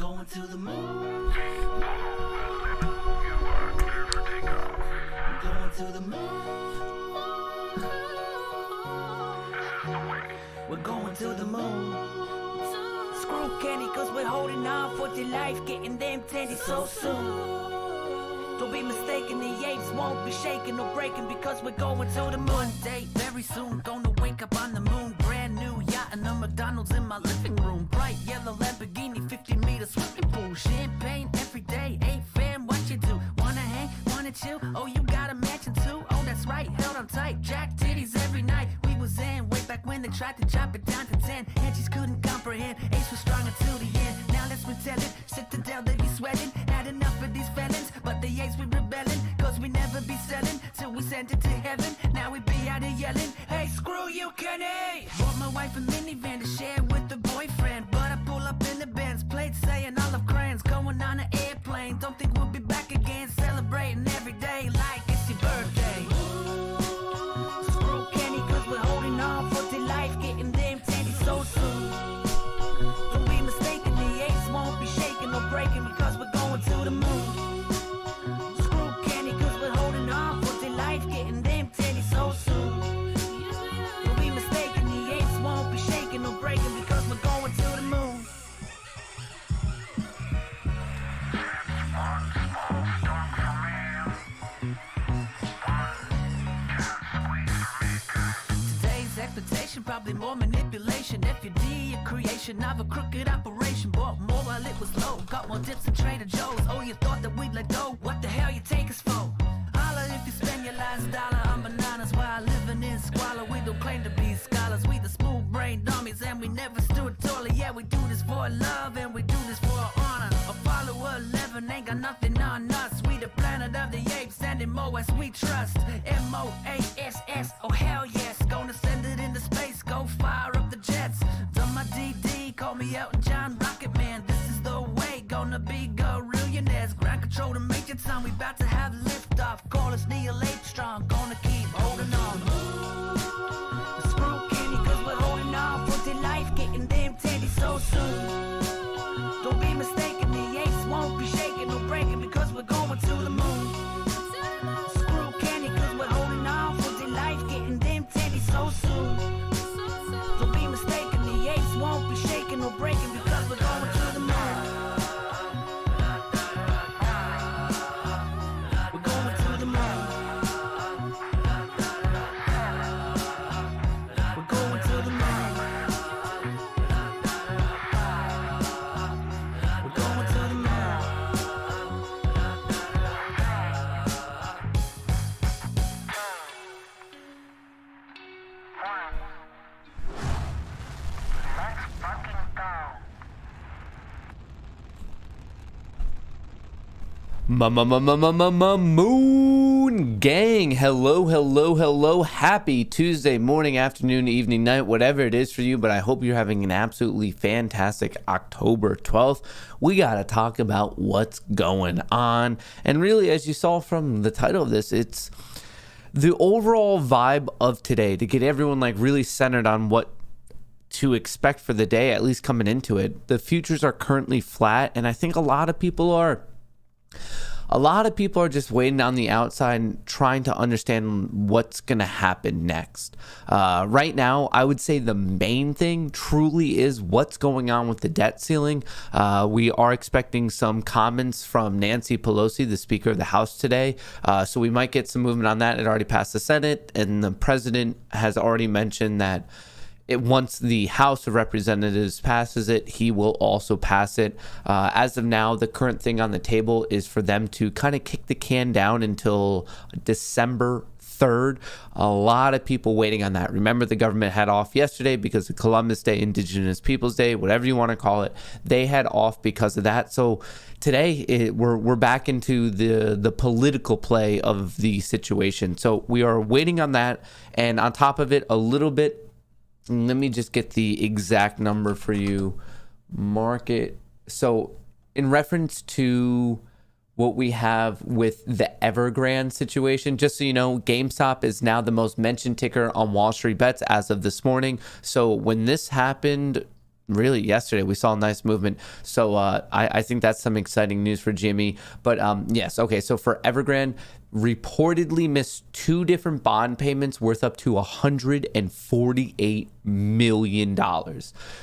going to the moon. Going to the moon. We're going to the moon. Screw candy, cause we're holding on for dear life, getting them tendies so soon. Don't be mistaken, the apes won't be shaking or breaking because we're going to the moon. One day, very soon, gonna wake up on the moon. Brand new yacht and a McDonald's in my living room. Bright yellow Lamborghini, 50-meter swimming pool. Champagne every day, hey fam, what you do? Wanna hang, wanna chill? Oh, you got a mansion too? Oh, that's right, held on tight, jack titties every night. We was in way back when they tried to chop it down to 10. And just couldn't comprehend, ace was strong until the end. Now let's retell it, Citadel they be sweating. Had enough of these felons, but the apes we rebelling. Cause we never be selling, till we send it to heaven. Now we be out here yelling, hey screw you Kenny. Bought my wife a minivan to share with the boyfriend, but I pull up in the Benz, plate saying olive crayons. Going on an airplane, don't think we'll be back again. Celebrating every day like it's your birthday. Screw Kenny, cause we're holding on for dear life, getting them tendies so soon. Don't be mistaken, the apes won't be shaking or breaking because we're going to the moon. Screw Kenny, cause we're holding on for dear life, getting them tendies so soon. Don't be mistaken, the apes won't be shaking or breaking because we're going to the moon. Today's expectation, probably more manipulation. FUD, a creation of a crooked operation. Bought more while it was low, got more dips than Trader Joe's. Oh, you thought that we'd let go? What the hell you take us for? Holla if you spend your last dollar on bananas while living in squalor. We don't claim to be scholars, we the smooth brain dummies, and we never stood taller. Yeah, we do this for love and we do this for honor. A follower 11 ain't got nothing on us. We the planet of the apes and in MOS we trust. MOASS, oh hell yes. Gonna send it into space, go fire up the jets. Done my DD, call me Elton John, Rocket Man. This is the way, gonna be gorillionaires. Ground control to Major Tom, we about to have liftoff. Call us Neil Armstrong, gonna keep holding on. Screw Kenny, cause we're holding on for dear life, getting them tendies so soon. Don't be mistaken, the apes won't be shaking or breaking because we're going to the moon. Screw Kenny, cause we're holding on for dear life, getting them tendies so soon. Don't be mistaken, the apes won't be shaking or breaking because we're going to the moon. We're going to the moon. We're going to the moon. We're going to the moon. Moon gang, hello, happy Tuesday morning, afternoon, evening, night, whatever it is for you, but I hope you're having an absolutely fantastic October 12th. We gotta talk about what's going on, and really, as you saw from the title of this, it's the overall vibe of today to get everyone like really centered on what to expect for the day, at least coming into it. The futures are currently flat, and I think a lot of people are just waiting on the outside and trying to understand what's going to happen next. Right now, I would say the main thing truly is what's going on with the debt ceiling. We are expecting some comments from Nancy Pelosi, the Speaker of the House, today. So we might get some movement on that. It already passed the Senate, and the president has already mentioned that once the House of Representatives passes it, he will also pass it. As of now, the current thing on the table is for them to kind of kick the can down until December 3rd. A lot of people waiting on that. Remember, the government had off yesterday because of Columbus Day, Indigenous Peoples Day, whatever you want to call it. They had off because of that. So today we're back into the political play of the situation. So we are waiting on that. And on top of it, a little bit, let me just get the exact number for you. Market. So in reference to what we have with the Evergrande situation, just so you know, Gamestop is now the most mentioned ticker on Wall Street Bets as of this morning. So when this happened, really yesterday we saw a nice movement. So I think that's some exciting news for GME. But yes, okay, so for Evergrande, reportedly missed 2 different bond payments worth up to $148 million.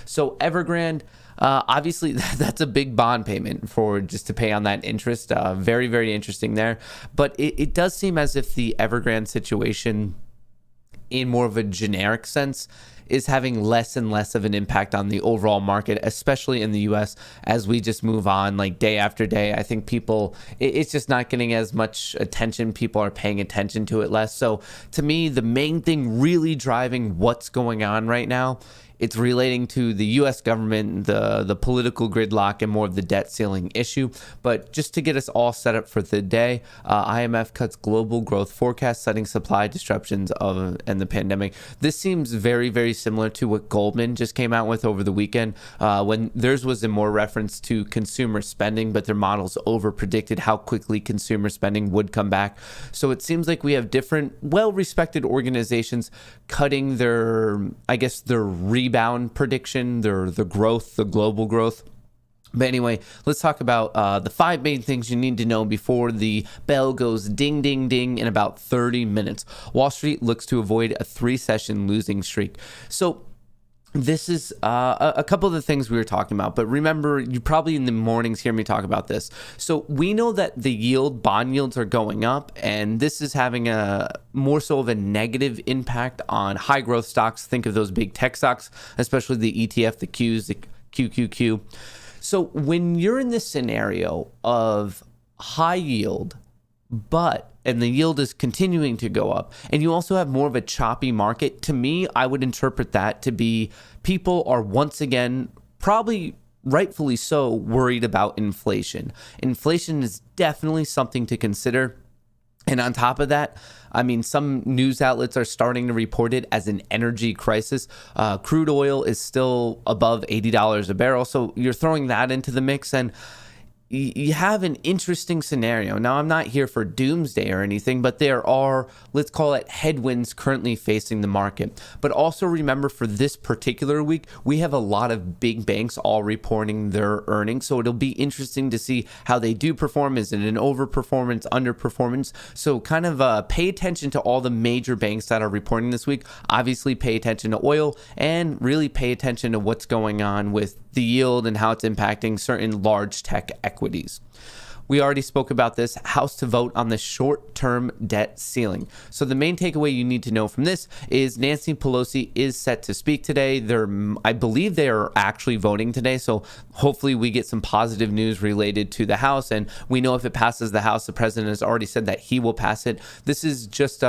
So Evergrande, obviously that's a big bond payment for just to pay on that interest. Very, very interesting there. But it does seem as if the Evergrande situation, in more of a generic sense, is having less and less of an impact on the overall market, especially in the US, as we just move on like day after day. I think people, it's just not getting as much attention. People are paying attention to it less. So to me, the main thing really driving what's going on right now, it's relating to the U.S. government, the political gridlock, and more of the debt ceiling issue. But just to get us all set up for the day, IMF cuts global growth forecast, citing supply disruptions and the pandemic. This seems very, very similar to what Goldman just came out with over the weekend, when theirs was in more reference to consumer spending, but their models over-predicted how quickly consumer spending would come back. So it seems like we have different well-respected organizations cutting their rebound prediction, the growth, the global growth. But anyway, let's talk about the 5 main things you need to know before the bell goes ding, ding, ding in about 30 minutes. Wall Street looks to avoid a 3-session losing streak. So this is a couple of the things we were talking about, but remember, you probably in the mornings hear me talk about this. So we know that the bond yields are going up, and this is having a more so of a negative impact on high growth stocks. Think of those big tech stocks, especially the ETF, the Qs, the QQQ. So when you're in this scenario of high yield, and the yield is continuing to go up, and you also have more of a choppy market, to me, I would interpret that to be people are once again, probably rightfully so, worried about inflation. Inflation is definitely something to consider. And on top of that, I mean, some news outlets are starting to report it as an energy crisis. Crude oil is still above $80 a barrel. So you're throwing that into the mix, and you have an interesting scenario. Now, I'm not here for doomsday or anything, but there are, let's call it, headwinds currently facing the market. But also remember, for this particular week, we have a lot of big banks all reporting their earnings. So it'll be interesting to see how they do perform. Is it an overperformance, underperformance? So kind of pay attention to all the major banks that are reporting this week. Obviously, pay attention to oil, and really pay attention to what's going on with the yield and how it's impacting certain large tech equities. We already spoke about this, House to vote on the short-term debt ceiling. So the main takeaway you need to know from this is Nancy Pelosi is set to speak today. I believe they are actually voting today. So hopefully we get some positive news related to the House. And we know if it passes the House, the president has already said that he will pass it. This is just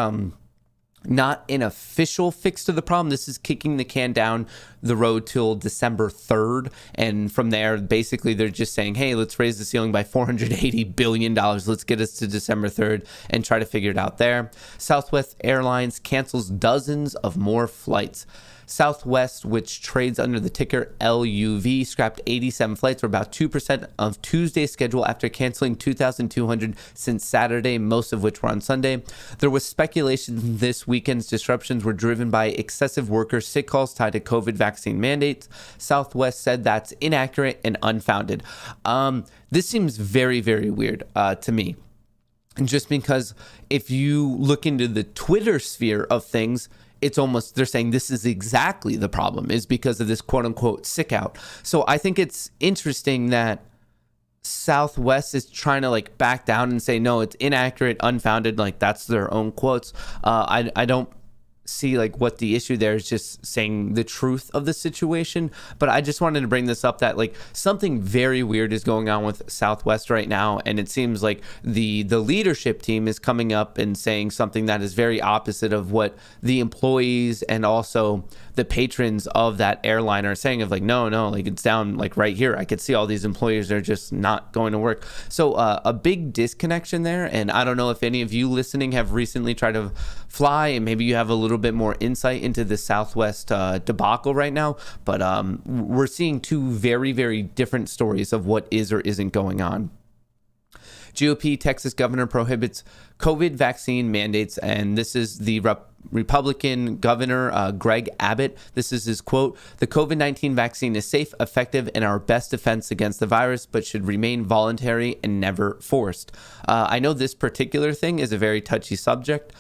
not an official fix to the problem. This is kicking the can down the road till December 3rd. And from there, basically, they're just saying, hey, let's raise the ceiling by $480 billion. Let's get us to December 3rd and try to figure it out there. Southwest Airlines cancels dozens of more flights. Southwest, which trades under the ticker LUV, scrapped 87 flights, or about 2% of Tuesday's schedule, after canceling 2,200 since Saturday, most of which were on Sunday. There was speculation this weekend's disruptions were driven by excessive worker sick calls tied to COVID vaccine mandates. Southwest said that's inaccurate and unfounded. This seems very, very weird to me. And just because if you look into the Twitter sphere of things, it's almost, they're saying this is exactly the problem, is because of this quote unquote sick out. So I think it's interesting that Southwest is trying to like back down and say, no, it's inaccurate, unfounded. Like that's their own quotes. I don't see like what the issue there is, just saying the truth of the situation. But I just wanted to bring this up, that like something very weird is going on with Southwest right now, and it seems like the leadership team is coming up and saying something that is very opposite of what the employees and also the patrons of that airline are saying, of like, no, like it's down like right here. I could see all these employees are just not going to work. So a big disconnection there. And I don't know if any of you listening have recently tried to fly, and maybe you have a little bit more insight into the Southwest debacle right now. But we're seeing two very, very different stories of what is or isn't going on. GOP Texas governor prohibits COVID vaccine mandates, and this is the Republican Governor Greg Abbott. This is his quote: "The COVID-19 vaccine is safe, effective, and our best defense against the virus, but should remain voluntary and never forced." I know this particular thing is a very touchy subject.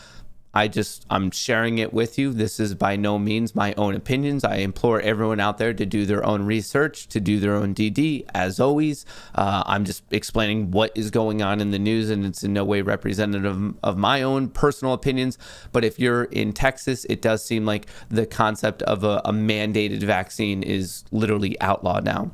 I'm sharing it with you. This is by no means my own opinions. I implore everyone out there to do their own research, to do their own DD. As always, I'm just explaining what is going on in the news, and it's in no way representative of my own personal opinions. But if you're in Texas, it does seem like the concept of a mandated vaccine is literally outlawed now.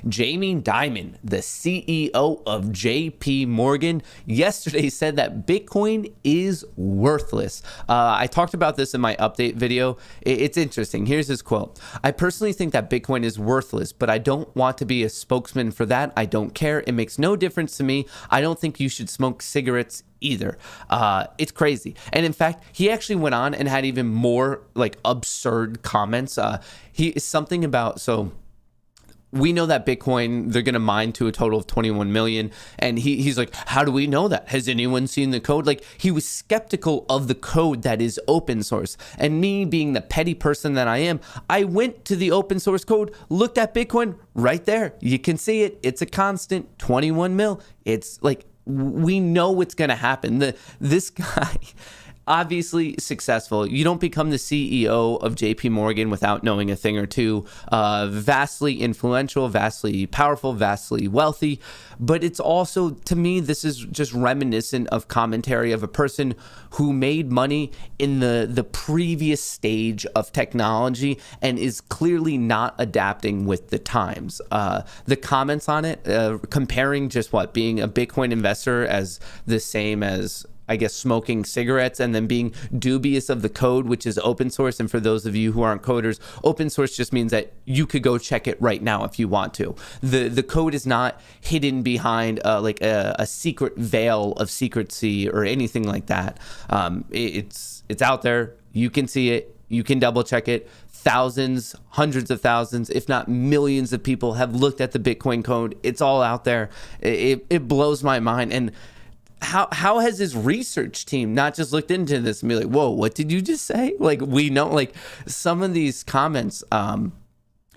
Jamie Dimon, the CEO of JP Morgan, yesterday said that Bitcoin is worthless. I talked about this in my update video. It's interesting. Here's his quote: "I personally think that Bitcoin is worthless, but I don't want to be a spokesman for that. I don't care. It makes no difference to me. I don't think you should smoke cigarettes either." It's crazy. And in fact, he actually went on and had even more like absurd comments. We know that Bitcoin, they're going to mine to a total of 21 million. And he's like, how do we know that? Has anyone seen the code? Like, he was skeptical of the code that is open source. And me being the petty person that I am, I went to the open source code, looked at Bitcoin right there. You can see it. It's a constant 21 mil. It's like, we know it's going to happen. This guy... obviously successful. You don't become the CEO of JP Morgan without knowing a thing or two. Vastly influential, vastly powerful, vastly wealthy. But it's also, to me, this is just reminiscent of commentary of a person who made money in the previous stage of technology and is clearly not adapting with the times. The comments on it, comparing just being a Bitcoin investor as the same as, I guess, smoking cigarettes, and then being dubious of the code, which is open source. And for those of you who aren't coders, open source just means that you could go check it right now if you want to. The code is not hidden behind like a secret veil of secrecy or anything like that. It's out there. You can see it. You can double check it. Thousands, hundreds of thousands, if not millions of people have looked at the Bitcoin code. It's all out there. It blows my mind. And how has his research team not just looked into this and be like, whoa, what did you just say? Like, we know, like, some of these comments,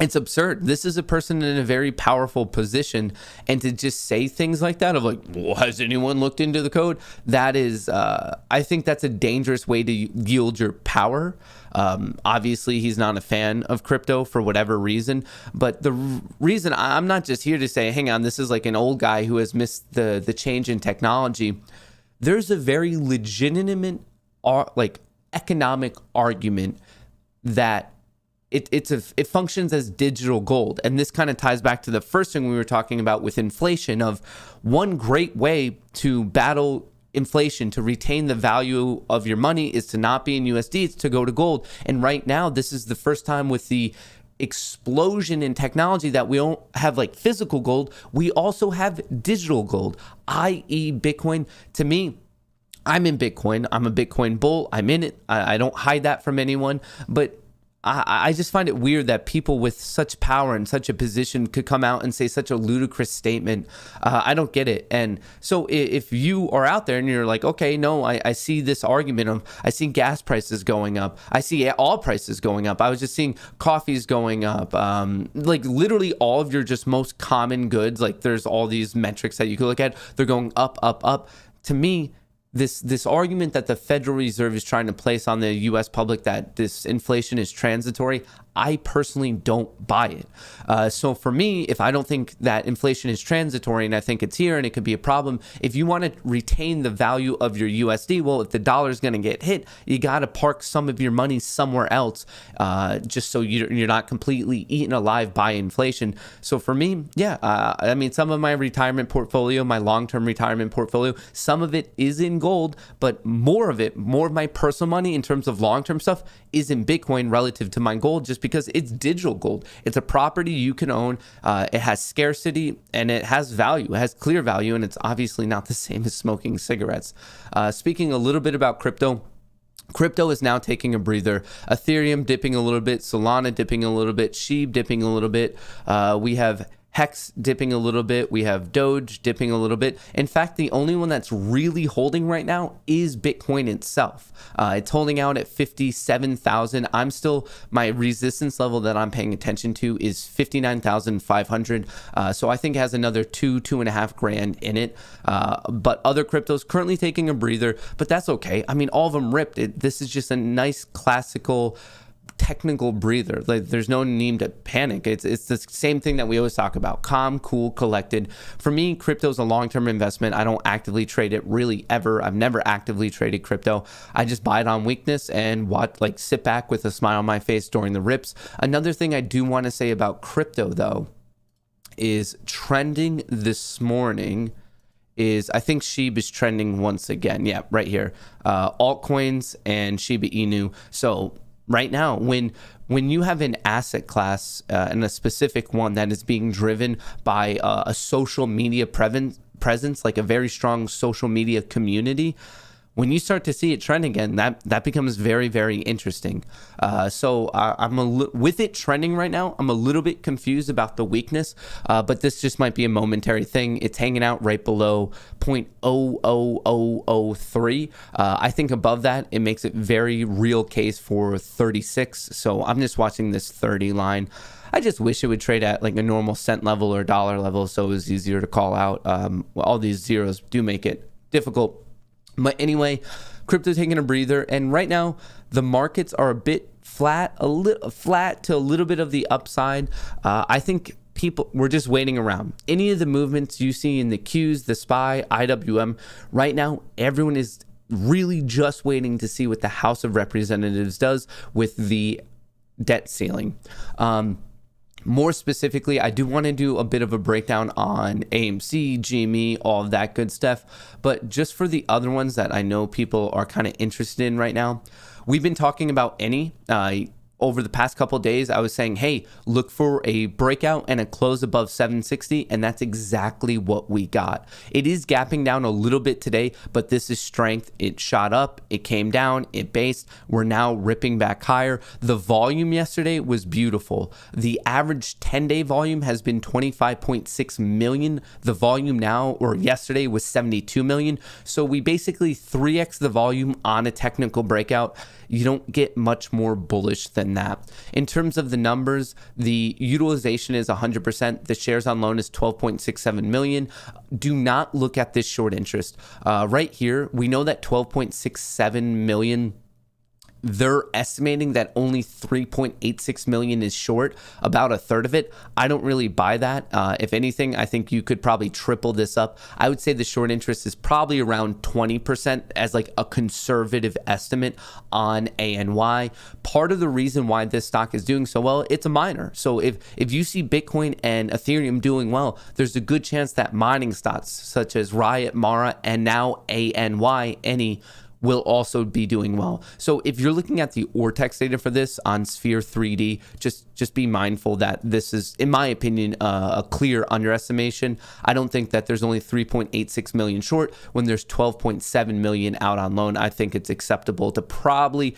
it's absurd. This is a person in a very powerful position, and to just say things like that of like, well, has anyone looked into the code? That is, I think that's a dangerous way to yield your power. Obviously, he's not a fan of crypto for whatever reason, but the reason I'm not just here to say, hang on, this is like an old guy who has missed the change in technology. There's a very legitimate, like, economic argument that it functions as digital gold. And this kind of ties back to the first thing we were talking about with inflation, of one great way to battle inflation, to retain the value of your money, is to not be in USD, it's to go to gold. And right now, this is the first time with the explosion in technology that we don't have like physical gold. We also have digital gold, i.e. Bitcoin. To me, I'm in Bitcoin. I'm a Bitcoin bull. I'm in it. I don't hide that from anyone. But I just find it weird that people with such power and such a position could come out and say such a ludicrous statement. I don't get it. And so if you are out there and you're like, okay, no, I see this argument of, I see gas prices going up. I see all prices going up. I was just seeing coffees going up. Like literally all of your just most common goods. Like there's all these metrics that you could look at. They're going up, up, up. To me, this argument that the Federal Reserve is trying to place on the U.S. public that this inflation is transitory, I personally don't buy it. So for me, if I don't think that inflation is transitory and I think it's here and it could be a problem, if you want to retain the value of your USD, well, if the dollar is going to get hit, you got to park some of your money somewhere else, just so you're not completely eaten alive by inflation. So for me, yeah, I mean, some of my retirement portfolio, my long-term retirement portfolio, some of it is in gold, but more of my personal money in terms of long-term stuff is in Bitcoin relative to my gold, just because it's digital gold. It's a property you can own. It has scarcity and it has value. It has clear value, and it's obviously not the same as smoking cigarettes. Speaking a little bit about crypto is now taking a breather. Ethereum dipping a little bit, Solana dipping a little bit, SHIB dipping a little bit. We have Hex dipping a little bit. We have Doge dipping a little bit. In fact, the only one that's really holding right now is Bitcoin itself. It's holding out at 57,000. My resistance level that I'm paying attention to is 59,500. So I think it has another 2.5 grand in it. But other cryptos currently taking a breather, but that's okay. I mean, all of them ripped. This is just a nice classical technical breather. Like, there's no need to panic. It's the same thing that we always talk about: calm, cool, collected. For me, crypto is a long-term investment. I don't actively trade it really ever. I've never actively traded crypto. I just buy it on weakness and sit back with a smile on my face during the rips. Another thing I do want to say about crypto though is trending this morning is, I think SHIB is trending once again. Yeah, right here. Altcoins and Shiba Inu. So right now, when you have an asset class and a specific one that is being driven by a social media presence, like a very strong social media community, when you start to see it trend again, that becomes very, very interesting. So with it trending right now, I'm a little bit confused about the weakness, but this just might be a momentary thing. It's hanging out right below 0.00003. I think above that, it makes it very real case for 36. So I'm just watching this 30 line. I just wish it would trade at like a normal cent level or dollar level, so it was easier to call out. All these zeros do make it difficult. But anyway, crypto taking a breather, and right now the markets are a bit flat, a little flat to a little bit of the upside. I think we're just waiting around. Any of the movements you see in the Qs, the SPY, IWM, right now everyone is really just waiting to see what the House of Representatives does with the debt ceiling. More specifically, I do want to do a bit of a breakdown on AMC, GME, all of that good stuff. But just for the other ones that I know people are kind of interested in right now, we've been talking about any. Over the past couple of days, I was saying, hey, look for a breakout and a close above 760, and that's exactly what we got. It is gapping down a little bit today, but this is strength. It shot up, it came down, it based. We're now ripping back higher. The volume yesterday was beautiful. The average 10-day volume has been 25.6 million. The volume now, or yesterday, was 72 million. So we basically 3x the volume on a technical breakout. You don't get much more bullish than that. In terms of the numbers, the utilization is 100%. The shares on loan is 12.67 million. Do not look at this short interest. Right here, we know that 12.67 million, they're estimating that only 3.86 million is short, about a third of it. I don't really buy that. If anything, I think you could probably triple this up. I would say the short interest is probably around 20% as like a conservative estimate on ANY. Part of the reason why this stock is doing so well, it's a miner. So if you see Bitcoin and Ethereum doing well, there's a good chance that mining stocks such as Riot, Mara, and now ANY, will also be doing well. So if you're looking at the Ortex data for this on Sphere 3D, just be mindful that this is, in my opinion, a clear underestimation. I don't think that there's only 3.86 million short when there's 12.7 million out on loan. I think it's acceptable to probably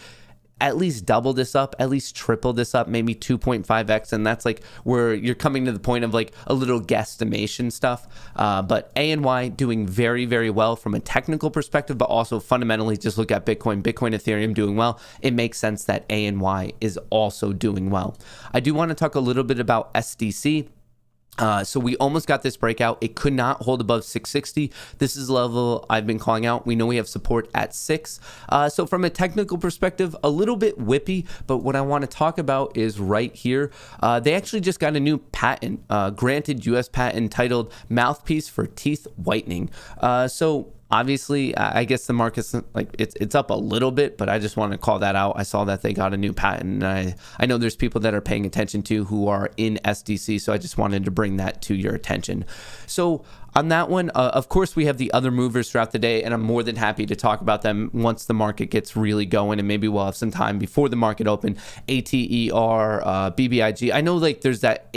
at least double this up, at least triple this up, maybe 2.5x, and that's like where you're coming to the point of like a little guesstimation stuff. But ANY doing very, very well from a technical perspective, but also fundamentally just look at Bitcoin, Ethereum doing well. It makes sense that ANY is also doing well. I do want to talk a little bit about SDC. So we almost got this breakout. It could not hold above 660. This is a level I've been calling out. We know we have support at 6. So from a technical perspective, a little bit whippy, but what I want to talk about is right here. They actually just got a new patent, granted US patent titled Mouthpiece for Teeth Whitening. So obviously, I guess the market's like it's up a little bit, but I just want to call that out. I saw that they got a new patent, and I know there's people that are paying attention to who are in SDC, so I just wanted to bring that to your attention. So on that one, of course, we have the other movers throughout the day, and I'm more than happy to talk about them once the market gets really going, and maybe we'll have some time before the market open. ATER, BBIG. I know like there's that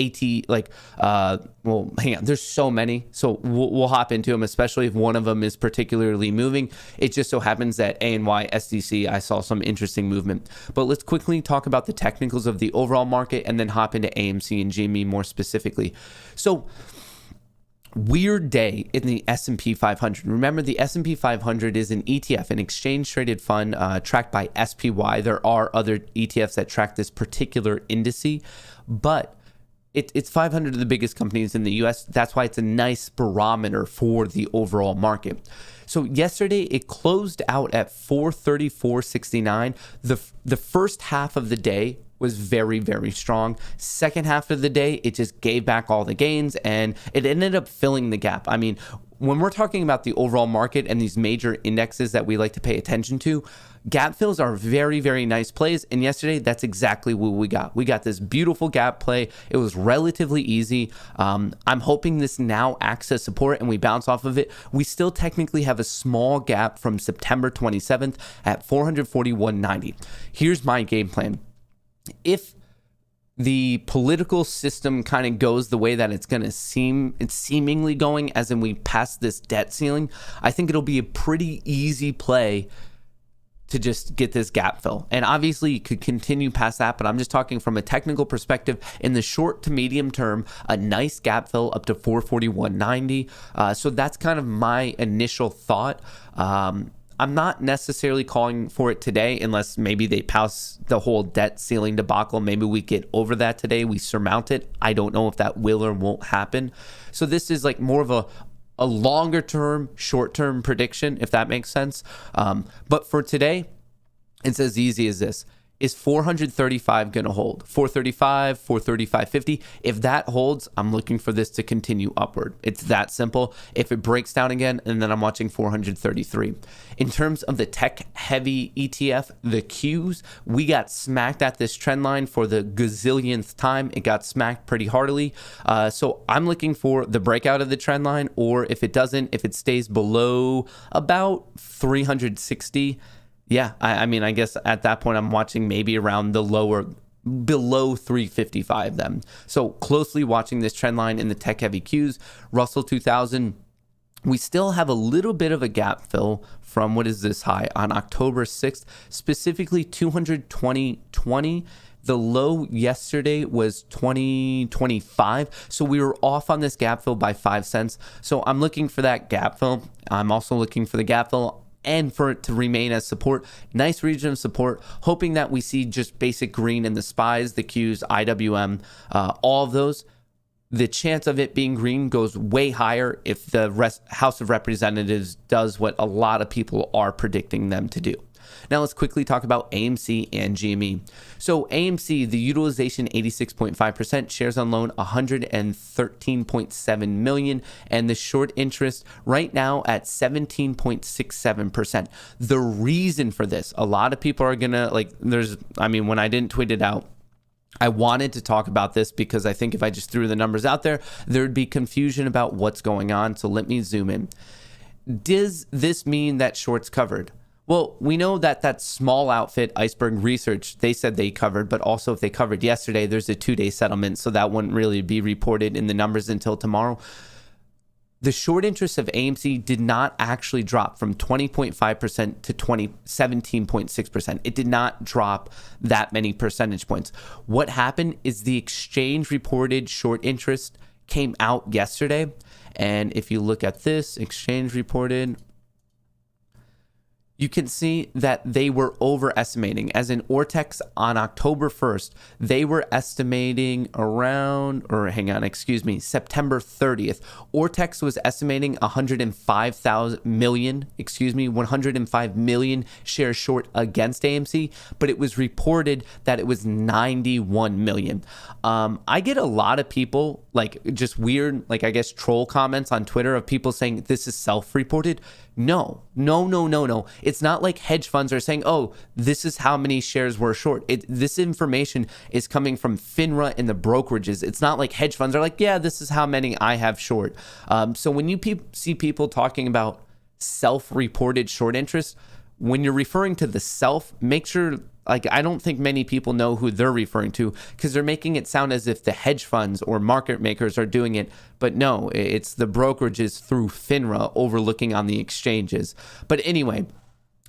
well, hang on. There's so many, so we'll hop into them, especially if one of them is particularly particularly moving. It just so happens that ANY, SDC, I saw some interesting movement. But let's quickly talk about the technicals of the overall market and then hop into AMC and GME more specifically. So, weird day in the S&P 500. Remember, the S&P 500 is an ETF, an exchange-traded fund tracked by SPY. There are other ETFs that track this particular indice, but it's 500 of the biggest companies in the US. That's why it's a nice barometer for the overall market. So yesterday, it closed out at 434.69. The first half of the day was very, very strong. Second half of the day, it just gave back all the gains and it ended up filling the gap. I mean, when we're talking about the overall market and these major indexes that we like to pay attention to, gap fills are very, very nice plays. And yesterday, that's exactly what we got. We got this beautiful gap play. It was relatively easy. I'm hoping this now acts as support and we bounce off of it. We still technically have a small gap from September 27th at 441.90. Here's my game plan. If the political system kind of goes the way that it's seemingly going, as in we pass this debt ceiling, I think it'll be a pretty easy play to just get this gap fill. And obviously you could continue past that, but I'm just talking from a technical perspective in the short to medium term, a nice gap fill up to 441.90. So that's kind of my initial thought. I'm not necessarily calling for it today unless maybe they pass the whole debt ceiling debacle. Maybe we get over that today. We surmount it. I don't know if that will or won't happen. So this is like more of a longer term, short term prediction, if that makes sense. But for today, it's as easy as this. Is 435 going to hold? 435, 435.50. If that holds, I'm looking for this to continue upward. It's that simple. If it breaks down again, and then I'm watching 433. In terms of the tech-heavy ETF, the Qs, we got smacked at this trend line for the gazillionth time. It got smacked pretty heartily. So I'm looking for the breakout of the trend line, or if it doesn't, if it stays below about 360, yeah, I mean, I guess at that point, I'm watching maybe around the lower, below 355 then. So closely watching this trend line in the tech-heavy Qs. Russell 2000, we still have a little bit of a gap fill from what is this high on October 6th, specifically 220.20. The low yesterday was 20.25. So we were off on this gap fill by 5 cents. So I'm looking for that gap fill. I'm also looking for the gap fill and for it to remain as support. Nice region of support, hoping that we see just basic green in the SPYs, the Qs, IWM, all of those. The chance of it being green goes way higher if the House of Representatives does what a lot of people are predicting them to do. Now let's quickly talk about AMC and GME. So AMC, the utilization 86.5%, shares on loan 113.7 million, and the short interest right now at 17.67%. The reason for this, a lot of people are gonna when I didn't tweet it out, I wanted to talk about this because I think if I just threw the numbers out there, there'd be confusion about what's going on. So let me zoom in. Does this mean that shorts covered? Well, we know that small outfit, Iceberg Research, they said they covered, but also if they covered yesterday, there's a 2-day settlement, so that wouldn't really be reported in the numbers until tomorrow. The short interest of AMC did not actually drop from 20.5% to 17.6%. It did not drop that many percentage points. What happened is the exchange reported short interest came out yesterday, and if you look at this, exchange reported, you can see that they were overestimating. As in Ortex on October 1st, they were estimating September 30th. Ortex was estimating 105 million shares short against AMC, but it was reported that it was 91 million. I get a lot of people, like just weird, like I guess troll comments on Twitter of people saying this is self-reported. No. It's not like hedge funds are saying, oh, this is how many shares were short. This information is coming from FINRA and the brokerages. It's not like hedge funds are like, yeah, this is how many I have short. So when you see people talking about self-reported short interest, when you're referring to the self, make sure, like, I don't think many people know who they're referring to because they're making it sound as if the hedge funds or market makers are doing it. But no, it's the brokerages through FINRA overlooking on the exchanges. But anyway,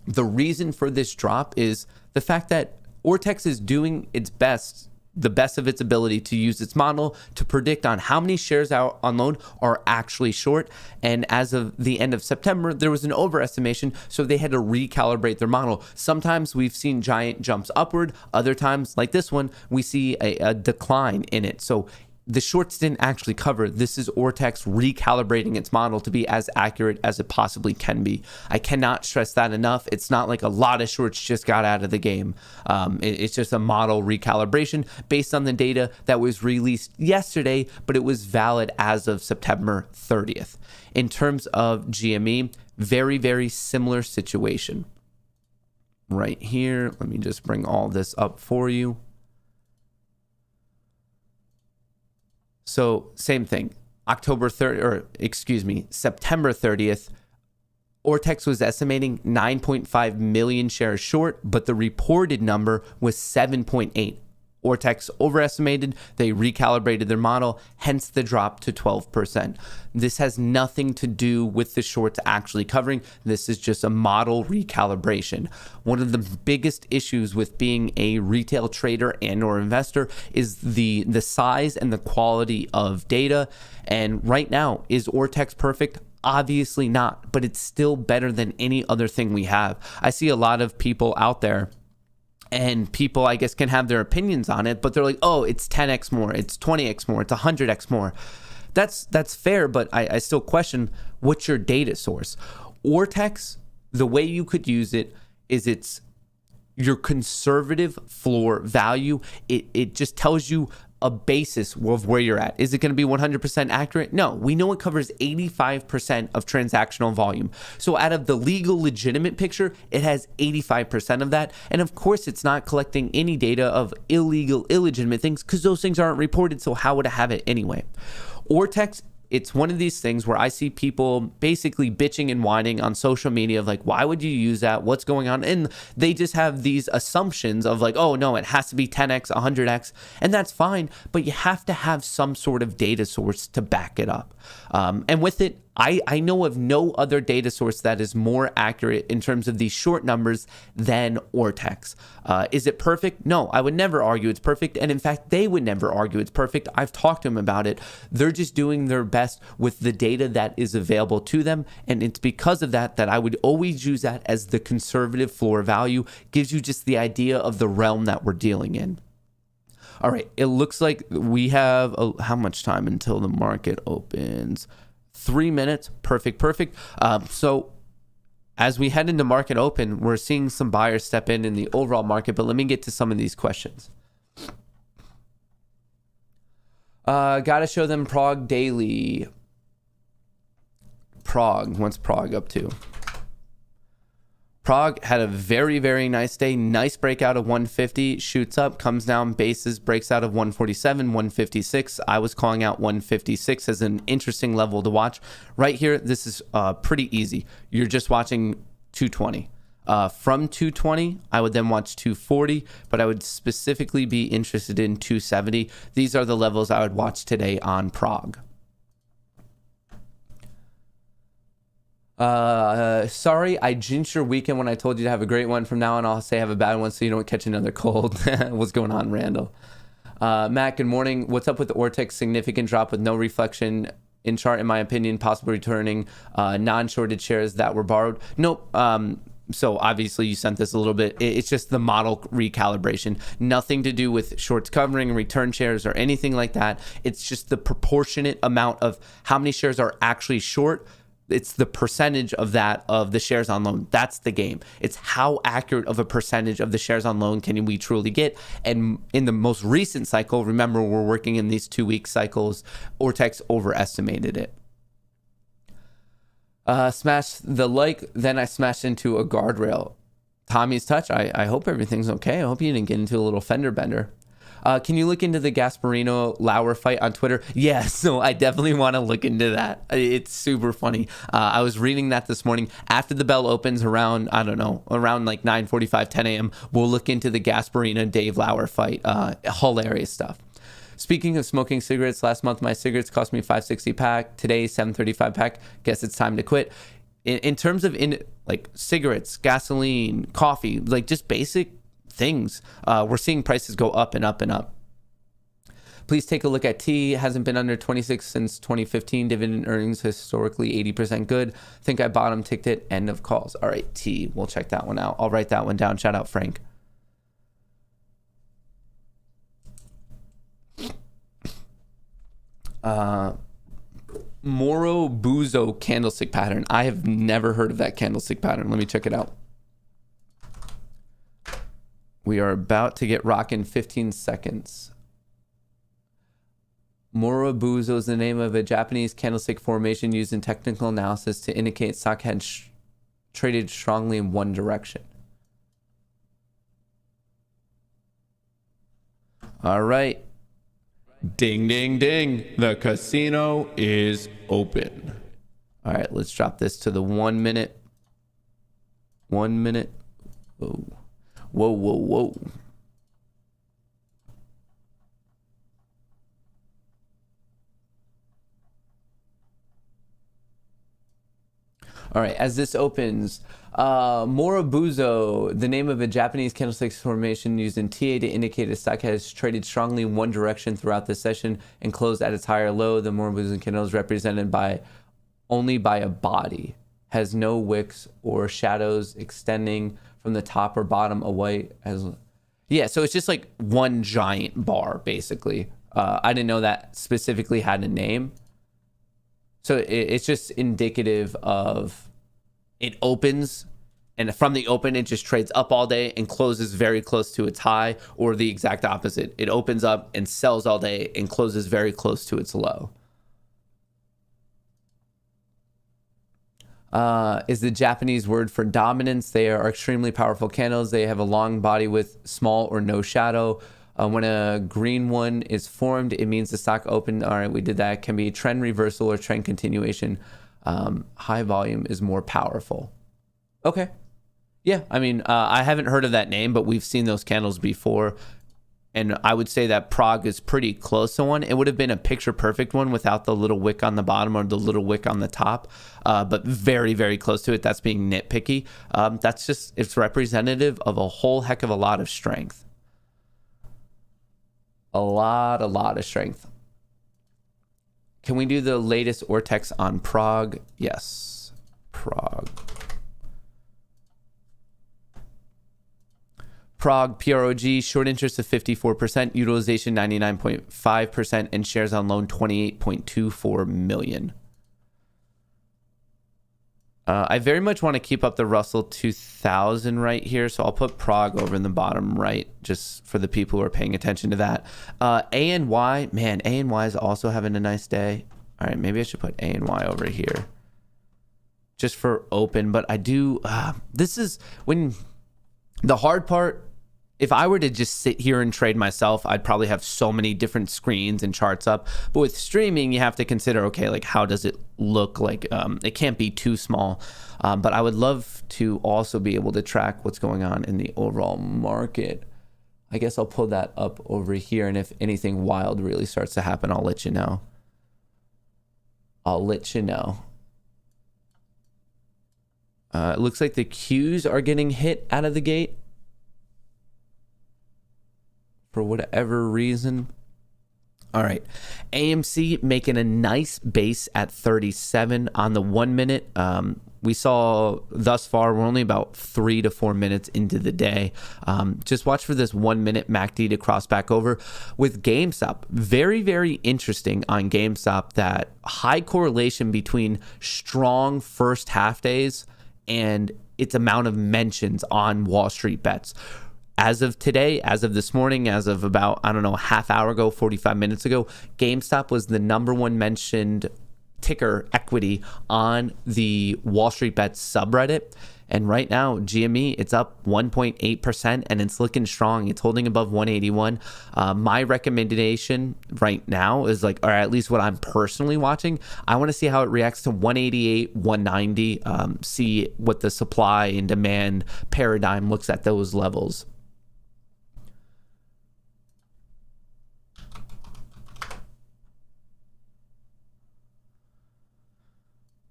the reason for this drop is the fact that Ortex is doing its best, the best of its ability to use its model to predict on how many shares out on loan are actually short. And as of the end of September, there was an overestimation, so they had to recalibrate their model. Sometimes we've seen giant jumps upward. Other times, like this one, we see a decline in it. So the shorts didn't actually cover. This is Ortex recalibrating its model to be as accurate as it possibly can be. I cannot stress that enough. It's not like a lot of shorts just got out of the game. It's just a model recalibration based on the data that was released yesterday, but it was valid as of September 30th. In terms of GME, very, very similar situation. Right here, let me just bring all this up for you. So same thing, September 30th, Ortex was estimating 9.5 million shares short, but the reported number was 7.8. Ortex overestimated, they recalibrated their model, hence the drop to 12%. This has nothing to do with the shorts actually covering. This is just a model recalibration. One of the biggest issues with being a retail trader and or investor is the size and the quality of data. And right now, is Ortex perfect? Obviously not, but it's still better than any other thing we have. I see a lot of people out there, and people, I guess, can have their opinions on it, but they're like, oh, it's 10x more, it's 20x more, it's 100x more. That's fair, but I still question, what's your data source? Ortex, the way you could use it is it's your conservative floor value. It just tells you a basis of where you're at. Is it going to be 100% accurate? No, we know it covers 85% of transactional volume. So out of the legal, legitimate picture, it has 85% of that. And of course, it's not collecting any data of illegal, illegitimate things because those things aren't reported. So how would it have it anyway? Ortex, it's one of these things where I see people basically bitching and whining on social media of like, why would you use that? What's going on? And they just have these assumptions of like, oh no, it has to be 10x, 100x, and that's fine, but you have to have some sort of data source to back it up. And with it, I know of no other data source that is more accurate in terms of these short numbers than Ortex. Is it perfect? No, I would never argue it's perfect. And in fact, they would never argue it's perfect. I've talked to them about it. They're just doing their best with the data that is available to them. And it's because of that that I would always use that as the conservative floor value. Gives you just the idea of the realm that we're dealing in. All right, it looks like we have how much time until the market opens? 3 minutes. Perfect. So as we head into market open, we're seeing some buyers step in the overall market, but let me get to some of these questions. Gotta show them Prague daily. Prague, what's Prague up to? Prague had a very, very nice day. Nice breakout of 150, shoots up, comes down, bases, breaks out of 147, 156. I was calling out 156 as an interesting level to watch. Right here, this is pretty easy. You're just watching 220. From 220, I would then watch 240, but I would specifically be interested in 270. These are the levels I would watch today on Prague. Sorry, I jinxed your weekend when I told you to have a great one. From now on, I'll say have a bad one so you don't catch another cold. What's going on, Randall? Matt, good morning. What's up with the Ortex significant drop with no reflection in chart, in my opinion, possible returning non-shorted shares that were borrowed? Nope. So obviously you sent this a little bit. It's just the model recalibration. Nothing to do with shorts covering, return shares, or anything like that. It's just the proportionate amount of how many shares are actually short. It's the percentage of that of the shares on loan. That's the game. It's how accurate of a percentage of the shares on loan can we truly get. And in the most recent cycle, remember we're working in these 2-week cycles, Ortex overestimated it. Smashed the like, then I smashed into a guardrail. Tommy's touch. I hope everything's okay. I hope you didn't get into a little fender bender. Can you look into the Gasparino Lauer fight on Twitter? Yeah, so I definitely want to look into that. It's super funny. I was reading that this morning. After the bell opens around, I don't know, around like 9:45, 10 a.m., we'll look into the Gasparino Dave Lauer fight. Hilarious stuff. Speaking of smoking cigarettes, last month my cigarettes cost me $5.60 pack. Today, $7.35 pack. Guess it's time to quit. In terms of like cigarettes, gasoline, coffee, like just basic things, we're seeing prices go up and up and up. Please take a look at T. Hasn't been under 26 since 2015. Dividend earnings historically 80% good. Think I bottom ticked it. End of calls. All right, T. We'll check that one out. I'll write that one down. Shout out Frank. Moro Buzo candlestick pattern. I have never heard of that candlestick pattern. Let me check it out. We are about to get rocking 15 seconds. Moro Buzo is the name of a Japanese candlestick formation used in technical analysis to indicate stock had traded strongly in one direction. All right. Ding, ding, ding. The casino is open. All right, let's drop this to the 1 minute. 1 minute. Whoa. Whoa, whoa, whoa. All right, as this opens, Morobuzo, the name of a Japanese candlestick formation used in TA to indicate a stock has traded strongly in one direction throughout the session and closed at its higher low. The Morobuzo candle is represented only by a body, has no wicks or shadows extending from the top or bottom away. Yeah, so it's just like one giant bar, basically. I didn't know that specifically had a name. So it's just indicative of it opens, and from the open, it just trades up all day and closes very close to its high, or the exact opposite. It opens up and sells all day and closes very close to its low. Is the Japanese word for dominance. They are extremely powerful candles. They have a long body with small or no shadow. When a green one is formed, it means the stock opened. All right, we did that. Can be trend reversal or trend continuation. High volume is more powerful. Okay. Yeah, I mean, I haven't heard of that name, but we've seen those candles before. And I would say that Prague is pretty close to one. It would have been a picture perfect one without the little wick on the bottom or the little wick on the top, but very, very close to it. That's being nitpicky. That's just, it's representative of a whole heck of a lot of strength. A lot of strength. Can we do the latest Ortex on Prague? Yes. Prague, PROG, short interest of 54%, utilization 99.5%, and shares on loan 28.24 million. I very much want to keep up the Russell 2000 right here, so I'll put Prague over in the bottom right, just for the people who are paying attention to that. ANY, man, ANY is also having a nice day. All right, maybe I should put ANY over here, just for open. But I do, this is when the hard part. If I were to just sit here and trade myself, I'd probably have so many different screens and charts up. But with streaming, you have to consider, okay, like how does it look like? It can't be too small. But I would love to also be able to track what's going on in the overall market. I guess I'll pull that up over here. And if anything wild really starts to happen, I'll let you know. It looks like the Qs are getting hit out of the gate. For whatever reason. All right. AMC making a nice base at 37 on the 1 minute. We saw thus far, we're only about 3 to 4 minutes into the day. Just watch for this 1 minute MACD to cross back over. With GameStop, very, very interesting on GameStop, that high correlation between strong first half days and its amount of mentions on Wall Street bets. As of today, as of this morning, as of about, I don't know, half hour ago, 45 minutes ago, GameStop was the number one mentioned ticker equity on the Wall Street Bets subreddit. And right now, GME, it's up 1.8% and it's looking strong. It's holding above 181. My recommendation right now is like, or at least what I'm personally watching, I want to see how it reacts to 188, 190, see what the supply and demand paradigm looks at those levels.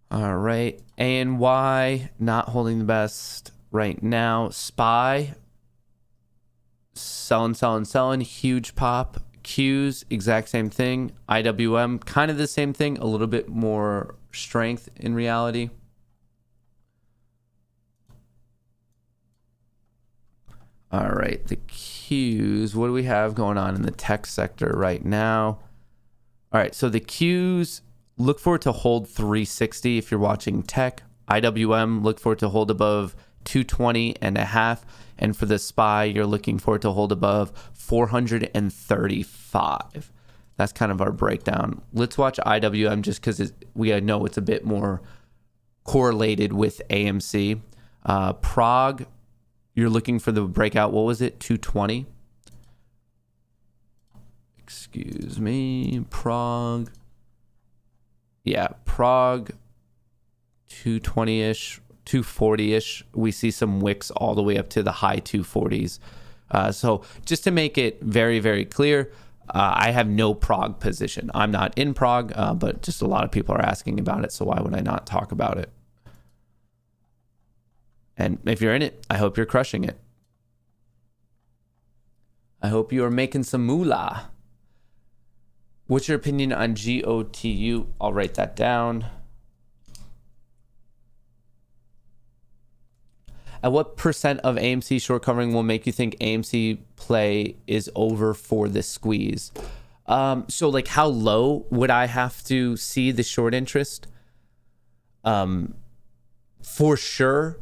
All right, ANY not holding the best right now. SPY selling, huge pop. Qs exact same thing. IWM kind of the same thing, a little bit more strength in reality. All right, the Qs, what do we have going on in the tech sector right now? All right, so the Qs, look for it to hold 360 if you're watching tech. IWM, look for it to hold above 220.5. And for the SPY, you're looking for it to hold above 435. That's kind of our breakdown. Let's watch IWM just because we know it's a bit more correlated with AMC. Prague, you're looking for the breakout. What was it? 220. Excuse me. Prague. Yeah, Prague, 220-ish, 240-ish. We see some wicks all the way up to the high 240s. So just to make it very, very clear, I have no Prague position. I'm not in Prague, but just a lot of people are asking about it, so why would I not talk about it? And if you're in it, I hope you're crushing it. I hope you are making some moolah. What's your opinion on GOTU? I'll write that down. At what percent of AMC short covering will make you think AMC play is over for this squeeze? So like how low would I have to see the short interest? For sure,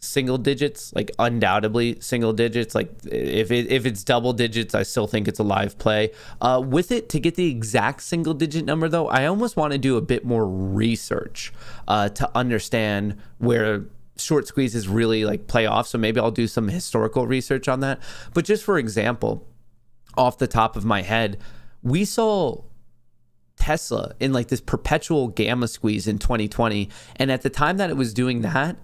single digits, like undoubtedly single digits. Like if it's double digits, I still think it's a live play. With it, to get the exact single digit number though, I almost want to do a bit more research to understand where short squeezes really like play off. So maybe I'll do some historical research on that. But just for example, off the top of my head, we saw Tesla in like this perpetual gamma squeeze in 2020. And at the time that it was doing that,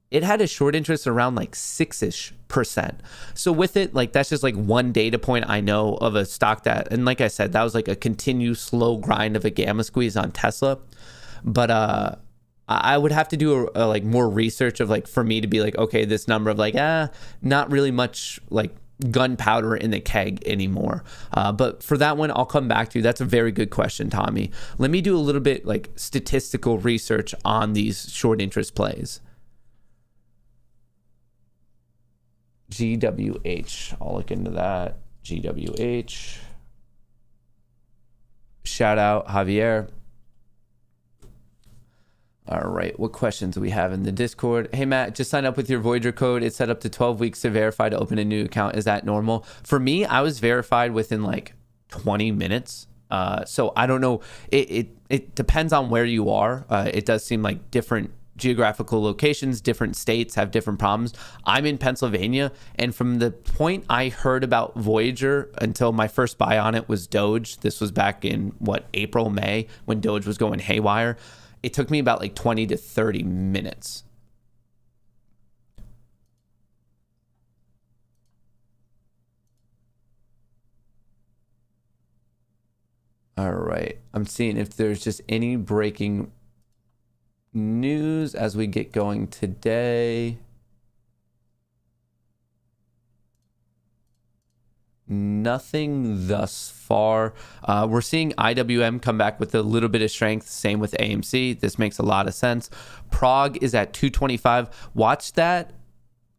it had a short interest around like 6-ish%. So with it, like that's just like one data point I know of a stock that, and like I said, that was like a continued slow grind of a gamma squeeze on Tesla. But I would have to do a like more research of like for me to be like, okay, this number of like, not really much like gunpowder in the keg anymore. But for that one, I'll come back to you. That's a very good question, Tommy. Let me do a little bit like statistical research on these short interest plays. GWH. I'll look into that. GWH. Shout out Javier. All right, what questions do we have in the Discord? Hey, Matt, just sign up with your Voyager code. It's set up to 12 weeks to verify to open a new account. Is that normal? For me, I was verified within like 20 minutes. So I don't know. It depends on where you are. It does seem like different geographical locations, different states have different problems. I'm in Pennsylvania, and from the point I heard about Voyager until my first buy on it was Doge. This was back in April, May, when Doge was going haywire. It took me about like 20 to 30 minutes. All right, I'm seeing if there's just any breaking news as we get going today. Nothing thus far. We're seeing IWM come back with a little bit of strength. Same with AMC. This makes a lot of sense. Prague is at 225. Watch that.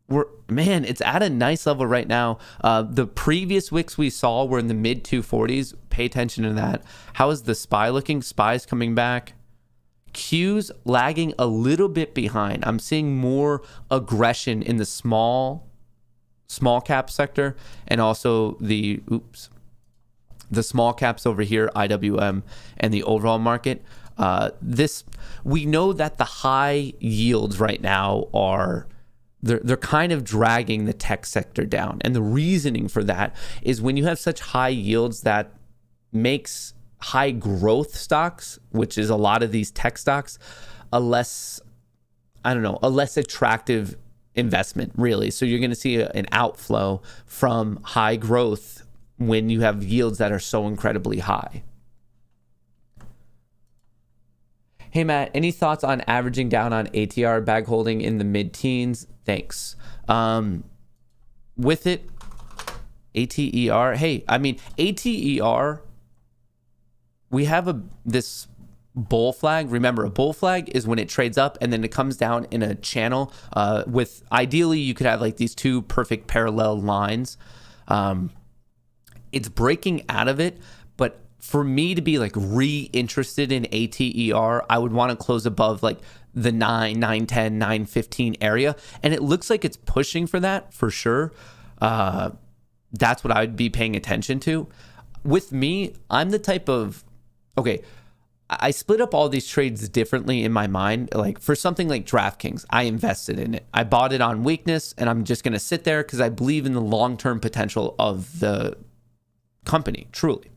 It's at a nice level right now. The previous wicks we saw were in the mid 240s. Pay attention to that. How is the SPY looking? SPY's coming back. Q's lagging a little bit behind. I'm seeing more aggression in the small cap sector, and also the small caps over here, IWM, and the overall market. This, we know that the high yields right now are, they're kind of dragging the tech sector down. And the reasoning for that is when you have such high yields, that makes high growth stocks, which is a lot of these tech stocks, a less attractive investment, really. So you're going to see an outflow from high growth when you have yields that are so incredibly high. Hey, Matt, any thoughts on averaging down on ATR bag holding in the mid-teens? Thanks. With it, ATER. Hey, I mean, ATER, we have this bull flag. Remember, a bull flag is when it trades up and then it comes down in a channel with, ideally, you could have like these two perfect parallel lines. It's breaking out of it, but for me to be like re-interested in ATER, I would want to close above like the 9.10, 9.15 area. And it looks like it's pushing for that for sure. That's what I would be paying attention to. With me, I'm the type of, okay, I split up all these trades differently in my mind. Like for something like DraftKings, I invested in it. I bought it on weakness and I'm just going to sit there because I believe in the long-term potential of the company, truly.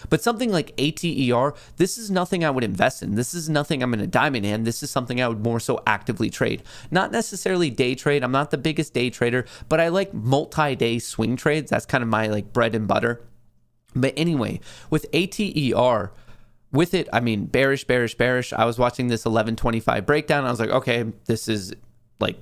But something like ATER, this is nothing I would invest in. This is nothing I'm going to diamond in. This is something I would more so actively trade. Not necessarily day trade. I'm not the biggest day trader, but I like multi-day swing trades. That's kind of my like bread and butter. But anyway, with ATER, with it, I mean, bearish. I was watching this 1125 breakdown. I was like, okay, this is like,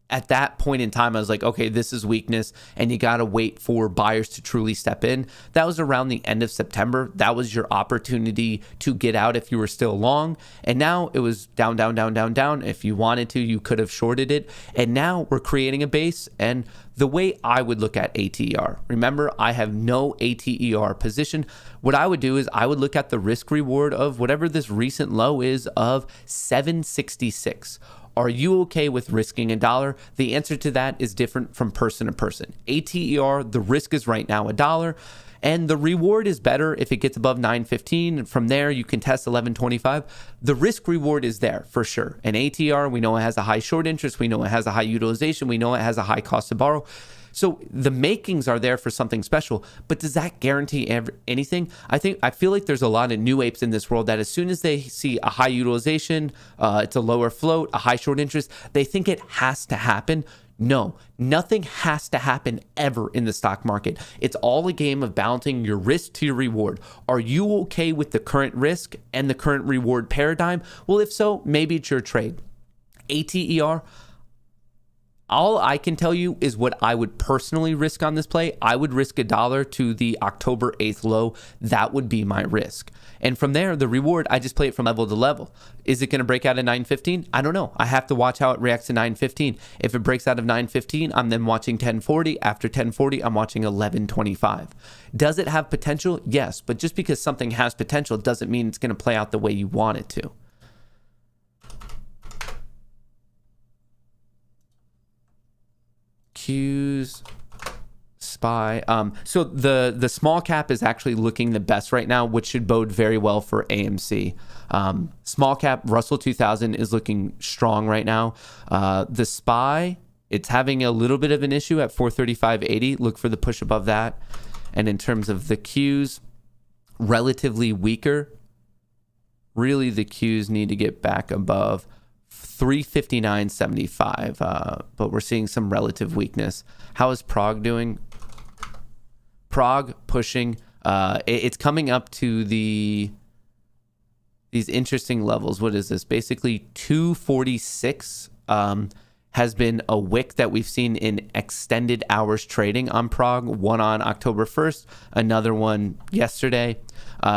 at that point in time, I was like, okay, this is weakness and you got to wait for buyers to truly step in. That was around the end of September. That was your opportunity to get out if you were still long. And now it was down. If you wanted to, you could have shorted it. And now we're creating a base. And the way I would look at ATER, remember, I have no ATER position. What I would do is I would look at the risk reward of whatever this recent low is of 766. Are you okay with risking $1? The answer to that is different from person to person. ATER, the risk is right now $1, and the reward is better if it gets above 915. And from there, you can test 1125. The risk reward is there for sure. And ATER, we know it has a high short interest. We know it has a high utilization. We know it has a high cost to borrow. So the makings are there for something special, but does that guarantee anything? I feel like there's a lot of new apes in this world that as soon as they see a high utilization, it's a lower float, a high short interest, they think it has to happen. No, nothing has to happen ever in the stock market. It's all a game of balancing your risk to your reward. Are you okay with the current risk and the current reward paradigm? Well, if so, maybe it's your trade. ATER, all I can tell you is what I would personally risk on this play. I would risk $1 to the October 8th low. That would be my risk. And from there, the reward, I just play it from level to level. Is it going to break out at 915? I don't know. I have to watch how it reacts to 915. If it breaks out of 915, I'm then watching 1040. After 1040, I'm watching 1125. Does it have potential? Yes. But just because something has potential doesn't mean it's going to play out the way you want it to. Q's SPY. So the small cap is actually looking the best right now, which should bode very well for AMC. Small cap Russell 2000 is looking strong right now. The SPY, it's having a little bit of an issue at 435.80. Look for the push above that. And in terms of the Qs, relatively weaker. Really, the Qs need to get back above 359.75, but we're seeing some relative weakness. How is Prague doing? Prague pushing. It's coming up to these interesting levels. What is this? Basically 246 has been a wick that we've seen in extended hours trading on Prague. One on October 1st, another one yesterday.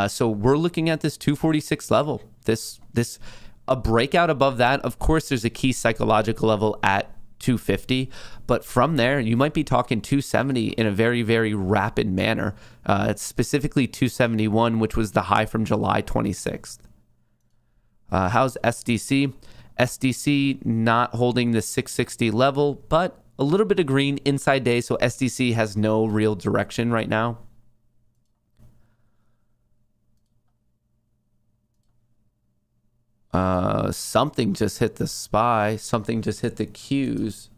So we're looking at this 246 level. This a breakout above that, of course, there's a key psychological level at 250, but from there, you might be talking 270 in a very, very rapid manner. It's specifically 271, which was the high from July 26th. How's SDC? SDC not holding the 660 level, but a little bit of green inside day, so SDC has no real direction right now. Something just hit the SPY. Something just hit the Qs.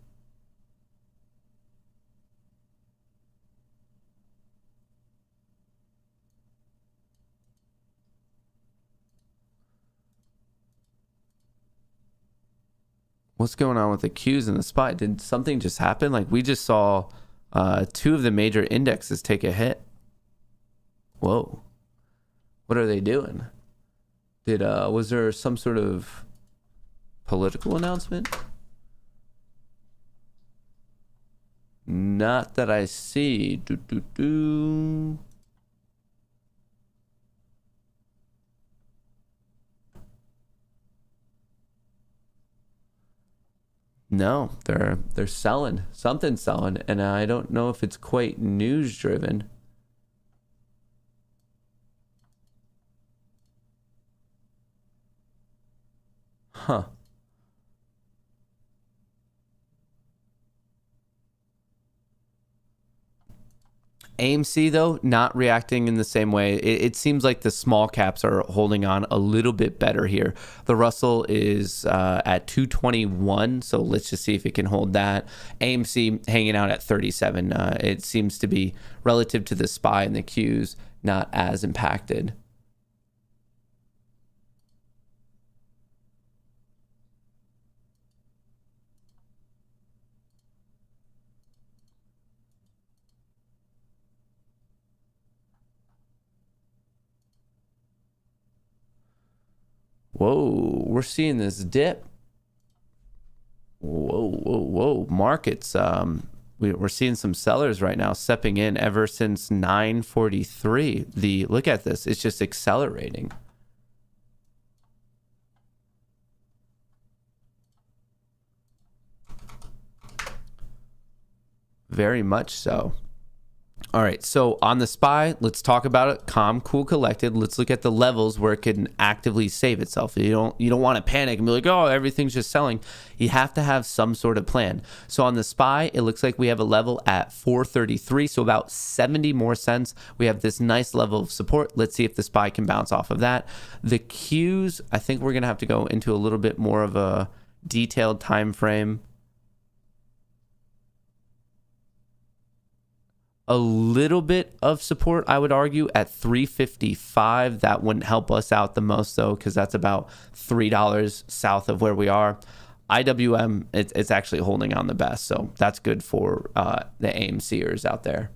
What's going on with the Qs and the SPY? Did something just happen? Like we just saw two of the major indexes take a hit. Whoa. What are they doing? Was there some sort of political announcement? Not that I see. No, they're selling. Something's selling, and I don't know if it's quite news driven. Huh. AMC, though, not reacting in the same way. It seems like the small caps are holding on a little bit better here. The Russell is at 221, so let's just see if it can hold that. AMC hanging out at 37. It seems to be, relative to the SPY and the Qs, not as impacted. Whoa, we're seeing this dip. Whoa. Markets, we're seeing some sellers right now stepping in ever since 943. Look at this, it's just accelerating. Very much so. All right, so on the SPY, let's talk about it. Calm, cool, collected. Let's look at the levels where it can actively save itself. You don't want to panic and be like, oh, everything's just selling. You have to have some sort of plan. So on the SPY, it looks like we have a level at 433, so about 70 more cents. We have this nice level of support. Let's see if the SPY can bounce off of that. The Qs, I think we're going to have to go into a little bit more of a detailed time frame. A little bit of support, I would argue, at 355. That wouldn't help us out the most, though, because that's about $3 south of where we are. IWM, it's actually holding on the best, so that's good for the AMCers out there.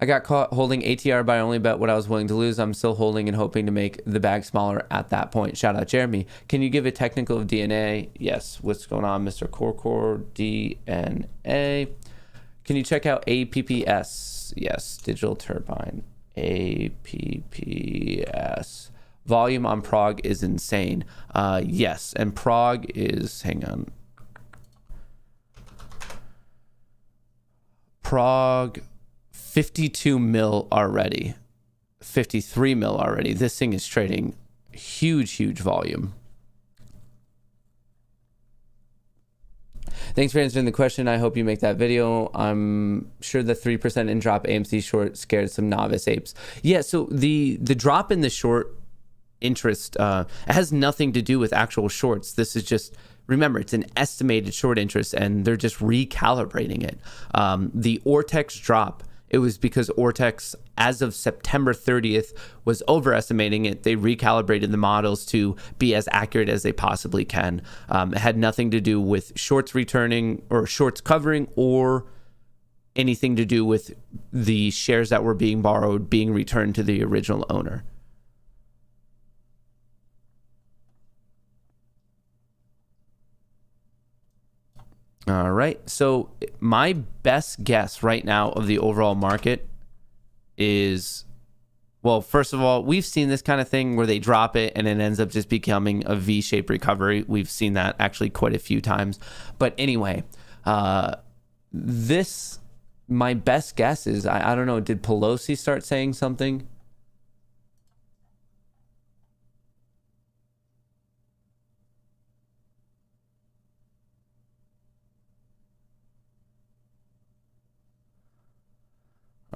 I got caught holding ATR, but I only bet what I was willing to lose. I'm still holding and hoping to make the bag smaller at that point. Shout out, Jeremy. Can you give a technical of DNA? Yes. What's going on, Mr. Core DNA? Can you check out APPS? Yes. Digital Turbine. APPS. Volume on Prague is insane. Yes. And Prague is, hang on. Prague, 52 mil already, 53 mil already. This thing is trading huge volume. Thanks for answering the question. I hope you make that video. I'm sure the 3% in drop AMC short scared some novice apes. Yeah, so the drop in the short interest, it has nothing to do with actual shorts. This is just, remember, it's an estimated short interest and they're just recalibrating it. The Ortex drop, it was because Ortex, as of September 30th, was overestimating it. They recalibrated the models to be as accurate as they possibly can. It had nothing to do with shorts returning or shorts covering or anything to do with the shares that were being borrowed being returned to the original owner. All right, so my best guess right now of the overall market is, well, first of all, we've seen this kind of thing where they drop it and it ends up just becoming a V-shaped recovery. We've seen that actually quite a few times. But anyway, my best guess is, I don't know, did Pelosi start saying something?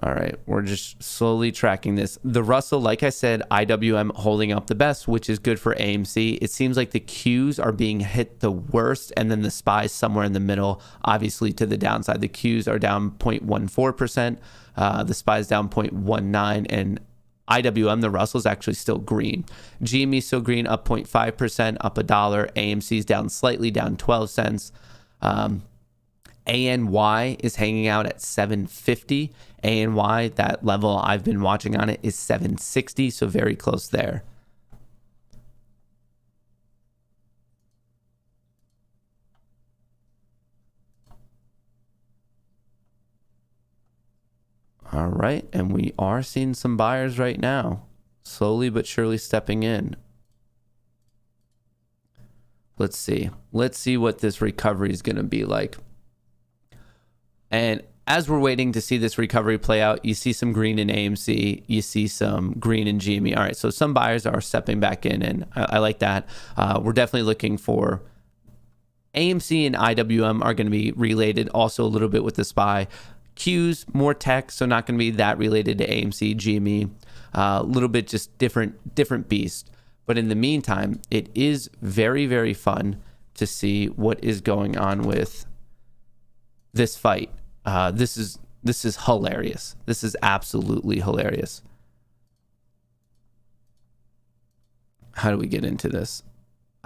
All right, we're just slowly tracking this. The Russell, like I said, IWM holding up the best, which is good for AMC. It seems like the Qs are being hit the worst, and then the SPYs somewhere in the middle, obviously to the downside. The Qs are down 0.14%, the SPYs down 0.19%, and IWM, the Russell's actually still green. GME still green, up 0.5%, up $1. AMC's down slightly, down 12 cents. ANY is hanging out at 750. ANY, that level I've been watching on it, is 760, so very close there. All right, and we are seeing some buyers right now, slowly but surely stepping in. Let's see. Let's see what this recovery is going to be like. And as we're waiting to see this recovery play out, you see some green in AMC, you see some green in GME. All right, so some buyers are stepping back in, and I like that. We're definitely looking for AMC and IWM are going to be related also a little bit with the SPY. Qs, more tech, so not going to be that related to AMC, GME. A little bit just different beast. But in the meantime, it is very, very fun to see what is going on with this fight. This is hilarious. This is absolutely hilarious. How do we get into this?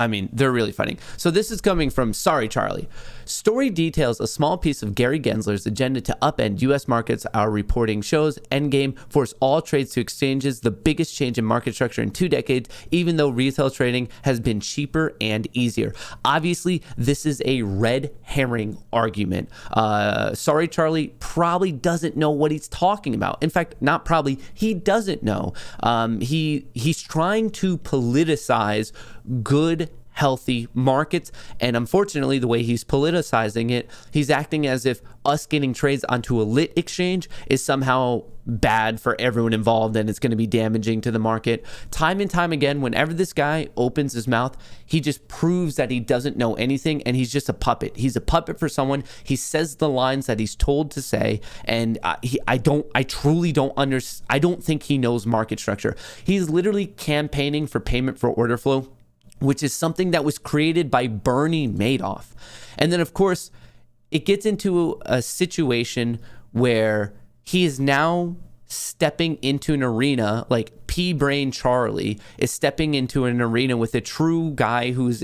I mean, they're really funny. So this is coming from Sorry Charlie. Story details a small piece of Gary Gensler's agenda to upend U.S. markets. Our reporting shows Endgame force all trades to exchanges, the biggest change in market structure in 2 decades, even though retail trading has been cheaper and easier. Obviously, this is a red herring argument. Sorry Charlie probably doesn't know what he's talking about. In fact, not probably, he doesn't know. He's trying to politicize good, healthy markets, and unfortunately the way he's politicizing it, he's acting as if us getting trades onto a lit exchange is somehow bad for everyone involved and it's going to be damaging to the market. Time and time again, whenever this guy opens his mouth, he just proves that he doesn't know anything, and he's just a puppet. He's a puppet for someone. He says the lines that he's told to say, and I truly don't understand. I don't think he knows market structure. He's literally campaigning for payment for order flow, which is something that was created by Bernie Madoff. And then, of course, it gets into a situation where he is now stepping into an arena, like P-Brain Charlie is stepping into an arena with a true guy he's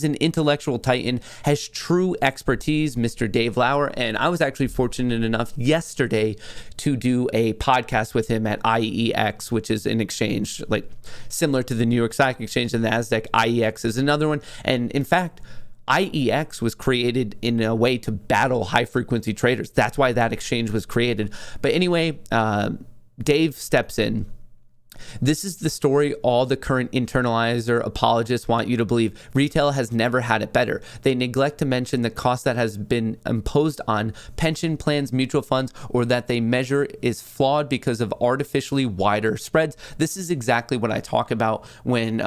an intellectual titan, has true expertise, Mr. Dave Lauer. And I was actually fortunate enough yesterday to do a podcast with him at IEX, which is an exchange like similar to the New York Stock Exchange and the NASDAQ. IEX is another one. And in fact, IEX was created in a way to battle high-frequency traders. That's why that exchange was created. But anyway, Dave steps in. This is the story all the current internalizer apologists want you to believe. Retail has never had it better. They neglect to mention the cost that has been imposed on pension plans, mutual funds, or that they measure is flawed because of artificially wider spreads. This is exactly what I talk about when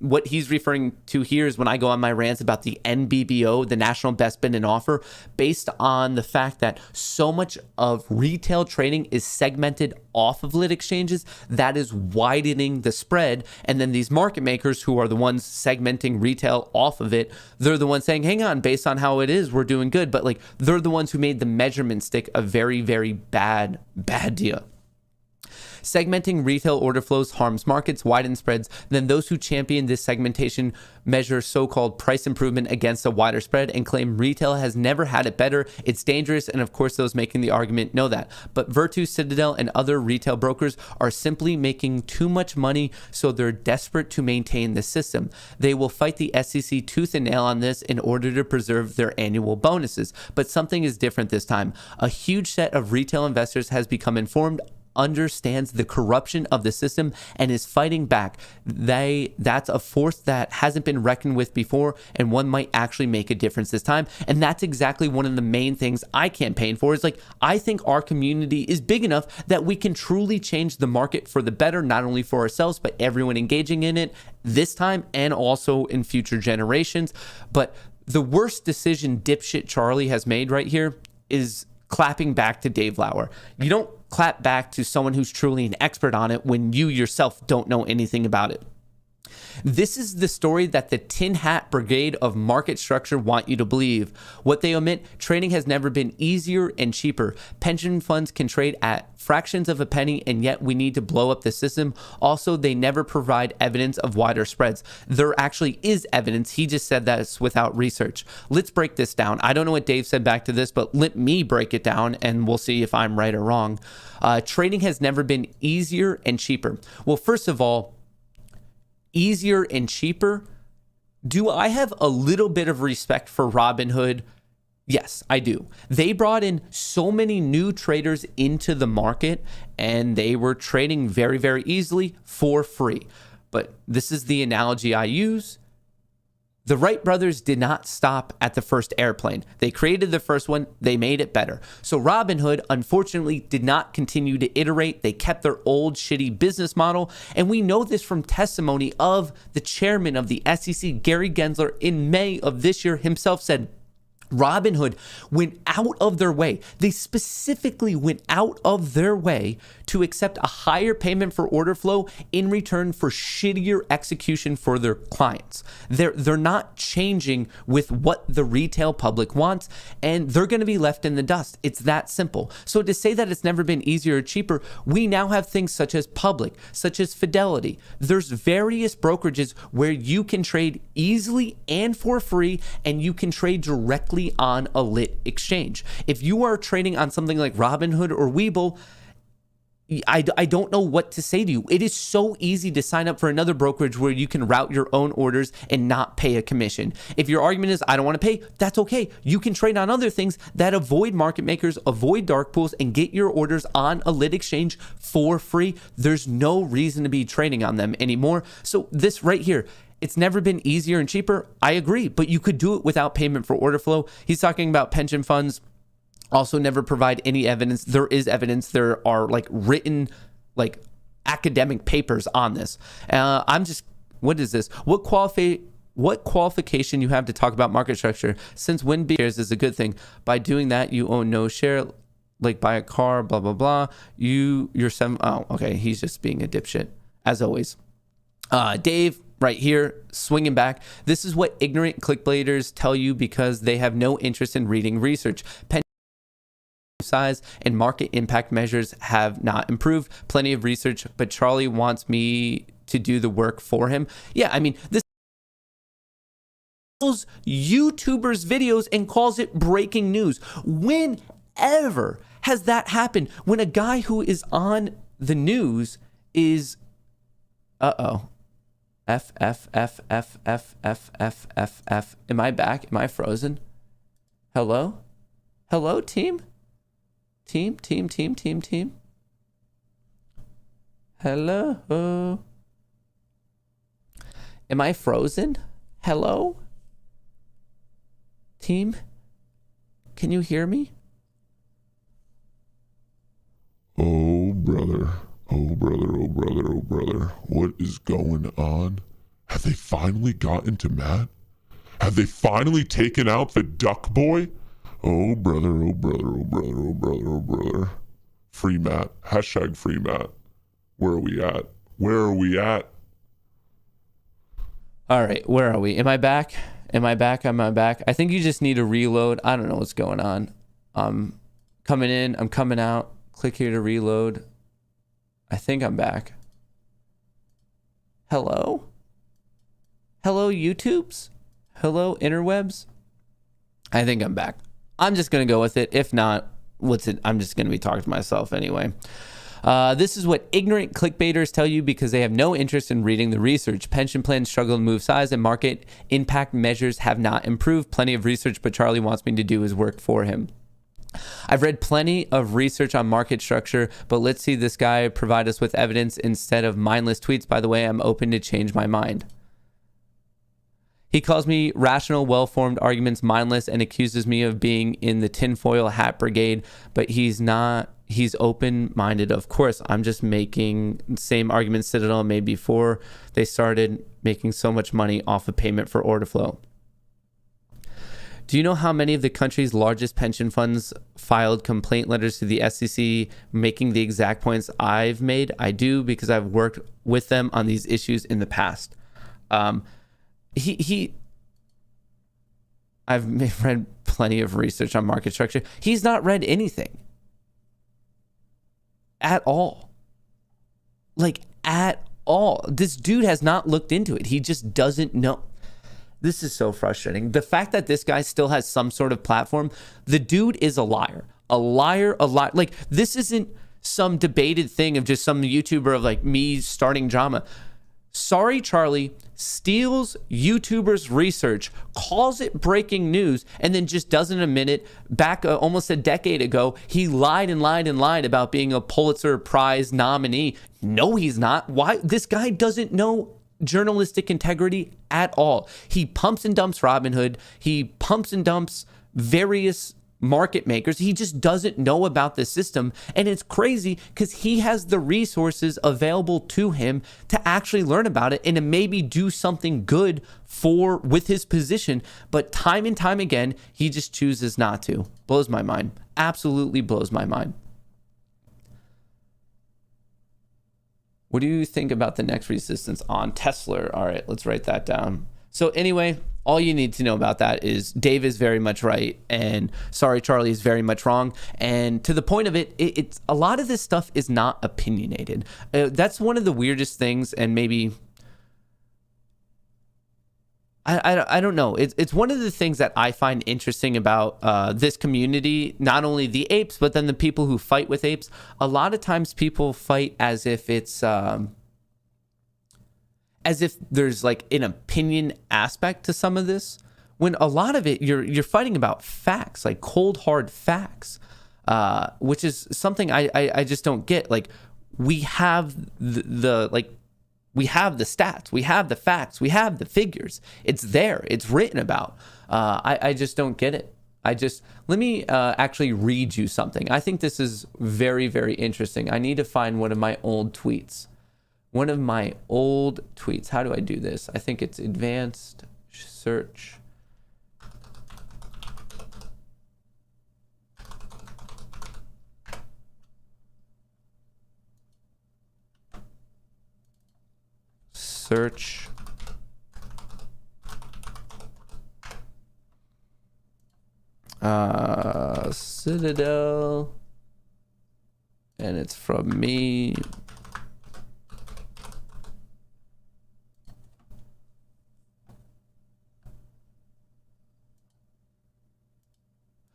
what he's referring to here is when I go on my rants about the NBBO, the National Best Bid and Offer, based on the fact that so much of retail trading is segmented off of lit exchanges. That is widening the spread, and then these market makers who are the ones segmenting retail off of it, they're the ones saying, hang on, based on how it is, we're doing good. But like, they're the ones who made the measurement stick a very, very bad deal. Segmenting retail order flows harms markets, widens spreads. Then those who champion this segmentation measure so-called price improvement against a wider spread and claim retail has never had it better. It's dangerous, and of course those making the argument know that. But Virtu, Citadel, and other retail brokers are simply making too much money, so they're desperate to maintain the system. They will fight the SEC tooth and nail on this in order to preserve their annual bonuses. But something is different this time. A huge set of retail investors has become informed, understands the corruption of the system, and is fighting back. That's a force that hasn't been reckoned with before, and one might actually make a difference this time. And that's exactly one of the main things I campaign for, is like, I think our community is big enough that we can truly change the market for the better, not only for ourselves, but everyone engaging in it this time and also in future generations. But the worst decision dipshit Charlie has made right here is clapping back to Dave Lauer. You don't clap back to someone who's truly an expert on it when you yourself don't know anything about it. This is the story that the Tin Hat Brigade of market structure want you to believe. What they omit: trading has never been easier and cheaper. Pension funds can trade at fractions of a penny, and yet we need to blow up the system. Also, they never provide evidence of wider spreads. There actually is evidence. He just said that it's without research. Let's break this down. I don't know what Dave said back to this, but let me break it down and we'll see if I'm right or wrong. Trading has never been easier and cheaper. Well, first of all, easier and cheaper. Do I have a little bit of respect for Robinhood? Yes, I do. They brought in so many new traders into the market and they were trading very, very easily for free. But this is the analogy I use. The Wright brothers did not stop at the first airplane. They created the first one. They made it better. So Robinhood, unfortunately, did not continue to iterate. They kept their old shitty business model. And we know this from testimony of the chairman of the SEC, Gary Gensler, in May of this year himself said, Robinhood went out of their way. They specifically went out of their way to accept a higher payment for order flow in return for shittier execution for their clients. They're not changing with what the retail public wants, and they're going to be left in the dust. It's that simple. So to say that it's never been easier or cheaper, we now have things such as Public, such as Fidelity. There's various brokerages where you can trade easily and for free, and you can trade directly on a lit exchange. If you are trading on something like Robinhood or Webull, I don't know what to say to you. It is so easy to sign up for another brokerage where you can route your own orders and not pay a commission. If your argument is, I don't want to pay, that's okay. You can trade on other things that avoid market makers, avoid dark pools, and get your orders on a lit exchange for free. There's no reason to be trading on them anymore. So this right here, it's never been easier and cheaper. I agree, but you could do it without payment for order flow. He's talking about pension funds also never provide any evidence. There is evidence. There are written academic papers on this. What is this? What qualification you have to talk about market structure? Since when shares is a good thing. By doing that, you own no share, like buy a car, blah, blah, blah. Okay. He's just being a dipshit as always. Dave, right here, swinging back. This is what ignorant clickbaiters tell you because they have no interest in reading research. Pension size and market impact measures have not improved. Plenty of research, but Charlie wants me to do the work for him. Yeah, I mean, this YouTubers videos and calls it breaking news. Whenever has that happened? When a guy who is on the news is F. Am I back? Am I frozen? Hello? Hello, team? Team? Hello? Am I frozen? Hello? Team? Can you hear me? Oh, brother. Oh, brother, oh, brother, oh, brother. What is going on? Have they finally gotten to Matt? Have they finally taken out the duck boy? Oh, brother, oh, brother, oh, brother, oh, brother, oh, brother. Free Matt. Hashtag free Matt. Where are we at? Where are we at? All right, where are we? Am I back? Am I back? I think you just need to reload. I don't know what's going on. I'm coming in. I'm coming out. Click here to reload. I think I'm back. Hello? Hello, YouTubes? Hello, interwebs? I think I'm back. I'm just going to go with it. If not, I'm just going to be talking to myself anyway. This is what ignorant clickbaiters tell you because they have no interest in reading the research. Pension plans struggle to move size and market impact measures have not improved. Plenty of research, but Charlie wants me to do his work for him. I've read plenty of research on market structure, but let's see this guy provide us with evidence instead of mindless tweets. By the way, I'm open to change my mind. He calls me rational, well-formed arguments mindless and accuses me of being in the tinfoil hat brigade, but he's not. He's open-minded. Of course, I'm just making the same arguments Citadel made before they started making so much money off of payment for order flow. Do you know how many of the country's largest pension funds filed complaint letters to the SEC making the exact points I've made? I do, because I've worked with them on these issues in the past. I've read plenty of research on market structure. He's not read anything at all. Like, at all. This dude has not looked into it. He just doesn't know. This is so frustrating. The fact that this guy still has some sort of platform, the dude is a liar. A liar, a liar. Like, this isn't some debated thing of just some YouTuber of like me starting drama. Sorry Charlie steals YouTubers' research, calls it breaking news, and then just doesn't admit it. Back almost a decade ago, he lied and lied and lied about being a Pulitzer Prize nominee. No, he's not. Why? This guy doesn't know journalistic integrity at all. He pumps and dumps Robinhood. He pumps and dumps various market makers. He just doesn't know about the system. And it's crazy because he has the resources available to him to actually learn about it and to maybe do something good with his position. But time and time again, he just chooses not to. Blows my mind. Absolutely blows my mind. What do you think about the next resistance on Tesla? All right, let's write that down. So anyway, all you need to know about that is Dave is very much right and Sorry Charlie is very much wrong. And to the point of it's a lot of this stuff is not opinionated. That's one of the weirdest things, and maybe I don't know. It's one of the things that I find interesting about this community, not only the apes, but then the people who fight with apes. A lot of times people fight as if it's as if there's like an opinion aspect to some of this, when a lot of it you're fighting about facts, like cold hard facts, which is something I just don't get. Like, we have we have the stats, we have the facts, we have the figures. It's there, it's written about. I just don't get it. Let me actually read you something. I think this is very, very interesting. I need to find one of my old tweets. How do I do this? I think it's advanced search. Search. Citadel. And it's from me.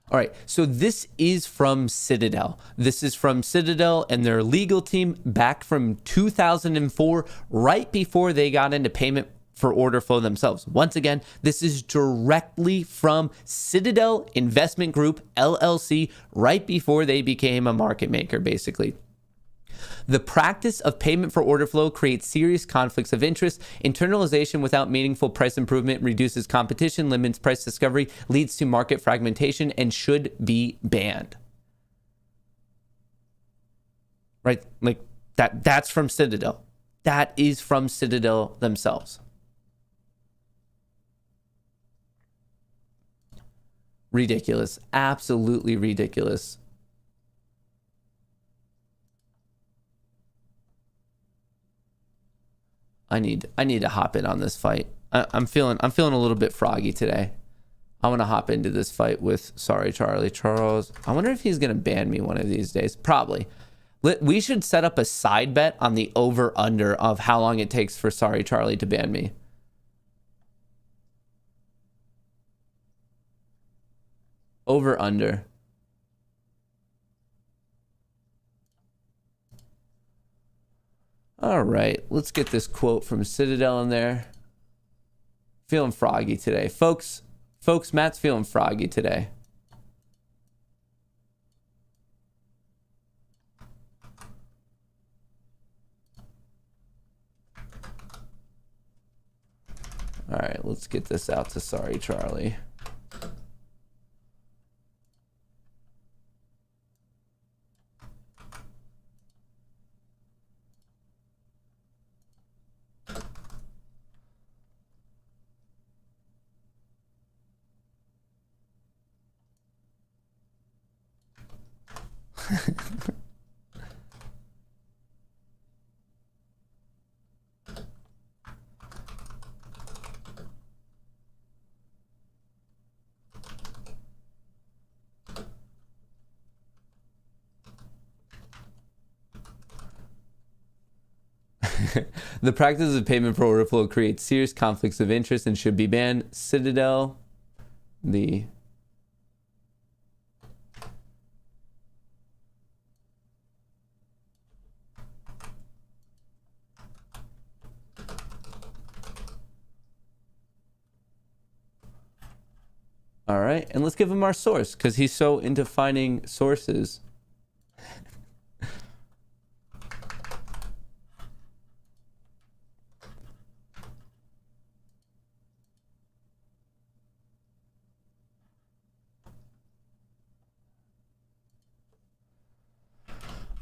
All right, so this is from Citadel. This is from Citadel and their legal team back from 2004, right before they got into payment for order flow themselves. Once again, this is directly from Citadel Investment Group, LLC, right before they became a market maker, basically. The practice of payment for order flow creates serious conflicts of interest. Internalization without meaningful price improvement reduces competition, limits price discovery, leads to market fragmentation, and should be banned. Right? Like that's from Citadel. That is from Citadel themselves. Ridiculous. Absolutely ridiculous. I need to hop in on this fight. I'm feeling a little bit froggy today. I want to hop into this fight with Sorry Charlie Charles. I wonder if he's gonna ban me one of these days. Probably. We should set up a side bet on the over under of how long it takes for Sorry Charlie to ban me. Over under. All right, let's get this quote from Citadel in there. Feeling froggy today. Folks, Matt's feeling froggy today. All right, let's get this out to Sorry Charlie. The practice of payment for order flow creates serious conflicts of interest and should be banned. Citadel, the all right, and let's give him our source because he's so into finding sources.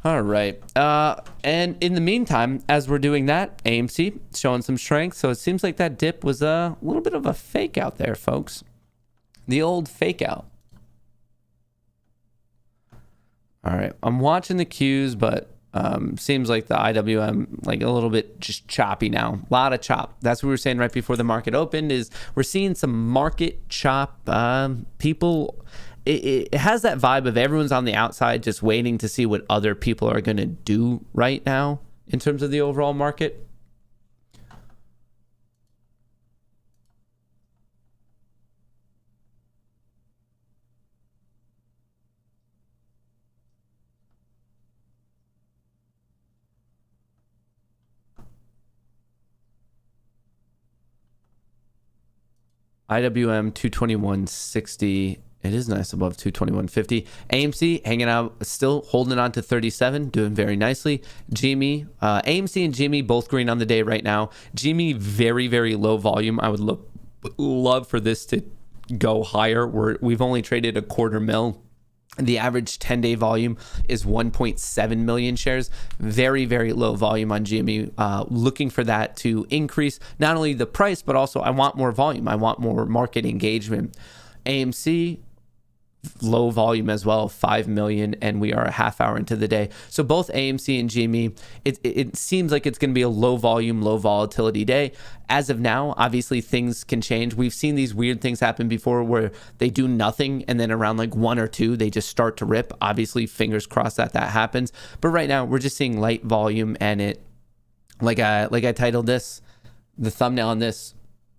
All right. And in the meantime, as we're doing that, AMC showing some strength. So it seems like that dip was a little bit of a fake out there, folks. The old fake out. All right. I'm watching the cues, but seems like the IWM like a little bit just choppy now. A lot of chop. That's what we were saying right before the market opened is we're seeing some market chop. People... It has that vibe of everyone's on the outside just waiting to see what other people are going to do right now in terms of the overall market. IWM 221.60. It is nice above 221.50. AMC hanging out, still holding on to 37, doing very nicely. GME, AMC and GME both green on the day right now. GME very, very low volume. I would love for this to go higher. We've only traded a quarter mil. The average 10-day volume is 1.7 million shares. Very, very low volume on GME. Looking for that to increase not only the price, but also I want more volume. I want more market engagement. AMC, low volume as well, 5 million, and we are a half hour into the day. So both AMC and GME, it seems like it's going to be a low volume, low volatility day. As of now, obviously things can change. We've seen these weird things happen before where they do nothing and then around like 1 or 2, they just start to rip. Obviously, fingers crossed that happens. But right now, we're just seeing light volume and it, like I titled this, the thumbnail on this,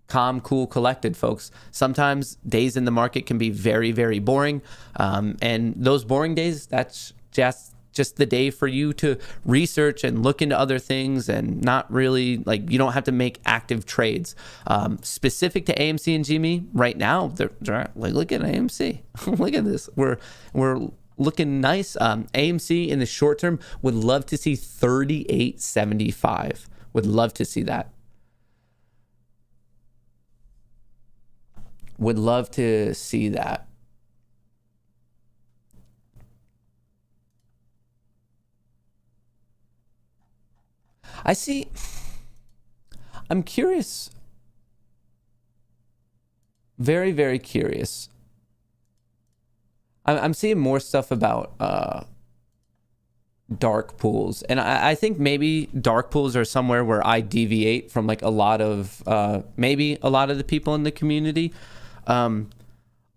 calm, cool, collected, folks. Sometimes days in the market can be very, very boring. And those boring days, that's just the day for you to research and look into other things and not really, like, you don't have to make active trades. Specific to AMC and GME, right now, they're like, look at AMC. Look at this. We're looking nice. AMC in the short term would love to see 38.75. Would love to see that. Would love to see that. I'm curious. Very, very curious. I'm seeing more stuff about dark pools. And I think maybe dark pools are somewhere where I deviate from like a lot of the people in the community. I'm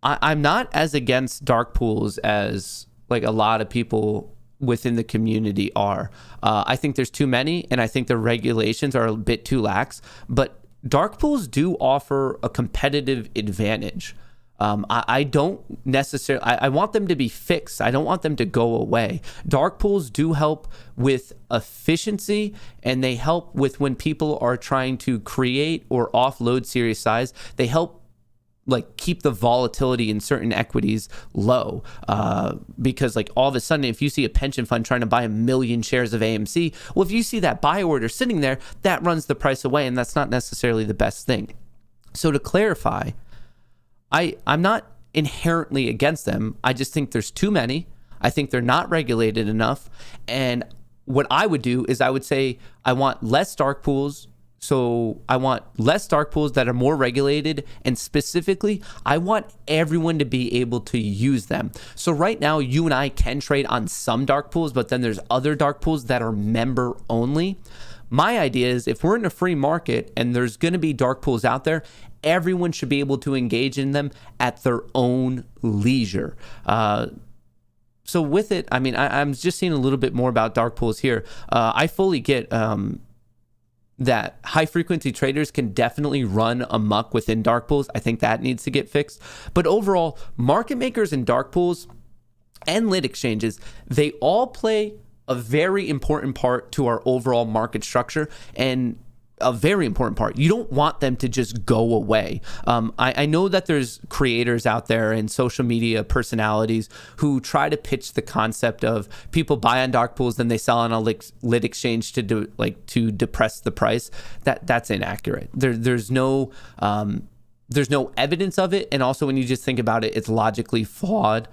not as against dark pools as like a lot of people within the community are. I think there's too many, and I think the regulations are a bit too lax, but dark pools do offer a competitive advantage. I don't necessarily, I want them to be fixed. I don't want them to go away. Dark pools do help with efficiency, and they help with when people are trying to create or offload series size. They help like keep the volatility in certain equities low, because like all of a sudden, if you see a pension fund trying to buy 1 million shares of AMC, well, if you see that buy order sitting there, that runs the price away, and that's not necessarily the best thing. So to clarify, I'm not inherently against them. I just think there's too many. I think they're not regulated enough. And what I would do is I would say I want less dark pools, So I want less dark pools that are more regulated, and specifically, I want everyone to be able to use them. So right now, you and I can trade on some dark pools, but then there's other dark pools that are member only. My idea is if we're in a free market and there's going to be dark pools out there, everyone should be able to engage in them at their own leisure. So with it, I mean, I'm just seeing a little bit more about dark pools here. I fully get that high frequency traders can definitely run amok within dark pools. I think that needs to get fixed. But overall, market makers and dark pools and lit exchanges, they all play a very important part to our overall market structure, and a very important part. You don't want them to just go away. I know that there's creators out there and social media personalities who try to pitch the concept of people buy on dark pools, then they sell on a lit exchange to depress the price. That's inaccurate. There's no evidence of it, and also when you just think about it, it's logically flawed.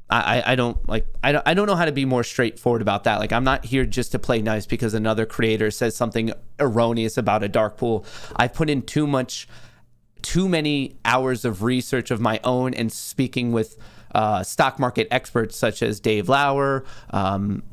I don't know how to be more straightforward about that. Like, I'm not here just to play nice because another creator says something erroneous about a dark pool. I put in too many hours of research of my own and speaking with stock market experts such as Dave Lauer,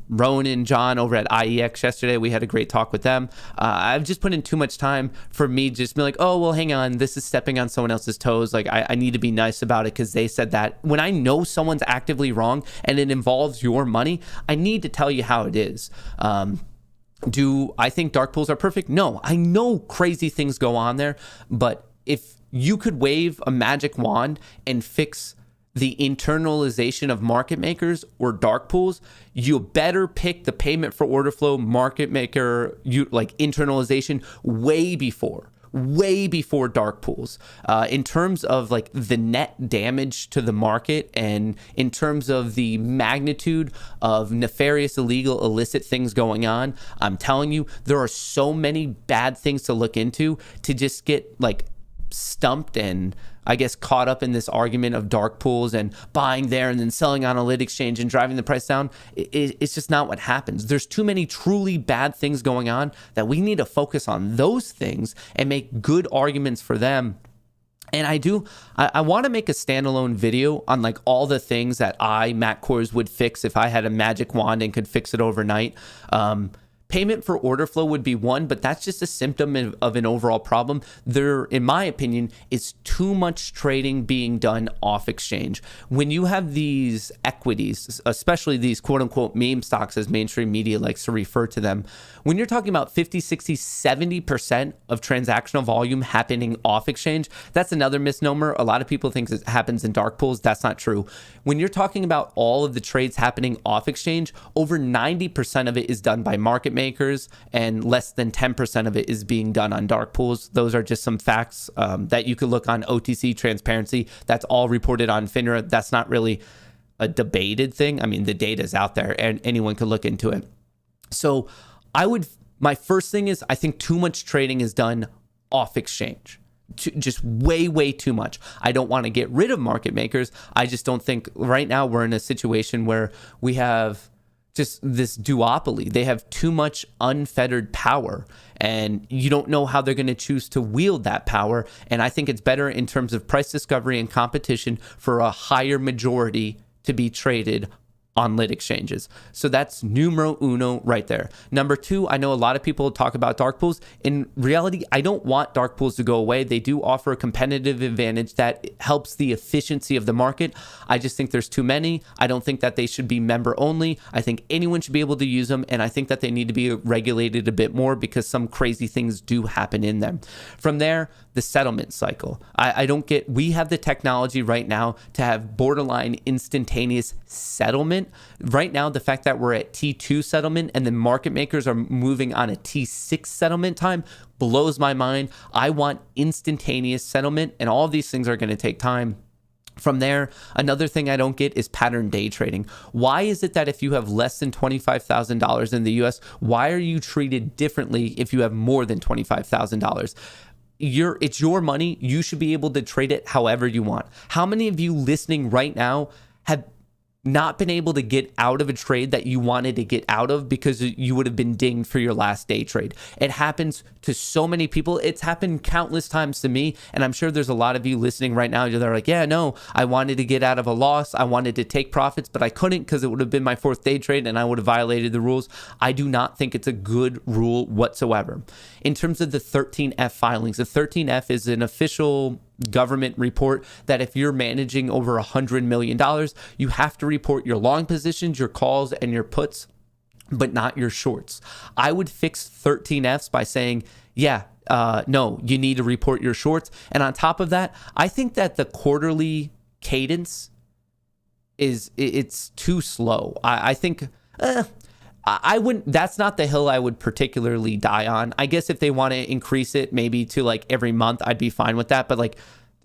Ronan, John over at IEX yesterday. We had a great talk with them. I've just put in too much time for me to just be like, oh, well, hang on, this is stepping on someone else's toes. Like, I need to be nice about it because they said that. When I know someone's actively wrong and it involves your money, I need to tell you how it is. Do I think dark pools are perfect? No, I know crazy things go on there, but if you could wave a magic wand and fix the internalization of market makers or dark pools, you better pick the payment for order flow market maker internalization way before dark pools. In terms of like the net damage to the market and in terms of the magnitude of nefarious, illegal, illicit things going on, I'm telling you, there are so many bad things to look into to just get like stumped and I guess caught up in this argument of dark pools and buying there and then selling on a lit exchange and driving the price down. It's just not what happens. There's too many truly bad things going on that we need to focus on those things and make good arguments for them. And I want to make a standalone video on like all the things that Matt Kohrs, would fix if I had a magic wand and could fix it overnight. Payment for order flow would be one, but that's just a symptom of an overall problem. There, in my opinion, is too much trading being done off exchange. When you have these equities, especially these quote unquote meme stocks, as mainstream media likes to refer to them, when you're talking about 50, 60, 70% of transactional volume happening off exchange, that's another misnomer. A lot of people think it happens in dark pools. That's not true. When you're talking about all of the trades happening off exchange, over 90% of it is done by market makers and less than 10% of it is being done on dark pools. Those are just some facts that you could look on OTC transparency. That's all reported on FINRA. That's not really a debated thing. I mean, the data is out there and anyone could look into it. So my first thing is I think too much trading is done off exchange. Just way too much. I don't want to get rid of market makers. I just don't think right now we're in a situation where we have just this duopoly. They have too much unfettered power and you don't know how they're going to choose to wield that power. And I think it's better in terms of price discovery and competition for a higher majority to be traded on lit exchanges. So that's numero uno right there. Number two, I know a lot of people talk about dark pools. In reality, I don't want dark pools to go away. They do offer a competitive advantage that helps the efficiency of the market. I just think there's too many. I don't think that they should be member only. I think anyone should be able to use them. And I think that they need to be regulated a bit more because some crazy things do happen in them. From there, the settlement cycle. We have the technology right now to have borderline instantaneous settlement. Right now, the fact that we're at T2 settlement and the market makers are moving on a T6 settlement time blows my mind. I want instantaneous settlement, and all of these things are going to take time. From there, another thing I don't get is pattern day trading. Why is it that if you have less than $25,000 in the US, why are you treated differently if you have more than $25,000? It's your money. You should be able to trade it however you want. How many of you listening right now have not been able to get out of a trade that you wanted to get out of because you would have been dinged for your last day trade. It happens to so many people. It's happened countless times to me. And I'm sure there's a lot of you listening right now. They're like, yeah, no, I wanted to get out of a loss. I wanted to take profits, but I couldn't because it would have been my 4th day trade and I would have violated the rules. I do not think it's a good rule whatsoever. In terms of the 13F filings, the 13F is an official government report that if you're managing over $100 million, you have to report your long positions, your calls, and your puts, but not your shorts. I would fix 13Fs by saying, no, you need to report your shorts. And on top of that, I think that the quarterly cadence it's too slow. I think I wouldn't, that's not the hill I would particularly die on. I guess if they want to increase it maybe to like every month, I'd be fine with that. But like,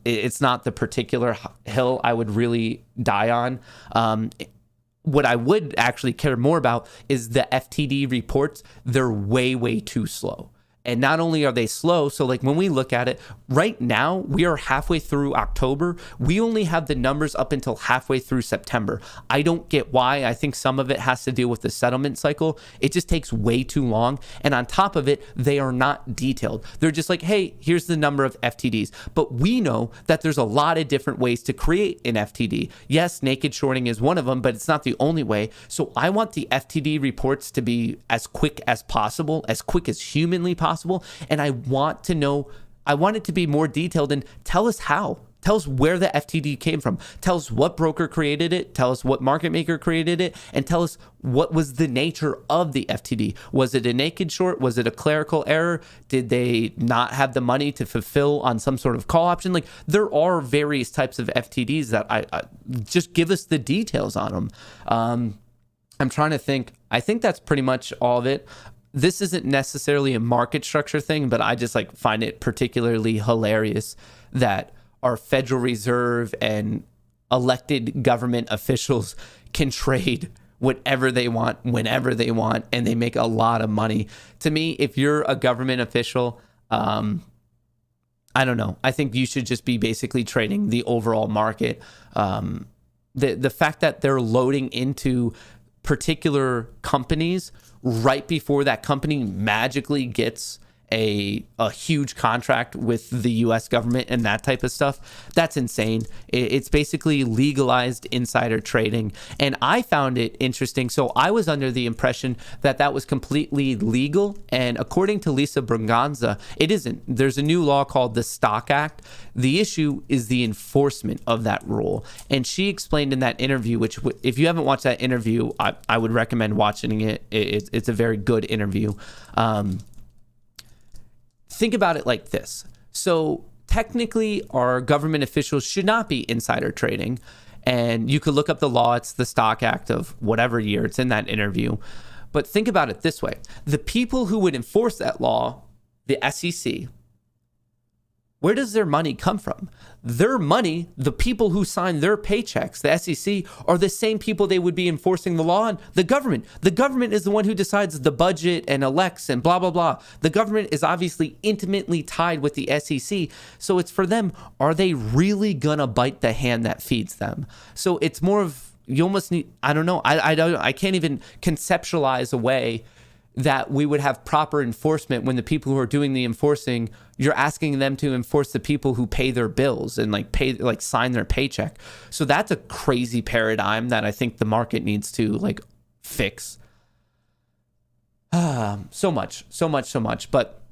it's not the particular hill I would really die on. What I would actually care more about is the FTD reports. They're way, way too slow. And not only are they slow, so like when we look at it right now, we are halfway through October. We only have the numbers up until halfway through September. I don't get why. I think some of it has to do with the settlement cycle. It just takes way too long. And on top of it, they are not detailed. They're just like, hey, here's the number of FTDs. But we know that there's a lot of different ways to create an FTD. Yes, naked shorting is one of them, but it's not the only way. So I want the FTD reports to be as quick as possible, as quick as humanly possible. And I want it to be more detailed and tell us how. Tell us where the FTD came from. Tell us what broker created it. Tell us what market maker created it. And tell us what was the nature of the FTD. Was it a naked short? Was it a clerical error? Did they not have the money to fulfill on some sort of call option? Like there are various types of FTDs that I just give us the details on them. I'm trying to think. I think that's pretty much all of it. This isn't necessarily a market structure thing, but I just like find it particularly hilarious that our Federal Reserve and elected government officials can trade whatever they want, whenever they want, and they make a lot of money. To me, if you're a government official, I don't know. I think you should just be basically trading the overall market. The fact that they're loading into particular companies right before that company magically gets a huge contract with the US government and that type of stuff, that's insane. It's basically legalized insider trading. And I found it interesting. So I was under the impression that that was completely legal. And according to Lisa Braganza, it isn't. There's a new law called the Stock Act. The issue is the enforcement of that rule. And she explained in that interview, which if you haven't watched that interview, I would recommend watching it. It's a very good interview. Think about it like this. So technically, our government officials should not be insider trading. And you could look up the law. It's the Stock Act of whatever year. It's in that interview. But think about it this way. The people who would enforce that law, the SEC, where does their money come from? Their money, the people who sign their paychecks, the SEC, are the same people they would be enforcing the law on. The government. The government is the one who decides the budget and elects and blah, blah, blah. The government is obviously intimately tied with the SEC. So it's for them, are they really going to bite the hand that feeds them? So it's more of, you almost need, I don't know. I can't even conceptualize a way that we would have proper enforcement when the people who are doing the enforcing, you're asking them to enforce the people who pay their bills and sign their paycheck. So that's a crazy paradigm that I think the market needs to fix. So much. But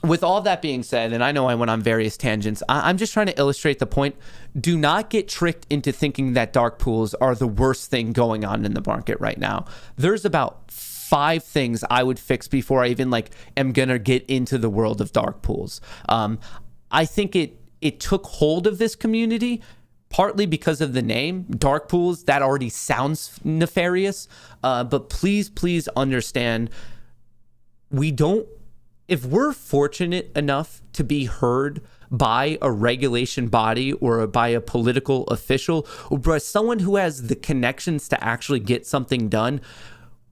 with all that being said, and I know I went on various tangents, I'm just trying to illustrate the point. Do not get tricked into thinking that dark pools are the worst thing going on in the market right now. There's about 5 things I would fix before I even am gonna get into the world of dark pools. I think it took hold of this community partly because of the name dark pools. That already sounds nefarious, but please understand, if we're fortunate enough to be heard by a regulation body or by a political official or by someone who has the connections to actually get something done,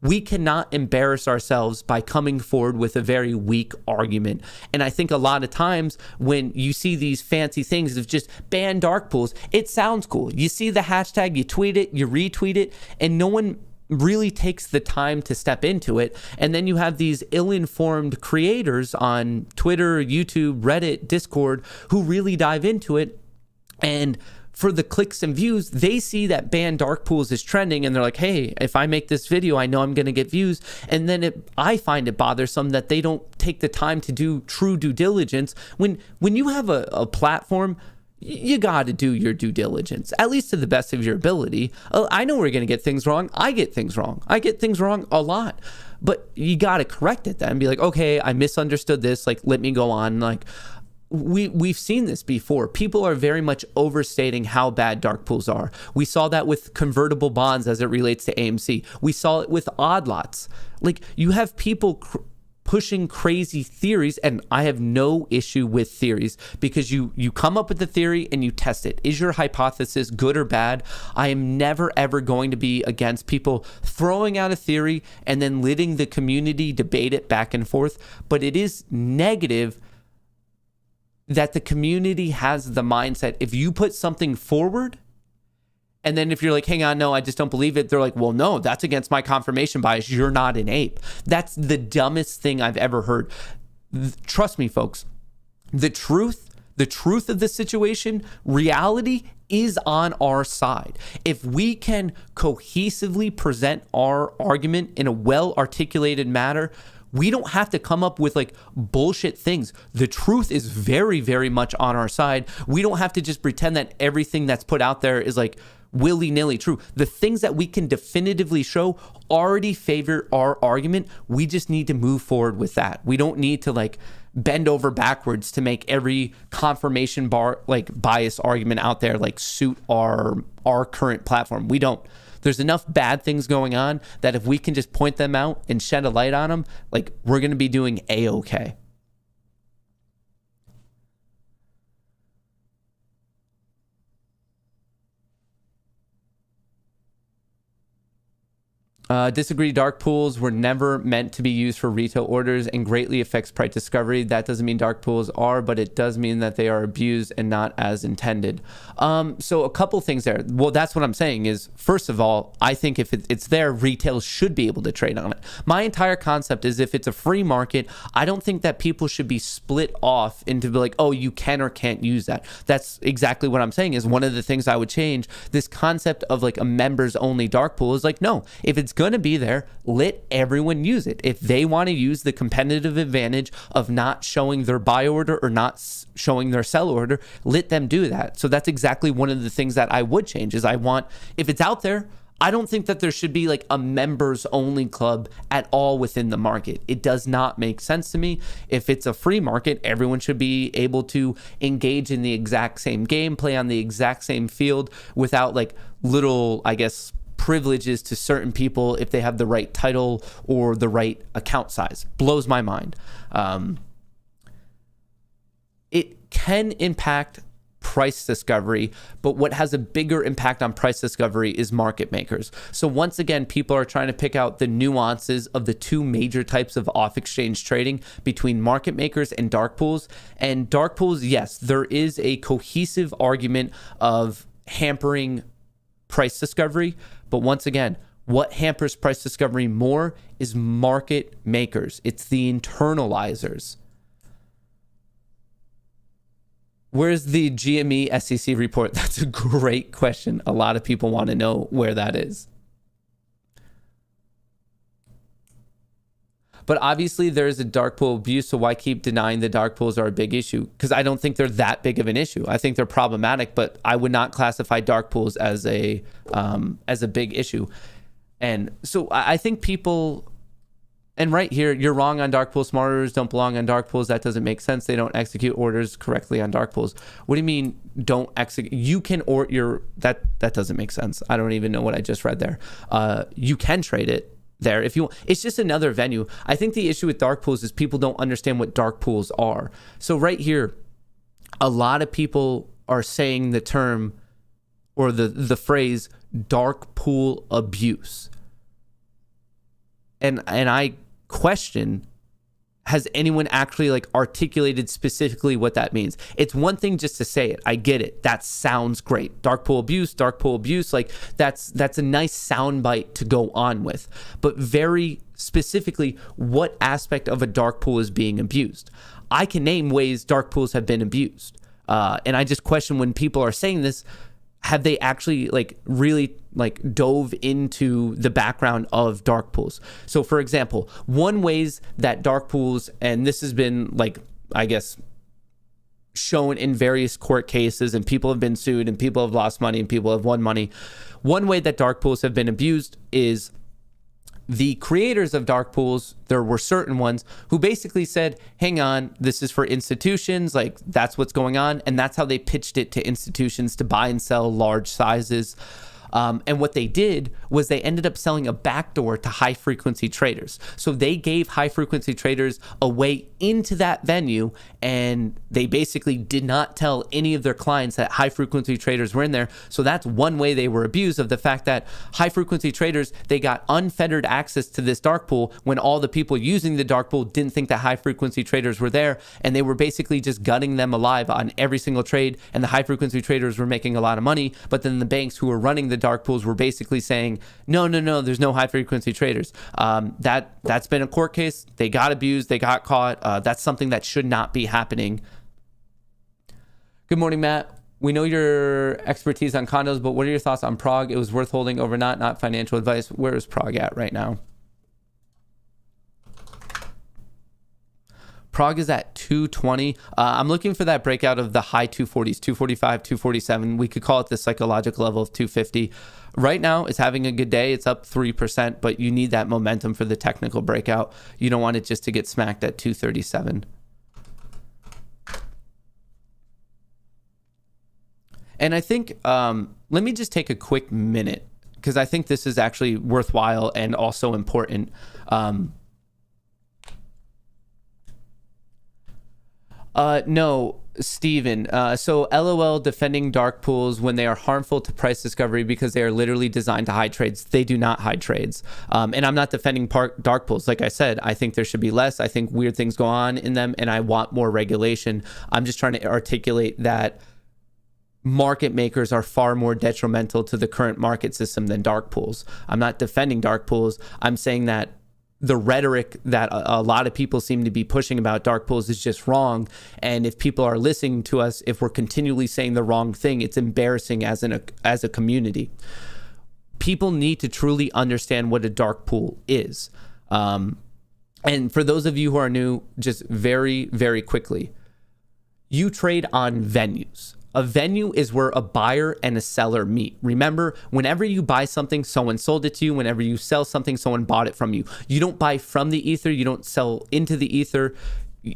we cannot embarrass ourselves by coming forward with a very weak argument. And I think a lot of times when you see these fancy things of just ban dark pools, it sounds cool. You see the hashtag, you tweet it, you retweet it, and no one really takes the time to step into it. And then you have these ill-informed creators on Twitter, YouTube, Reddit, Discord who really dive into it. And for the clicks and views, they see that ban dark pools is trending and they're like, hey, if I make this video, I know I'm going to get views. And then I find it bothersome that they don't take the time to do true due diligence. When you have a platform, you got to do your due diligence, at least to the best of your ability. I know we're going to get things wrong. I get things wrong. I get things wrong a lot. But you got to correct it then. Be like, okay, I misunderstood this. Like, let me go on. Like, we've seen this before. People are very much overstating how bad dark pools are. We saw that with convertible bonds as it relates to AMC. We saw it with odd lots. Like, you have people pushing crazy theories, and I have no issue with theories because you come up with the theory and you test it. Is your hypothesis good or bad? I am never ever going to be against people throwing out a theory and then letting the community debate it back and forth, but it is negative that the community has the mindset, if you put something forward, and then if you're like, hang on, no, I just don't believe it, they're like, well, no, that's against my confirmation bias. You're not an ape. That's the dumbest thing I've ever heard. Trust me, folks, the truth of the situation, reality is on our side. If we can cohesively present our argument in a well-articulated manner, we don't have to come up with like bullshit things. The truth is very, very much on our side. We don't have to just pretend that everything that's put out there is like willy-nilly true. The things that we can definitively show already favor our argument. We just need to move forward with that. We don't need to like bend over backwards to make every confirmation bias argument out there like suit our current platform. We don't. There's enough bad things going on that if we can just point them out and shed a light on them, like, we're going to be doing A-okay. Disagree. Dark pools were never meant to be used for retail orders and greatly affects price discovery. That doesn't mean dark pools are, but it does mean that they are abused and not as intended. So a couple things there. Well, that's what I'm saying is, first of all, I think if it's there, retail should be able to trade on it. My entire concept is if it's a free market, I don't think that people should be split off into like, oh, you can or can't use that. That's exactly what I'm saying is one of the things I would change. This concept of like a members only dark pool is like, no, if it's going to be there, let everyone use it. If they want to use the competitive advantage of not showing their buy order or not showing their sell order, let them do that. So that's exactly one of the things that I would change is if it's out there, I don't think that there should be like a members only club at all within the market. It does not make sense to me. If it's a free market, everyone should be able to engage in the exact same game, play on the exact same field without like little, I guess, privileges to certain people if they have the right title or the right account size. Blows my mind. It can impact price discovery, but what has a bigger impact on price discovery is market makers. So once again, people are trying to pick out the nuances of the two major types of off-exchange trading between market makers and dark pools. And dark pools, yes, there is a cohesive argument of hampering price discovery. But once again, what hampers price discovery more is market makers. It's the internalizers. Where's the GME SEC report? That's a great question. A lot of people want to know where that is. But obviously there is a dark pool abuse, so why keep denying the dark pools are a big issue? Because I don't think they're that big of an issue. I think they're problematic, but I would not classify dark pools as a big issue. And so I think people, and right here, you're wrong on dark pools. Smart orders don't belong on dark pools. That doesn't make sense. They don't execute orders correctly on dark pools. What do you mean don't execute? You can that doesn't make sense. I don't even know what I just read there. You can trade it there if you want. It's just another venue. I think the issue with dark pools is people don't understand what dark pools are. So right here, a lot of people are saying the term or the phrase dark pool abuse. and I question, has anyone actually like articulated specifically what that means? It's one thing just to say it. I get it. That sounds great. Dark pool abuse, like that's a nice soundbite to go on with. But very specifically, what aspect of a dark pool is being abused? I can name ways dark pools have been abused. And I just question, when people are saying this, have they actually like really like dove into the background of dark pools? So for example, one ways that dark pools, and this has been like, I guess, shown in various court cases, and people have been sued and people have lost money and people have won money. One way that dark pools have been abused is the creators of dark pools. There were certain ones who basically said, hang on, this is for institutions, like that's what's going on. And that's how they pitched it to institutions to buy and sell large sizes. And what they did was they ended up selling a backdoor to high frequency traders. So they gave high frequency traders a way into that venue, and they basically did not tell any of their clients that high frequency traders were in there. So that's one way they were abused, of the fact that high frequency traders, they got unfettered access to this dark pool when all the people using the dark pool didn't think that high frequency traders were there, and they were basically just gutting them alive on every single trade. And the high frequency traders were making a lot of money, but then the banks who were running the dark pools were basically saying, no, there's no high frequency traders. That's been a court case. They got abused. They got caught. That's something that should not be happening. Good morning, Matt. We know your expertise on condos, but what are your thoughts on Prague? It was worth holding overnight, not financial advice. Where is Prague at right now? Prague is at 220. I'm looking for that breakout of the high 240s, 245, 247. We could call it the psychological level of 250. Right now, it's having a good day. It's up 3%, but you need that momentum for the technical breakout. You don't want it just to get smacked at 237. And I think, let me just take a quick minute, because I think this is actually worthwhile and also important. No, Steven. So LOL defending dark pools when they are harmful to price discovery because they are literally designed to hide trades. They do not hide trades. And I'm not defending dark pools. Like I said, I think there should be less. I think weird things go on in them, and I want more regulation. I'm just trying to articulate that market makers are far more detrimental to the current market system than dark pools. I'm not defending dark pools. I'm saying that the rhetoric that a lot of people seem to be pushing about dark pools is just wrong. And if people are listening to us, if we're continually saying the wrong thing, it's embarrassing as a community. People need to truly understand what a dark pool is. And for those of you who are new, just very, very quickly, you trade on venues. A venue is where a buyer and a seller meet. Remember, whenever you buy something, someone sold it to you. Whenever you sell something, someone bought it from you. You don't buy from the ether. You don't sell into the ether.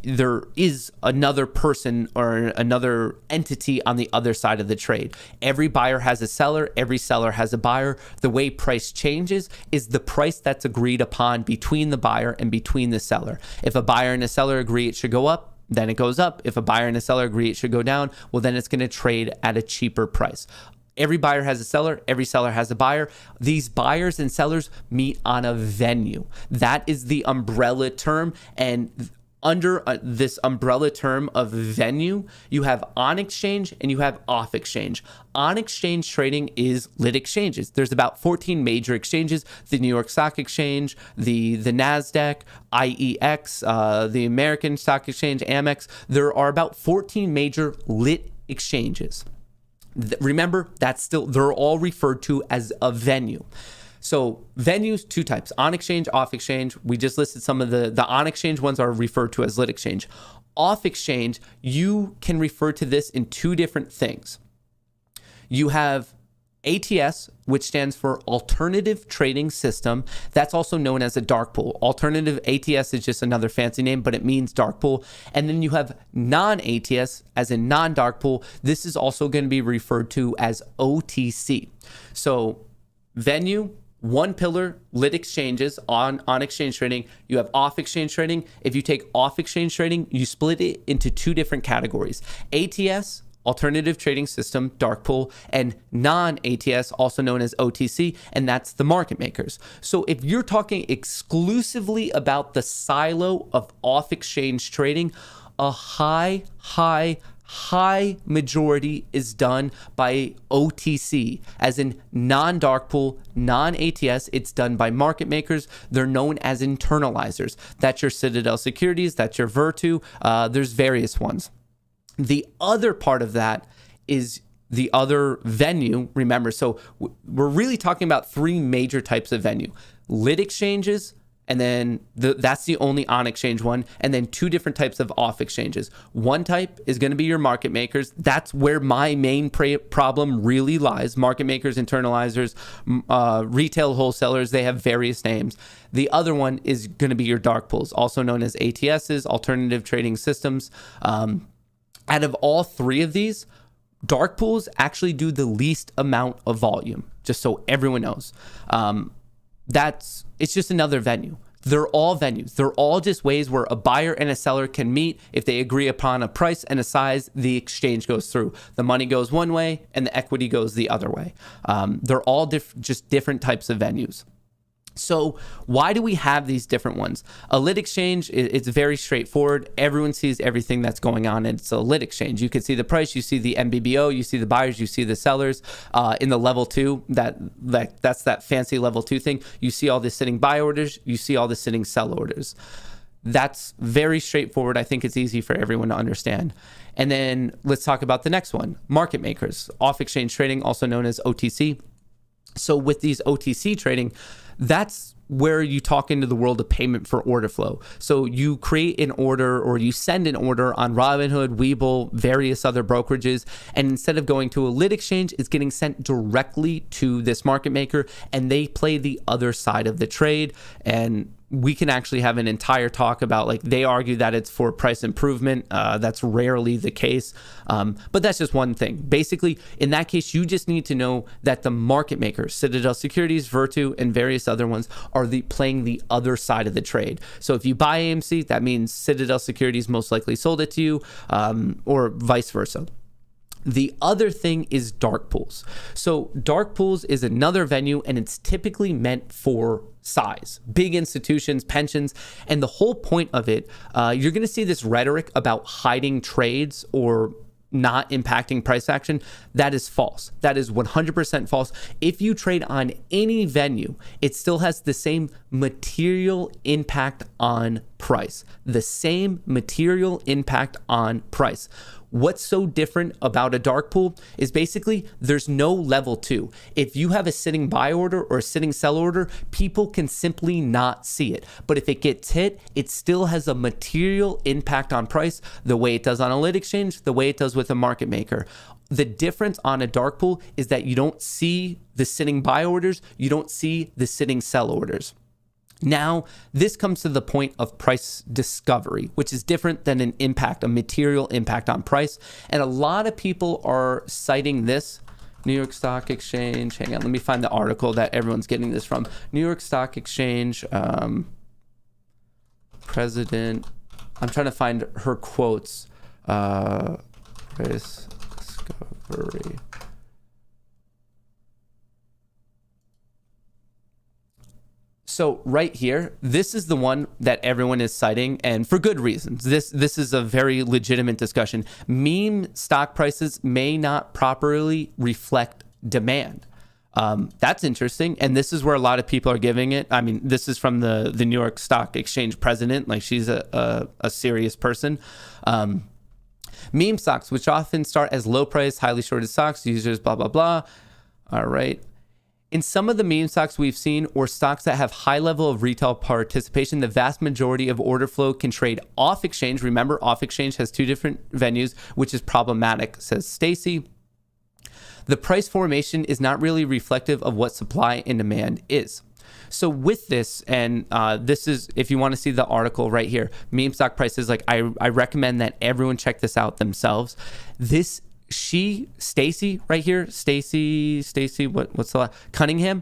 There is another person or another entity on the other side of the trade. Every buyer has a seller. Every seller has a buyer. The way price changes is the price that's agreed upon between the buyer and between the seller. If a buyer and a seller agree it should go up, then it goes up. If a buyer and a seller agree it should go down, well, then it's going to trade at a cheaper price. Every buyer has a seller. Every seller has a buyer. These buyers and sellers meet on a venue. That is the umbrella term. And under this umbrella term of venue, you have on exchange and you have off exchange. On exchange trading is lit exchanges. There's about 14 major exchanges: the New York Stock Exchange, the NASDAQ, IEX, the American Stock Exchange, Amex. There are about 14 major lit exchanges. Remember, they're all referred to as a venue. So venues, two types: on exchange, off exchange. We just listed some of the on exchange ones are referred to as lit exchange. Off exchange, you can refer to this in two different things. You have ATS, which stands for Alternative Trading System. That's also known as a dark pool. Alternative ATS is just another fancy name, but it means dark pool. And then you have non-ATS, as in non-dark pool. This is also going to be referred to as OTC. So venue, one pillar, lit exchanges on exchange trading. You have off exchange trading. If you take off exchange trading, you split it into two different categories: ATS, alternative trading system, dark pool, and non-ATS, also known as OTC, and that's the market makers. So if you're talking exclusively about the silo of off-exchange trading, a high majority is done by OTC, as in non-dark pool, non-ATS. It's done by market makers. They're known as internalizers. That's your Citadel Securities, that's your Virtu. There's various ones. The other part of that is the other venue. Remember, so we're really talking about three major types of venue: lit exchanges, and then that's the only on-exchange one, and then two different types of off-exchanges. One type is going to be your market makers. That's where my main problem really lies. Market makers, internalizers, retail wholesalers, they have various names. The other one is going to be your dark pools, also known as ATSs, alternative trading systems. Out of all three of these, dark pools actually do the least amount of volume, just so everyone knows. It's just another venue. They're all venues. They're all just ways where a buyer and a seller can meet. If they agree upon a price and a size, the exchange goes through. The money goes one way and the equity goes the other way. They're all just different types of venues. So why do we have these different ones? A lit exchange, it's very straightforward. Everyone sees everything that's going on. It's a lit exchange. You can see the price, you see the MBBO, you see the buyers, you see the sellers. In the level 2, that's that fancy level 2 thing. You see all the sitting buy orders, you see all the sitting sell orders. That's very straightforward. I think it's easy for everyone to understand. And then let's talk about the next one, market makers, off-exchange trading, also known as OTC. So with these OTC trading, that's where you talk into the world of payment for order flow. So you create an order or you send an order on Robinhood, Webull, various other brokerages, and instead of going to a lit exchange, it's getting sent directly to this market maker, and they play the other side of the trade. And we can actually have an entire talk about, like, they argue that it's for price improvement. That's rarely the case. But that's just one thing. Basically, in that case, you just need to know that the market makers, Citadel Securities, Virtu, and various other ones, are playing the other side of the trade. So if you buy AMC, that means Citadel Securities most likely sold it to you, or vice versa. The other thing is dark pools. So dark pools is another venue, and it's typically meant for size, big institutions, pensions. And the whole point of it, you're going to see this rhetoric about hiding trades or not impacting price action. That is false. That is 100% false. If you trade on any venue, it still has the same material impact on price. The same material impact on price. What's so different about a dark pool is basically there's no level 2. If you have a sitting buy order or a sitting sell order, people can simply not see it. But if it gets hit, it still has a material impact on price, the way it does on a lit exchange, the way it does with a market maker. The difference on a dark pool is that you don't see the sitting buy orders, you don't see the sitting sell orders. Now, this comes to the point of price discovery, which is different than an impact, a material impact on price. And a lot of people are citing this. New York Stock Exchange. Hang on, let me find the article that everyone's getting this from. New York Stock Exchange president. I'm trying to find her quotes. Price discovery. So right here, this is the one that everyone is citing, and for good reasons. This is a very legitimate discussion. Meme stock prices may not properly reflect demand. That's interesting, and this is where a lot of people are giving it. I mean, this is from the New York Stock Exchange president. Like, she's a serious person. Meme stocks, which often start as low price, highly shorted stocks, users, blah, blah, blah. All right. In some of the meme stocks we've seen, or stocks that have high level of retail participation, the vast majority of order flow can trade off exchange. Remember, off exchange has two different venues, which is problematic, says Stacy. The price formation is not really reflective of what supply and demand is. So with this, and this is, if you want to see the article right here, meme stock prices, like I recommend that everyone check this out themselves. Stacy right here, Stacy, what's the last? Cunningham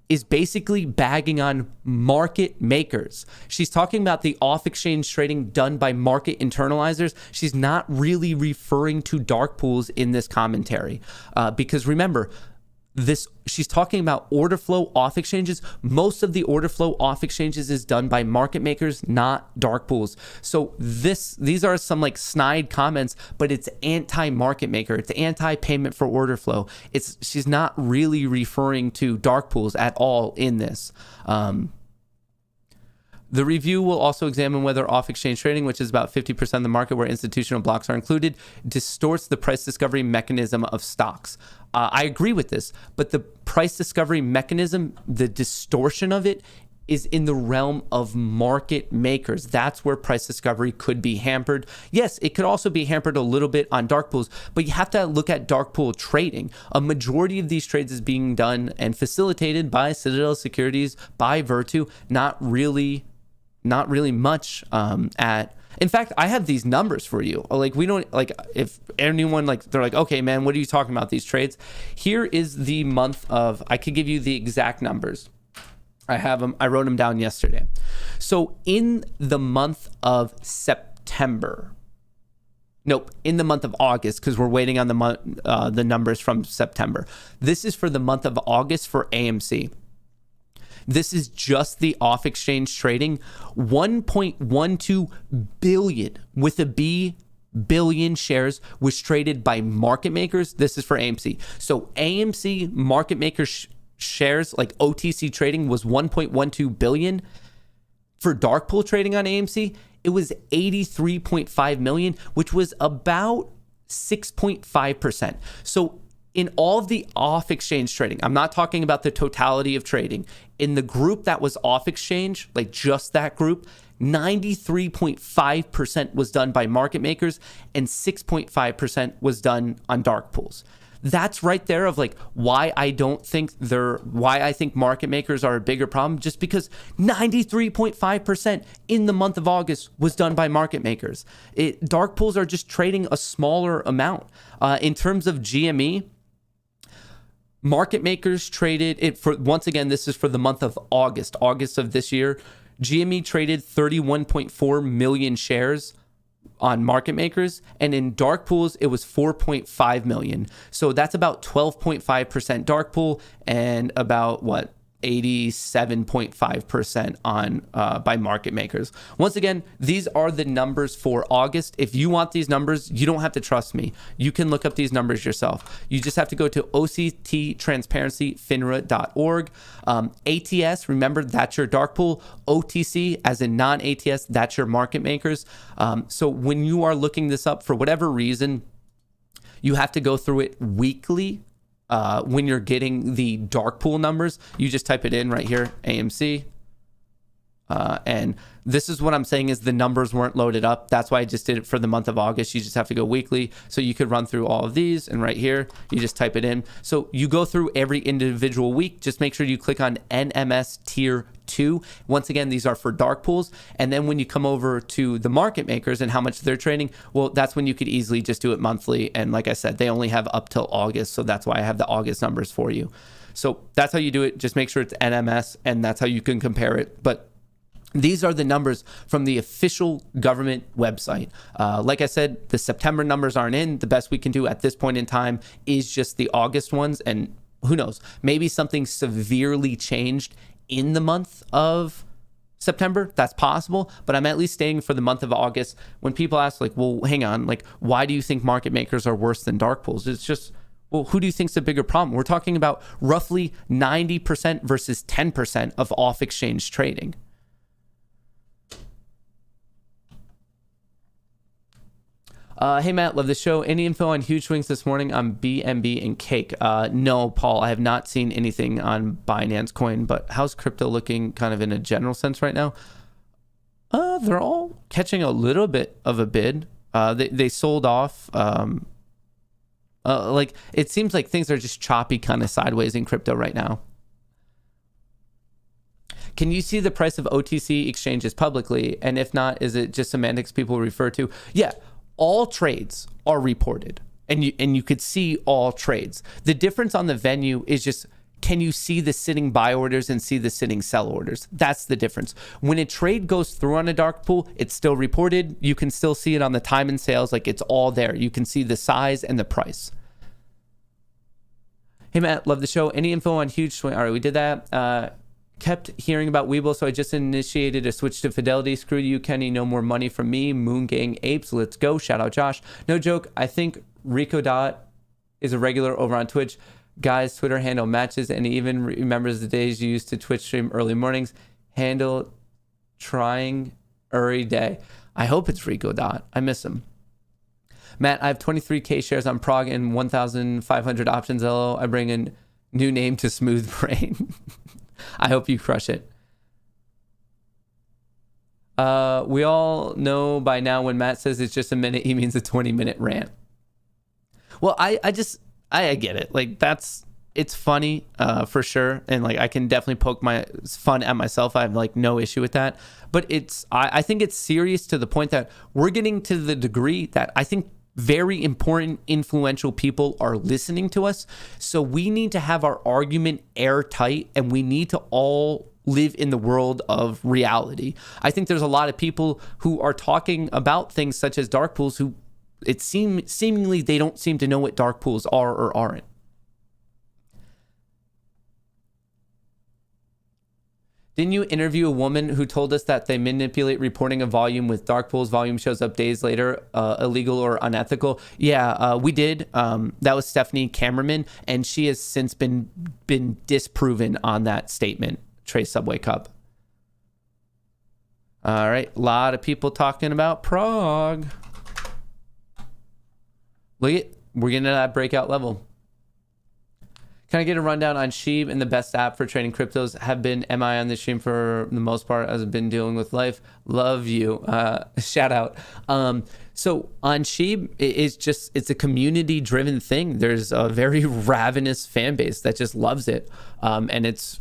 is basically bagging on market makers. She's talking about the off-exchange trading done by market internalizers. She's not really referring to dark pools in this commentary because remember, she's talking about order flow off exchanges. Most of the order flow off exchanges is done by market makers, not dark pools. So these are some like snide comments, but it's anti-market maker. It's anti-payment for order flow. She's not really referring to dark pools at all in this. The review will also examine whether off-exchange trading, which is about 50% of the market where institutional blocks are included, distorts the price discovery mechanism of stocks. I agree with this, but the price discovery mechanism, the distortion of it, is in the realm of market makers. That's where price discovery could be hampered. Yes, it could also be hampered a little bit on dark pools, but you have to look at dark pool trading. A majority of these trades is being done and facilitated by Citadel Securities, by Virtu, not really much in fact, I have these numbers for you. Like, we don't, like, if anyone, like, they're like, okay, man, what are you talking about, these trades? Here is the month of, I could give you the exact numbers. I have them, I wrote them down yesterday. So in the month of September, nope, in the month of August, because we're waiting on the numbers from September. This is for the month of August for AMC. This is just the off-exchange trading. 1.12 billion, with a B, billion shares was traded by market makers. This is for AMC. So AMC market makers shares, like OTC trading, was 1.12 billion. For dark pool trading on AMC, it was 83.5 million, which was about 6.5%. So in all of the off-exchange trading, I'm not talking about the totality of trading. In the group that was off-exchange, like just that group, 93.5% was done by market makers and 6.5% was done on dark pools. That's right there of like why I think market makers are a bigger problem, just because 93.5% in the month of August was done by market makers. Dark pools are just trading a smaller amount. In terms of GME, market makers traded it for, once again, this is for the month of August of this year. GME traded 31.4 million shares on market makers, and in dark pools it was 4.5 million. So that's about 12.5% dark pool and about 87.5% on by market makers. Once again, these are the numbers for August. If you want these numbers, you don't have to trust me. You can look up these numbers yourself. You just have to go to octtransparencyfinra.org. ATS, remember, that's your dark pool. OTC, as in non-ATS, that's your market makers. So when you are looking this up, for whatever reason, you have to go through it weekly. When you're getting the dark pool numbers, you just type it in right here, AMC. And this is what I'm saying is the numbers weren't loaded up. That's why I just did it for the month of August. You just have to go weekly. So you could run through all of these, and right here, you just type it in. So you go through every individual week. Just make sure you click on NMS Tier 2. Once again, these are for dark pools. And then when you come over to the market makers and how much they're trading, well, that's when you could easily just do it monthly. And like I said, they only have up till August. So that's why I have the August numbers for you. So that's how you do it. Just make sure it's NMS, and that's how you can compare it. But these are the numbers from the official government website. Like I said, the September numbers aren't in. The best we can do at this point in time is just the August ones. And who knows, maybe something severely changed in the month of September. That's possible, but I'm at least staying for the month of August. When people ask, like, well, hang on, like, why do you think market makers are worse than dark pools? It's just, well, who do you think's a bigger problem? We're talking about roughly 90% versus 10% of off-exchange trading. Hey, Matt, love the show. Any info on huge swings this morning on BNB and Cake? No, Paul, I have not seen anything on Binance Coin, but how's crypto looking kind of in a general sense right now? They're all catching a little bit of a bid. They sold off. Like, it seems like things are just choppy kind of sideways in crypto right now. Can you see the price of OTC exchanges publicly? And if not, is it just semantics people refer to? Yeah. All trades are reported, and you could see all trades. The difference on the venue is just can you see the sitting buy orders and see the sitting sell orders? That's the difference. When a trade goes through on a dark pool, it's still reported. You can still see it on the time and sales. Like, it's all there. You can see the size and the price. Hey, Matt, love the show. Any info on huge swing? All right, we did that. Kept hearing about Webull, so I just initiated a switch to Fidelity. Screw you, Kenny. No more money from me. Moon Gang Apes. Let's go. Shout out Josh. No joke. I think Rico Dot is a regular over on Twitch. Guys, Twitter handle matches, and he even remembers the days you used to Twitch stream early mornings. Handle trying every day. I hope it's Rico Dot. I miss him. Matt, I have 23K shares on Prague and 1,500 options. LO. I bring a new name to Smooth Brain. I hope you crush it. We all know by now when Matt says it's just a minute, he means a 20-minute rant. Well, I get it. Like, it's funny for sure. And like, I can definitely poke my fun at myself. I have like no issue with that. But I think it's serious to the point that we're getting to the degree that I think very important, influential people are listening to us. So we need to have our argument airtight, and we need to all live in the world of reality. I think there's a lot of people who are talking about things such as dark pools who seemingly they don't seem to know what dark pools are or aren't. Didn't you interview a woman who told us that they manipulate reporting of volume with dark pools? Volume shows up days later, illegal or unethical. Yeah, we did. That was Stephanie Cameraman, and she has since been disproven on that statement. Trace Subway Cup. All right, a lot of people talking about Prague. Look at, we're getting to that breakout level. Can I get a rundown on Sheeb and the best app for trading cryptos? Have been MI on the stream for the most part as I've been dealing with life. Love you. Shout out. So on Sheeb, it's a community driven thing. There's a very ravenous fan base that just loves it. And it's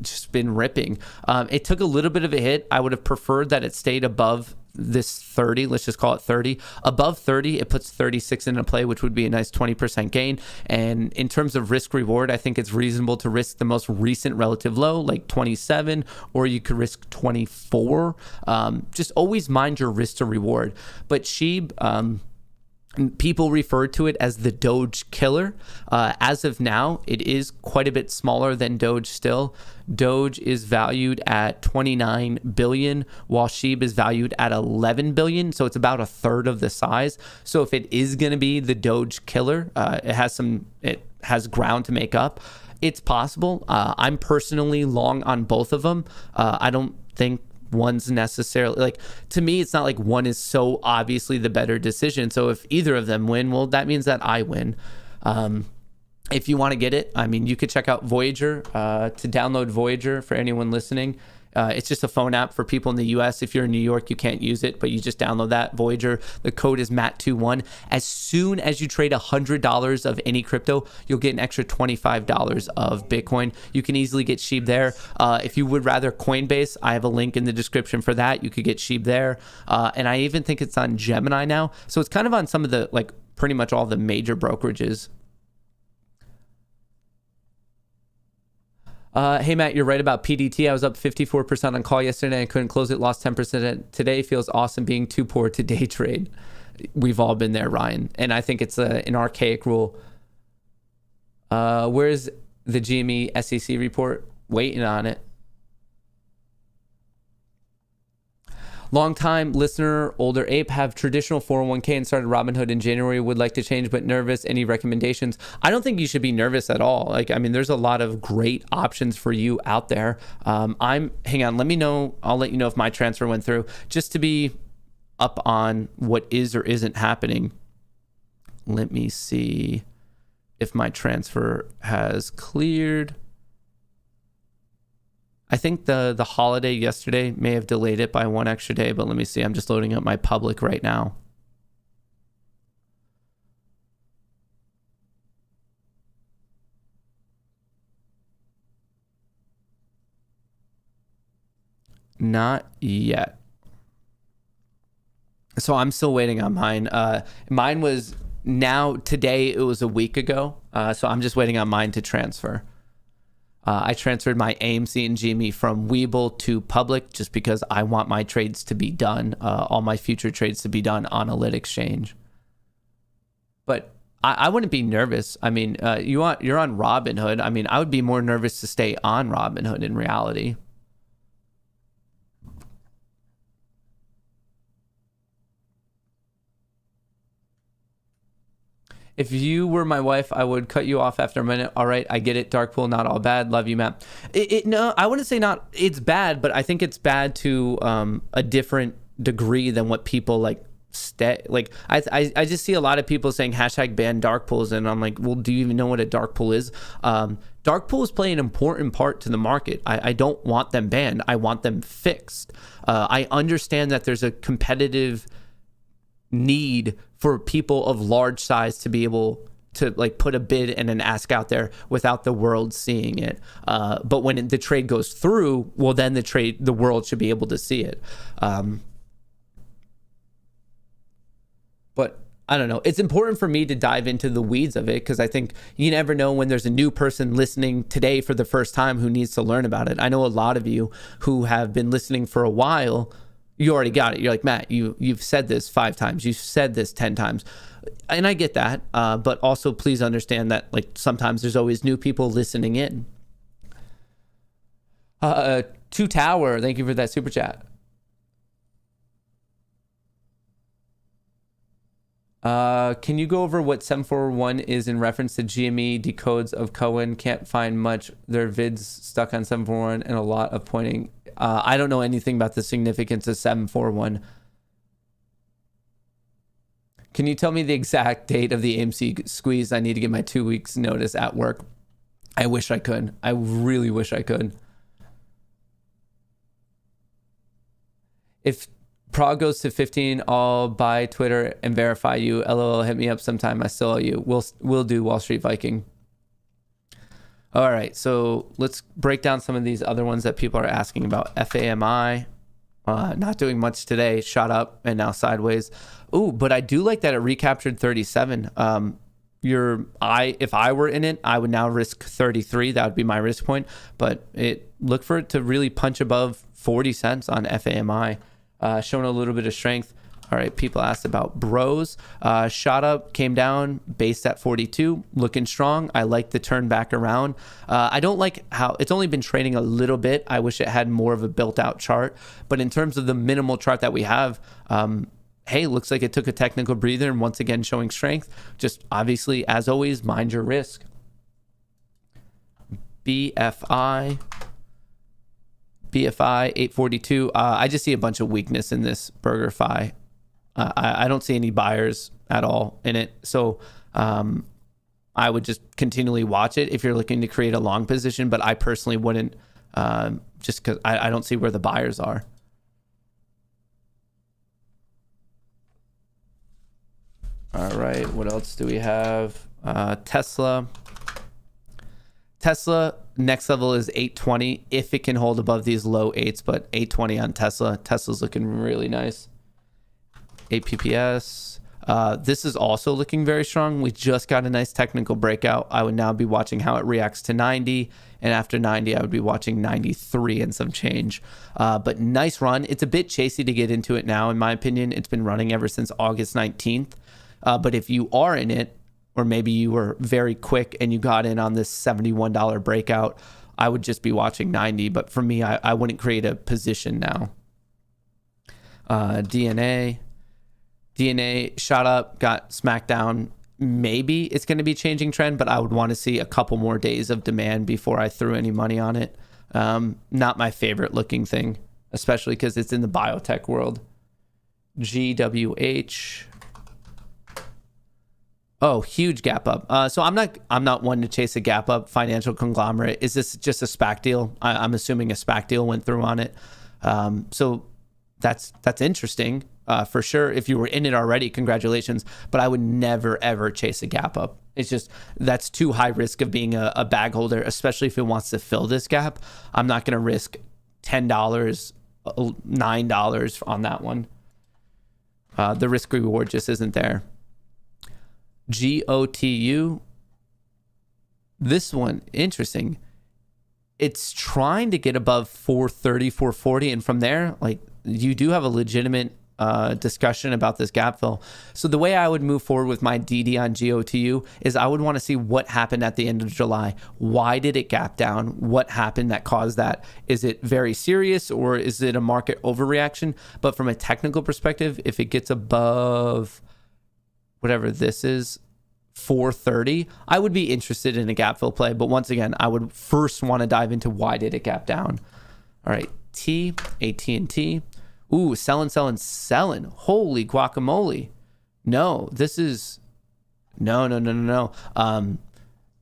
just been ripping. It took a little bit of a hit. I would have preferred that it stayed above this 30, let's just call it 30. Above 30, it puts 36 into play, which would be a nice 20% gain. And in terms of risk reward, I think it's reasonable to risk the most recent relative low, like 27, or you could risk 24. Just always mind your risk to reward. But Sheeb, people refer to it as the Doge killer. As of now, it is quite a bit smaller than Doge still. Doge is valued at 29 billion, while Sheeb is valued at 11 billion. So it's about a third of the size. So if it is going to be the Doge killer, it has ground to make up. It's possible. I'm personally long on both of them. I don't think one's necessarily, like, to me, it's not like one is so obviously the better decision. So if either of them win, well, that means that I win. If you want to get it, I mean, you could check out Voyager, to download Voyager for anyone listening. It's just a phone app for people in the US. If you're in New York, you can't use it, but you just download that, Voyager. The code is MAT21. As soon as you trade $100 of any crypto, you'll get an extra $25 of Bitcoin. You can easily get Sheeb there. If you would rather Coinbase, I have a link in the description for that. You could get Sheeb there. And I even think it's on Gemini now. So it's kind of on some of the, like, pretty much all the major brokerages. Hey, Matt, you're right about PDT. I was up 54% on call yesterday. I couldn't close it. Lost 10% today. Feels awesome being too poor to day trade. We've all been there, Ryan. And I think it's an archaic rule. Where's the GME SEC report? Waiting on it. Long-time listener, older ape, have traditional 401k and started Robinhood in January. Would like to change, but nervous. Any recommendations? I don't think you should be nervous at all. Like, I mean, there's a lot of great options for you out there. Hang on, let me know. I'll let you know if my transfer went through, just to be up on what is or isn't happening. Let me see if my transfer has cleared. I think the holiday yesterday may have delayed it by one extra day, but let me see. I'm just loading up my public right now. Not yet. So I'm still waiting on mine. Mine was today, it was a week ago. So I'm just waiting on mine to transfer. I transferred my AMC and GME from Webull to public just because I want my trades to be done, all my future trades to be done on a lit exchange. But I wouldn't be nervous. I mean, you're on Robinhood. I mean, I would be more nervous to stay on Robinhood in reality. If you were my wife, I would cut you off after a minute. All right, I get it. Dark pool, not all bad. Love you, Matt. No, I wouldn't say not. It's bad, but I think it's bad to a different degree than what people like. I just see a lot of people saying hashtag ban dark pools, and I'm like, well, do you even know what a dark pool is? Dark pools play an important part to the market. I don't want them banned. I want them fixed. I understand that there's a competitive need for people of large size to be able to like put a bid and an ask out there without the world seeing it. But when the trade goes through, well, then the world should be able to see it. But I don't know. It's important for me to dive into the weeds of it because I think you never know when there's a new person listening today for the first time who needs to learn about it. I know a lot of you who have been listening for a while. You already got it. You're like, Matt, you've said this 5 times. You've said this 10 times. And I get that. But also please understand that like sometimes there's always new people listening in. Two Tower, thank you for that super chat. Can you go over what 741 is in reference to GME decodes of Cohen? Can't find much. Their vids stuck on 741 and a lot of pointing. I don't know anything about the significance of 741. Can you tell me the exact date of the AMC squeeze? I need to get my 2 weeks notice at work. I wish I could. I really wish I could. If Prague goes to 15, I'll buy Twitter and verify you. LOL, hit me up sometime. I still owe you. We'll do Wall Street Viking. All right, so let's break down some of these other ones that people are asking about. FAMI, not doing much today. Shot up and now sideways. Ooh, but I do like that it recaptured 37. If I were in it, I would now risk 33. That would be my risk point. But look for it to really punch above 40 cents on FAMI. Showing a little bit of strength. All right, people asked about Bros. Shot up, came down, based at 42, looking strong. I like the turn back around. I don't like how it's only been trading a little bit. I wish it had more of a built out chart. But in terms of the minimal chart that we have, hey, looks like it took a technical breather and once again showing strength. Just obviously, as always, mind your risk. BFI 842. I just see a bunch of weakness in this BurgerFi. I don't see any buyers at all in it. So I would just continually watch it if you're looking to create a long position. But I personally wouldn't just because I don't see where the buyers are. All right. What else do we have? Tesla. Next level is 820 if it can hold above these low 8s, but 820 on Tesla. Tesla's looking really nice. APPS. This is also looking very strong. We just got a nice technical breakout. I would now be watching how it reacts to 90. And after 90, I would be watching 93 and some change. But nice run. It's a bit chasey to get into it now, in my opinion. It's been running ever since August 19th. But if you are in it, or maybe you were very quick and you got in on this $71 breakout, I would just be watching 90. But for me, I wouldn't create a position now. DNA shot up, got smacked down. Maybe it's going to be changing trend, but I would want to see a couple more days of demand before I threw any money on it. Not my favorite looking thing, especially because it's in the biotech world. GWH. Oh, huge gap up. So I'm not one to chase a gap up financial conglomerate. Is this just a SPAC deal? I'm assuming a SPAC deal went through on it. So that's interesting for sure. If you were in it already, congratulations. But I would never ever chase a gap up. It's just that's too high risk of being a bag holder, especially if it wants to fill this gap. I'm not going to risk $10, $9 on that one. The risk reward just isn't there. GOTU. This one, interesting. it's trying to get above 430, 440. And from there, like, you do have a legitimate discussion about this gap fill. So the way I would move forward with my DD on GOTU is I would want to see what happened at the end of July. Why did it gap down? What happened that caused that? Is it very serious, or is it a market overreaction? But from a technical perspective, if it gets above whatever this is, 430, I would be interested in a gap fill play. But once again, I would first want to dive into why did it gap down. All right, AT&T. Ooh, selling. Holy guacamole. No, this is no.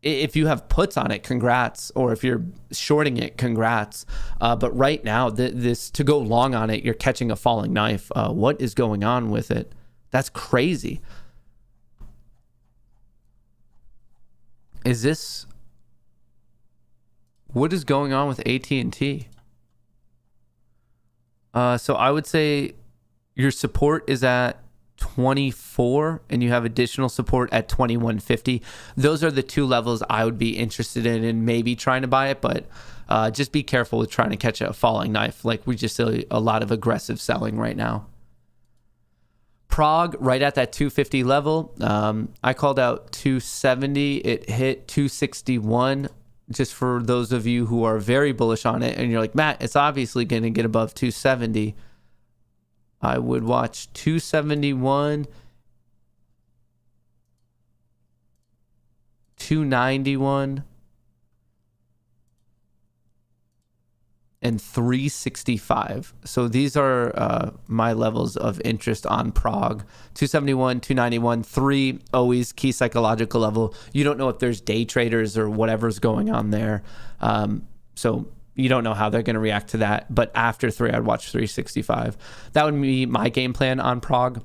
If you have puts on it, congrats. Or if you're shorting it, congrats. But right now, this to go long on it, you're catching a falling knife. What is going on with it? That's crazy. What is going on with AT&T? So I would say your support is at 24 and you have additional support at 2150. Those are the two levels I would be interested in and maybe trying to buy it, but just be careful with trying to catch a falling knife. Like, we just see a lot of aggressive selling right now. Prague right at that 250 level. I called out 270. It hit 261. Just for those of you who are very bullish on it and you're like, Matt, it's obviously going to get above 270. I would watch 271, 291, and 365. So these are my levels of interest on Prague. 271, 291, 3, always key psychological level. You don't know if there's day traders or whatever's going on there. So you don't know how they're going to react to that. But after 3, I'd watch 365. That would be my game plan on Prague.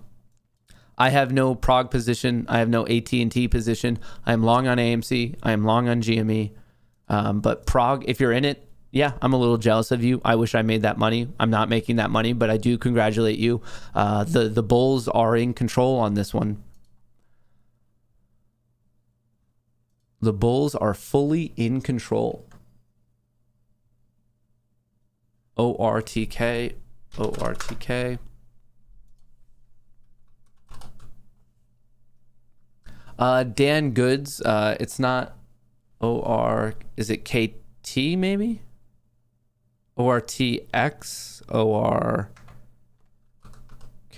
I have no Prague position. I have no AT&T position. I'm long on AMC. I am long on GME. But Prague, if you're in it, yeah, I'm a little jealous of you. I wish I made that money. I'm not making that money, but I do congratulate you. The Bulls are in control on this one. The Bulls are fully in control. ORTK. Dan Goods. It's not OR. Is it KT maybe? ORTX,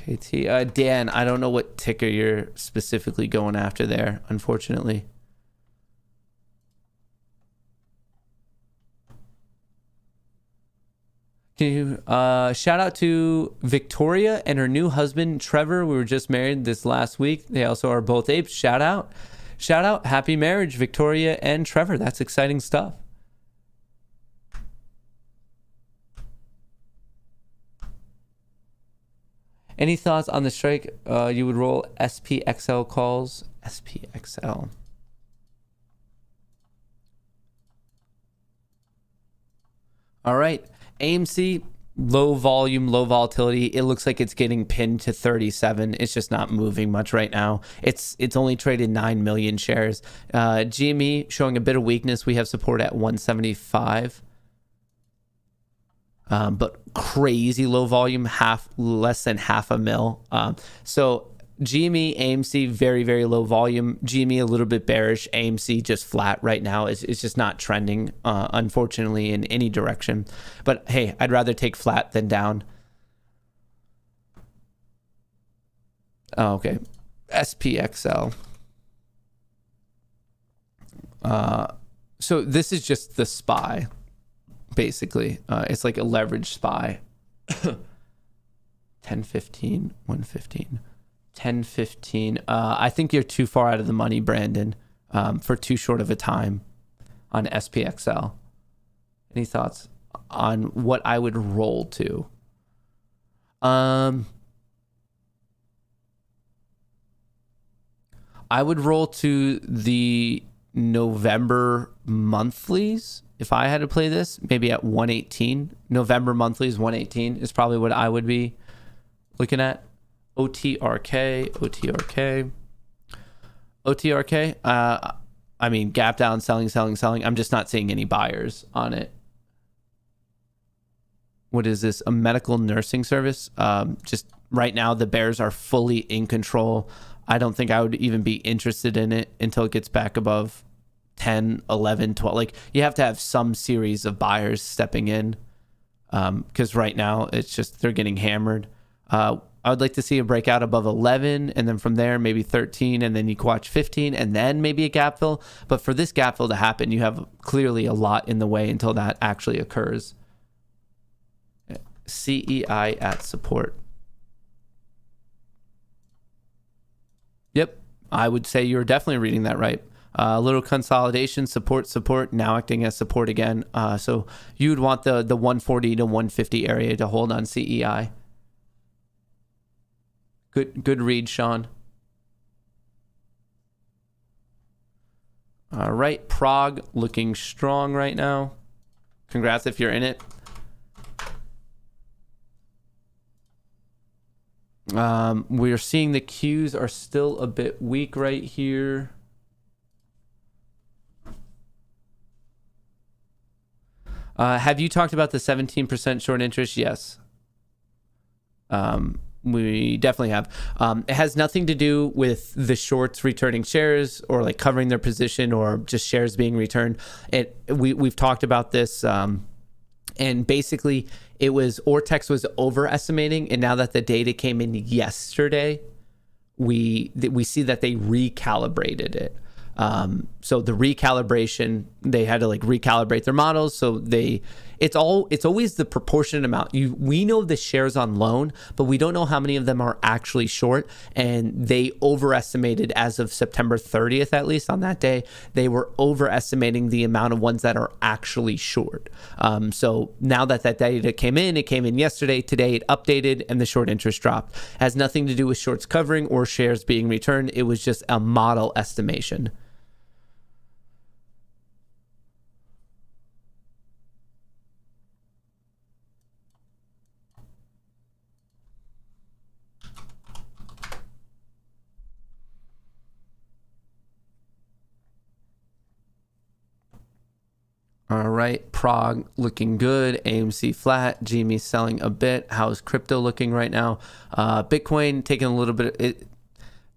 ORKT. Dan, I don't know what ticker you're specifically going after there, unfortunately. Can you shout out to Victoria and her new husband, Trevor. We were just married this last week. They also are both apes. Shout out. Happy marriage, Victoria and Trevor. That's exciting stuff. Any thoughts on the strike? You would roll Spxl calls. Spxl. All right. AMC, low volume, low volatility. It looks like it's getting pinned to 37. It's just not moving much right now. It's only traded 9 million shares. GME showing a bit of weakness. We have support at 175. But crazy low volume, less than half a mil. So GME, AMC, very, very low volume. GME a little bit bearish. AMC just flat right now. It's just not trending, unfortunately, in any direction. But hey, I'd rather take flat than down. Oh, okay. Spxl. So this is just the SPY. Basically, it's like a leverage SPY. 1015, 115, 1015. I think you're too far out of the money, Brandon, for too short of a time on Spxl. Any thoughts on what I would roll to? I would roll to the November monthlies. If I had to play this, maybe at 118. November monthlies, 118 is probably what I would be looking at. OTRK. I mean, gap down, selling. I'm just not seeing any buyers on it. what is this? A medical nursing service. Just right now, the Bears are fully in control. I don't think I would even be interested in it until it gets back above 10, 11, 12. Like, you have to have some series of buyers stepping in, because right now it's just they're getting hammered. I would like to see a breakout above 11, and then from there maybe 13, and then you can watch 15, and then maybe a gap fill. But for this gap fill to happen, you have clearly a lot in the way until that actually occurs. CEI at support. Yep, I would say you're definitely reading that right. A little consolidation, support, now acting as support again. So you would want the 140 to 150 area to hold on CEI. Good read, Sean. All right, Prague looking strong right now. Congrats if you're in it. We're seeing the Qs are still a bit weak right here. Have you talked about the 17% short interest? Yes. We definitely have. It has nothing to do with the shorts returning shares or like covering their position or just shares being returned. We've talked about this, and basically it was Ortex was overestimating, and now that the data came in yesterday, we see that they recalibrated it. So the recalibration, they had to like recalibrate their models. So it's always the proportionate amount. We know the shares on loan, but we don't know how many of them are actually short. And they overestimated as of September 30th, at least on that day, they were overestimating the amount of ones that are actually short. So now that data came in, it came in yesterday, today it updated and the short interest dropped. It has nothing to do with shorts covering or shares being returned. It was just a model estimation. All right, Prague looking good, AMC flat, GME selling a bit. How's crypto looking right now? Bitcoin taking a little bit.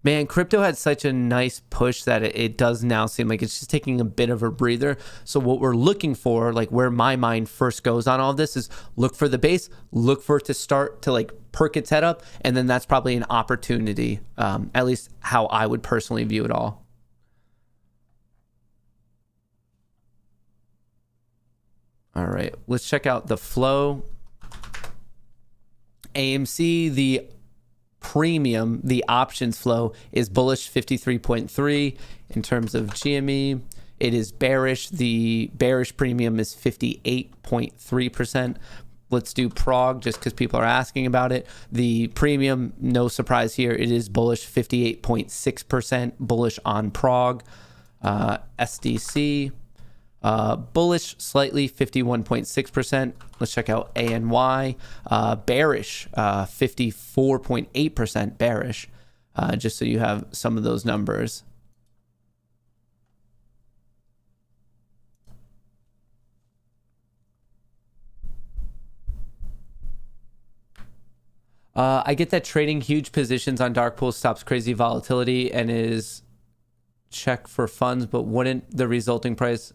Man, crypto had such a nice push that it does now seem like it's just taking a bit of a breather. So what we're looking for, like where my mind first goes on all of this, is look for the base, look for it to start to like perk its head up, and then that's probably an opportunity, at least how I would personally view it all. All right, let's check out the flow. AMC, the premium, the options flow is bullish 53.3 in terms of GME. It is bearish. The bearish premium is 58.3%. Let's do Prague just because people are asking about it. The premium, no surprise here, it is bullish 58.6%, bullish on Prague. SDC. Bullish slightly 51.6%. Let's check out ANY. Bearish 54.8% bearish, just so you have some of those numbers. I get that trading huge positions on dark pools stops crazy volatility and is check for funds, but wouldn't the resulting price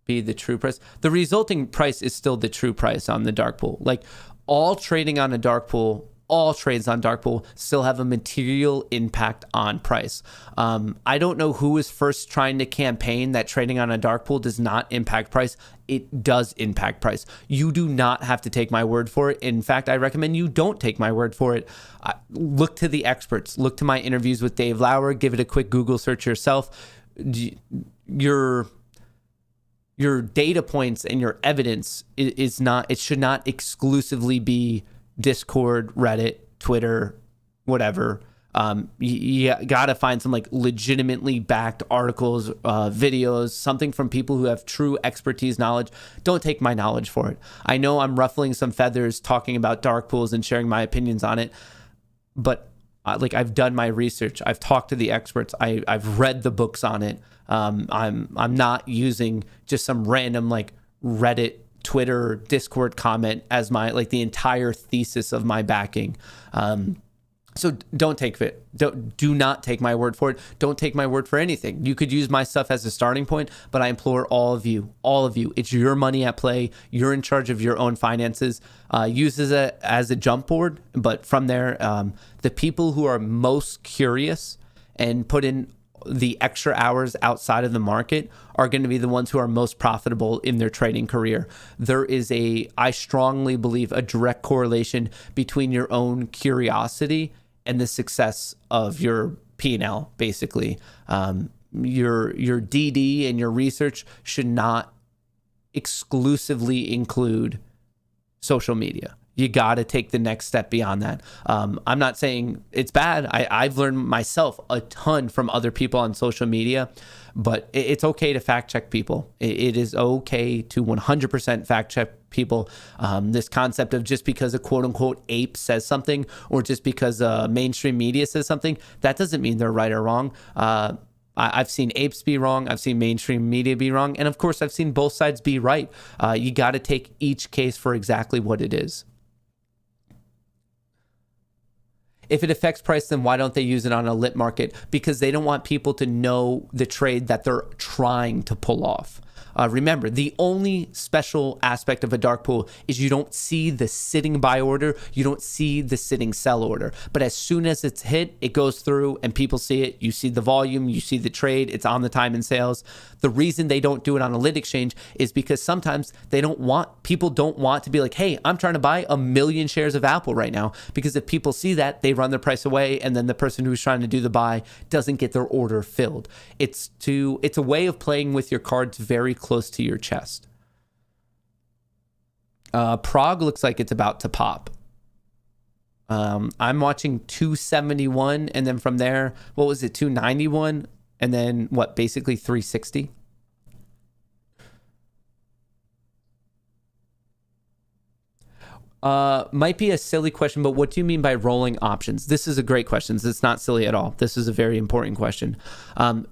be the true price? The resulting price is still the true price on the dark pool. Like all trading on a dark pool, all trades on dark pool still have a material impact on price. I don't know who was first trying to campaign that trading on a dark pool does not impact price. It does impact price. You do not have to take my word for it. In fact, I recommend you don't take my word for it. Look to the experts. Look to my interviews with Dave Lauer. Give it a quick Google search yourself. Your data points and your evidence is not, it should not exclusively be Discord, Reddit, Twitter, whatever. You got to find some like legitimately backed articles, videos, something from people who have true expertise, knowledge. Don't take my knowledge for it. I know I'm ruffling some feathers talking about dark pools and sharing my opinions on it, but like I've done my research. I've talked to the experts. I've read the books on it. I'm not using just some random like Reddit Twitter, Discord comment as my, like, the entire thesis of my backing. So do not take my word for it. Don't take my word for anything. You could use my stuff as a starting point, but I implore all of you, it's your money at play. You're in charge of your own finances. Use it as a jump board, but from there, the people who are most curious and put in the extra hours outside of the market are going to be the ones who are most profitable in their trading career. There is I strongly believe, a direct correlation between your own curiosity and the success of your P&L, basically. Your DD and your research should not exclusively include social media. You got to take the next step beyond that. I'm not saying it's bad. I've learned myself a ton from other people on social media, but it's okay to fact check people. It is okay to 100% fact check people. This concept of just because a quote unquote ape says something, or just because mainstream media says something, that doesn't mean they're right or wrong. I've seen apes be wrong. I've seen mainstream media be wrong. And of course, I've seen both sides be right. You got to take each case for exactly what it is. If it affects price, then why don't they use it on a lit market? Because they don't want people to know the trade that they're trying to pull off. Remember, the only special aspect of a dark pool is you don't see the sitting buy order, you don't see the sitting sell order. But as soon as it's hit, it goes through and people see it. You see the volume, you see the trade, it's on the time and sales. The reason they don't do it on a lit exchange is because sometimes people don't want to be like, hey, I'm trying to buy 1 million shares of Apple right now. Because if people see that, they run their price away, and then the person who's trying to do the buy doesn't get their order filled. It's a way of playing with your cards very close to your chest. Prague looks like it's about to pop. I'm watching 271, and then from there, what was it, 291, and then basically 360. Might be a silly question, but what do you mean by rolling options? This is a great question. It's not silly at all. This is a very important question.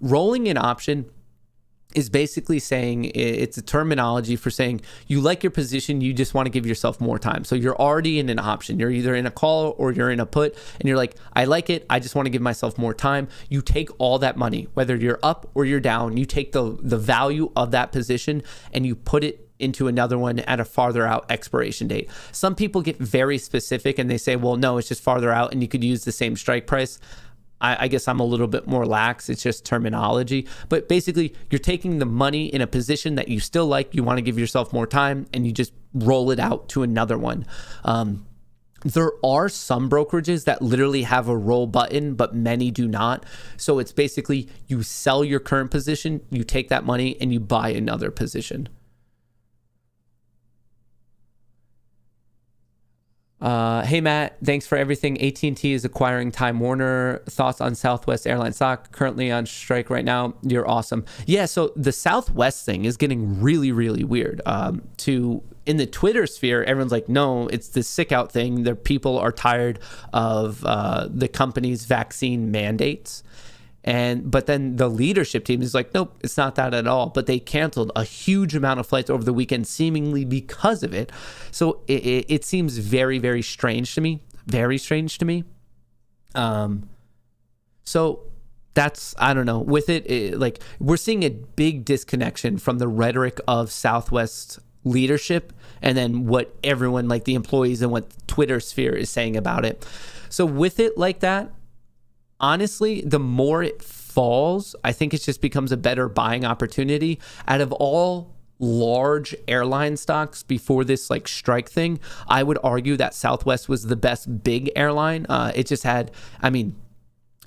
Rolling an option is basically saying, it's a terminology for saying you like your position, you just want to give yourself more time. So you're already in an option. You're either in a call or you're in a put, and you're like, I like it, I just want to give myself more time. You take all that money, whether you're up or you're down, you take the value of that position and you put it into another one at a farther out expiration date. Some people get very specific and they say, well, no, it's just farther out and you could use the same strike price. I guess I'm a little bit more lax. It's just terminology. But basically, you're taking the money in a position that you still like, you want to give yourself more time, and you just roll it out to another one. There are some brokerages that literally have a roll button, but many do not. So it's basically you sell your current position, you take that money, and you buy another position. Hey Matt, thanks for everything. AT&T is acquiring Time Warner. Thoughts on Southwest Airlines stock, currently on strike right now? You're awesome. Yeah, so the Southwest thing is getting really, really weird. In the Twitter sphere, everyone's like, no, it's the sick out thing. The people are tired of the company's vaccine mandates. But then the leadership team is like, nope, it's not that at all. But they canceled a huge amount of flights over the weekend, seemingly because of it. So it seems very, very strange to me. Very strange to me. So that's, I don't know. With it, like, we're seeing a big disconnection from the rhetoric of Southwest leadership and then what everyone, like the employees and what Twitter sphere is saying about it. So with it like that, honestly, the more it falls, I think it just becomes a better buying opportunity. Out of all large airline stocks before this like strike thing, I would argue that Southwest was the best big airline. It just had,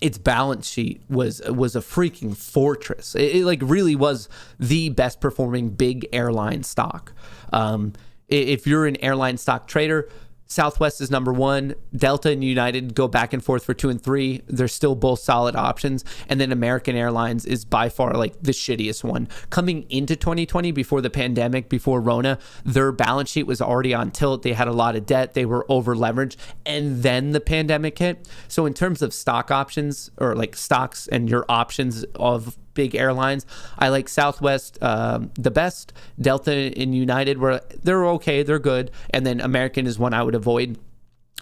its balance sheet was a freaking fortress. It like really was the best performing big airline stock. If you're an airline stock trader, Southwest is number one. Delta and United go back and forth for 2 and 3. They're still both solid options. And then American Airlines is by far like the shittiest one. Coming into 2020, before the pandemic, before Rona, their balance sheet was already on tilt. They had a lot of debt. They were over leveraged. And then the pandemic hit. So in terms of stock options, or like stocks and your options of big airlines. I like Southwest the best, Delta and United, where they're okay, they're good, and then American is one I would avoid.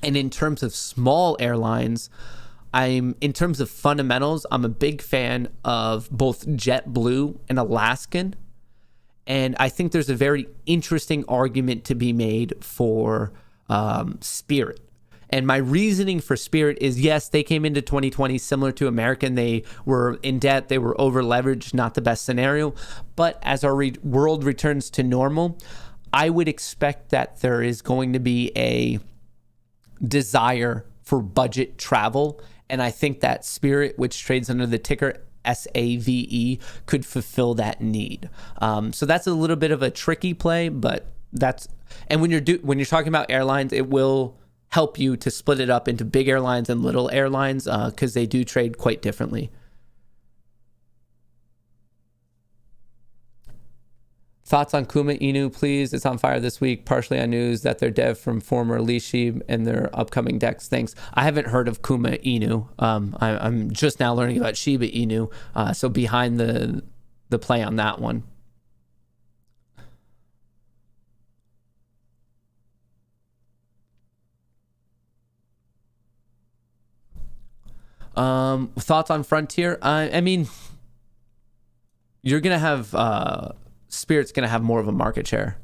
And in terms of small airlines, in terms of fundamentals, I'm a big fan of both JetBlue and Alaskan. And I think there's a very interesting argument to be made for Spirit. And my reasoning for Spirit is, yes, they came into 2020 similar to American. They were in debt. They were over leveraged, not the best scenario. But as our world returns to normal, I would expect that there is going to be a desire for budget travel. And I think that Spirit, which trades under the ticker SAVE, could fulfill that need. So that's a little bit of a tricky play, but and when you're talking about airlines, it will help you to split it up into big airlines and little airlines because they do trade quite differently. Thoughts on Kuma Inu, please. It's on fire this week, partially on news that they're dev from former Lishi and their upcoming decks. Thanks. I haven't heard of Kuma Inu. I'm just now learning about Shiba Inu, so behind the play on that one. Thoughts on Frontier? I mean, you're going to have... Spirit's going to have more of a market share.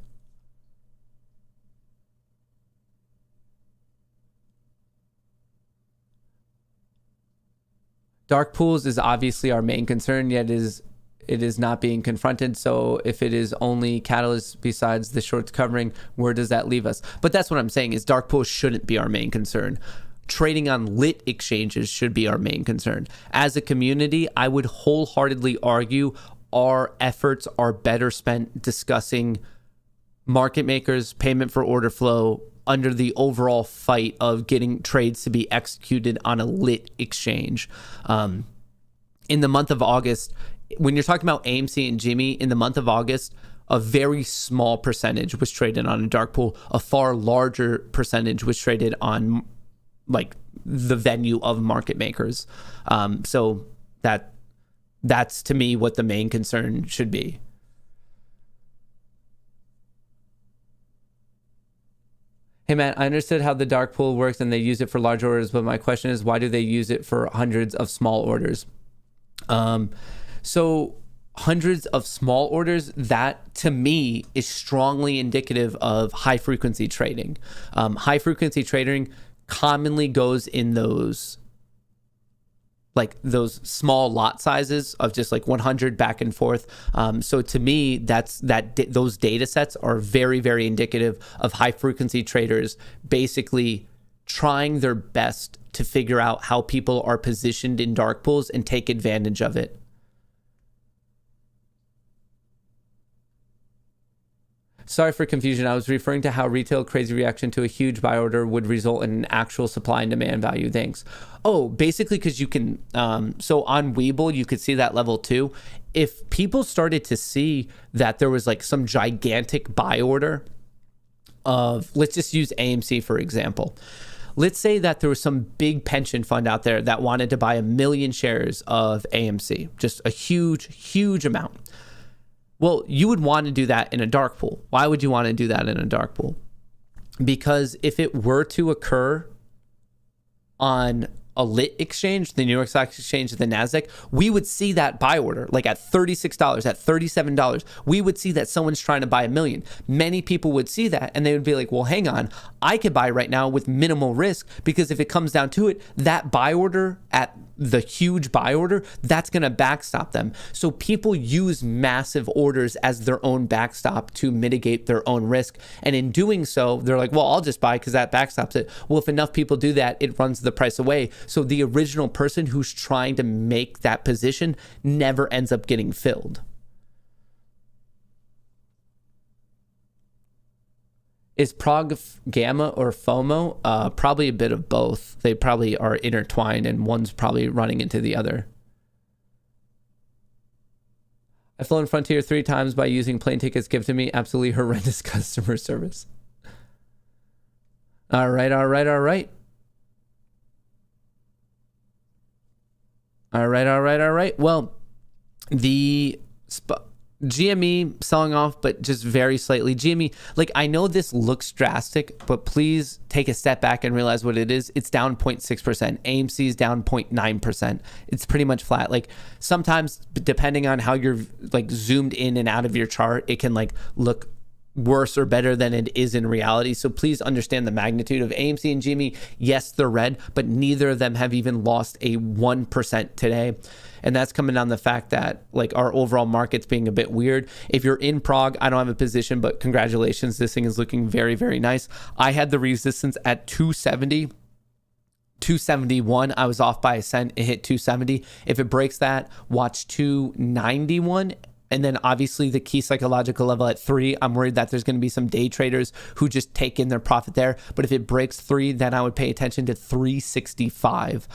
Dark pools is obviously our main concern, yet it is not being confronted. So if it is only catalysts besides the shorts covering, where does that leave us? But that's what I'm saying is dark pools shouldn't be our main concern. Trading on lit exchanges should be our main concern. As a community, I would wholeheartedly argue our efforts are better spent discussing market makers, payment for order flow under the overall fight of getting trades to be executed on a lit exchange. In the month of August, when you're talking about AMC and Jimmy, in the month of August, a very small percentage was traded on a dark pool. A far larger percentage was traded on like the venue of market makers. So that's to me what the main concern should be. Hey Matt, I understood how the dark pool works and they use it for large orders, but my question is, why do they use it for hundreds of small orders? So hundreds of small orders, that to me is strongly indicative of high frequency trading. High frequency trading commonly goes in those small lot sizes of just like 100 back and forth. So to me, those data sets are very, very indicative of high frequency traders basically trying their best to figure out how people are positioned in dark pools and take advantage of it. Sorry for confusion. I was referring to how retail crazy reaction to a huge buy order would result in an actual supply and demand value. Thanks. Oh, basically because you can, so on Webull, you could see that level too. If people started to see that there was like some gigantic buy order of, let's just use AMC for example. Let's say that there was some big pension fund out there that wanted to buy 1 million shares of AMC, just a huge, huge amount. Well, you would want to do that in a dark pool. Why would you want to do that in a dark pool? Because if it were to occur on a lit exchange, the New York Stock Exchange, the NASDAQ, we would see that buy order like at $36, at $37. We would see that someone's trying to buy 1 million. Many people would see that and they would be like, well, hang on, I could buy right now with minimal risk, because if it comes down to it, that buy order at the huge buy order, that's going to backstop them. So people use massive orders as their own backstop to mitigate their own risk. And in doing so, they're like, well, I'll just buy because that backstops it. Well, if enough people do that, it runs the price away. So the original person who's trying to make that position never ends up getting filled. Is Prog Gamma or FOMO? Probably a bit of both. They probably are intertwined and one's probably running into the other. I've flown Frontier 3 times by using plane tickets given to me. Absolutely horrendous customer service. All right. Well, The GME selling off, but just very slightly. GME, like, I know this looks drastic, but please take a step back and realize what it is. It's down 0.6%. AMC is down 0.9%. It's pretty much flat. Like, sometimes depending on how you're like zoomed in and out of your chart, it can like look worse or better than it is in reality. So please understand the magnitude of AMC and GME. Yes, they're red, but neither of them have even lost a 1% today. And that's coming down the fact that like our overall market's being a bit weird. If you're in Prague, I don't have a position, but congratulations. This thing is looking very, very nice. I had the resistance at 270. 271. I was off by a cent. It hit 270. If it breaks that, watch 291. And then obviously the key psychological level at 3, I'm worried that there's going to be some day traders who just take in their profit there. But if it breaks 3, then I would pay attention to 365.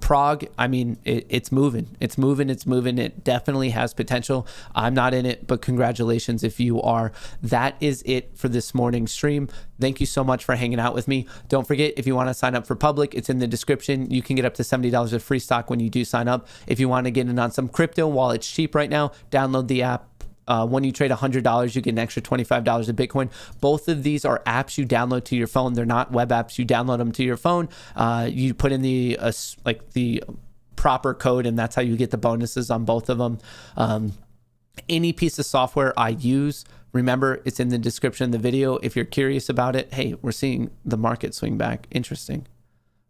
Prague, I mean, it's moving. It's moving. It's moving. It definitely has potential. I'm not in it, but congratulations if you are. That is it for this morning's stream. Thank you so much for hanging out with me. Don't forget, if you want to sign up for public, it's in the description. You can get up to $70 of free stock when you do sign up. If you want to get in on some crypto while it's cheap right now, download the app. When you trade $100, you get an extra $25 of Bitcoin. Both of these are apps you download to your phone. They're not web apps. You download them to your phone. You put in the proper code, and that's how you get the bonuses on both of them. Any piece of software I use, remember, it's in the description of the video. If you're curious about it, hey, we're seeing the market swing back. Interesting.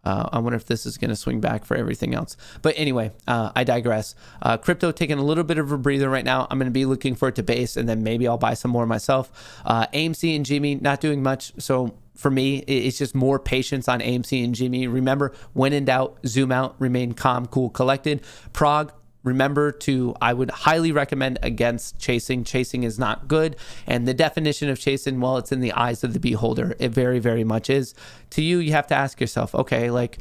I wonder if this is going to swing back for everything else. But anyway, I digress. Crypto taking a little bit of a breather right now. I'm going to be looking for it to base, and then maybe I'll buy some more myself. AMC and GME, not doing much. So for me, it's just more patience on AMC and GME. Remember, when in doubt, zoom out, remain calm, cool, collected. Prague, remember I would highly recommend against chasing. Chasing is not good. And the definition of chasing, well, it's in the eyes of the beholder. It very, very much is. To you, you have to ask yourself, okay, like,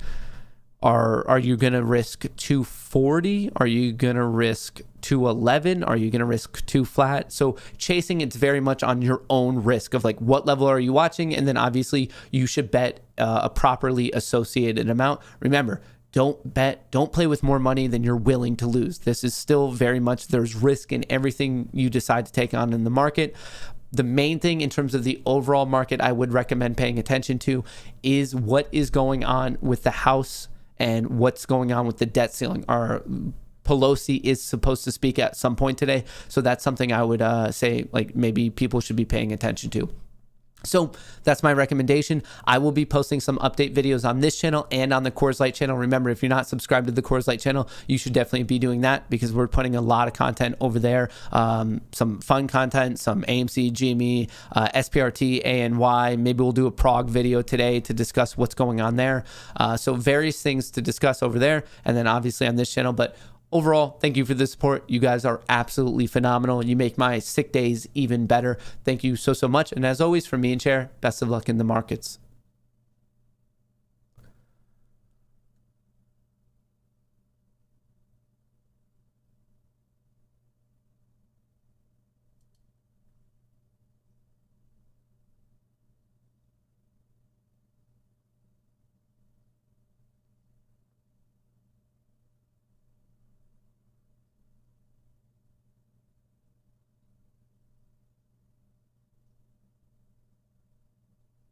are you going to risk 240? Are you going to risk 211? Are you going to risk 2 flat? So chasing, it's very much on your own risk of like, what level are you watching? And then obviously you should bet a properly associated amount. Remember, don't play with more money than you're willing to lose. This is still very much, there's risk in everything you decide to take on in the market. The main thing in terms of the overall market I would recommend paying attention to is what is going on with the House and what's going on with the debt ceiling. Our Pelosi is supposed to speak at some point today. So that's something I would say, like, maybe people should be paying attention to. So that's my recommendation. I will be posting some update videos on this channel and on the Kohrs Light channel. Remember, if you're not subscribed to the Kohrs Light channel, you should definitely be doing that because we're putting a lot of content over there. Some fun content, some AMC, GME, SPRT, ANY. Maybe we'll do a Prague video today to discuss what's going on there. So various things to discuss over there. And then obviously on this channel. But overall, thank you for the support. You guys are absolutely phenomenal. You make my sick days even better. Thank you so much. And as always, from me and Chair, best of luck in the markets.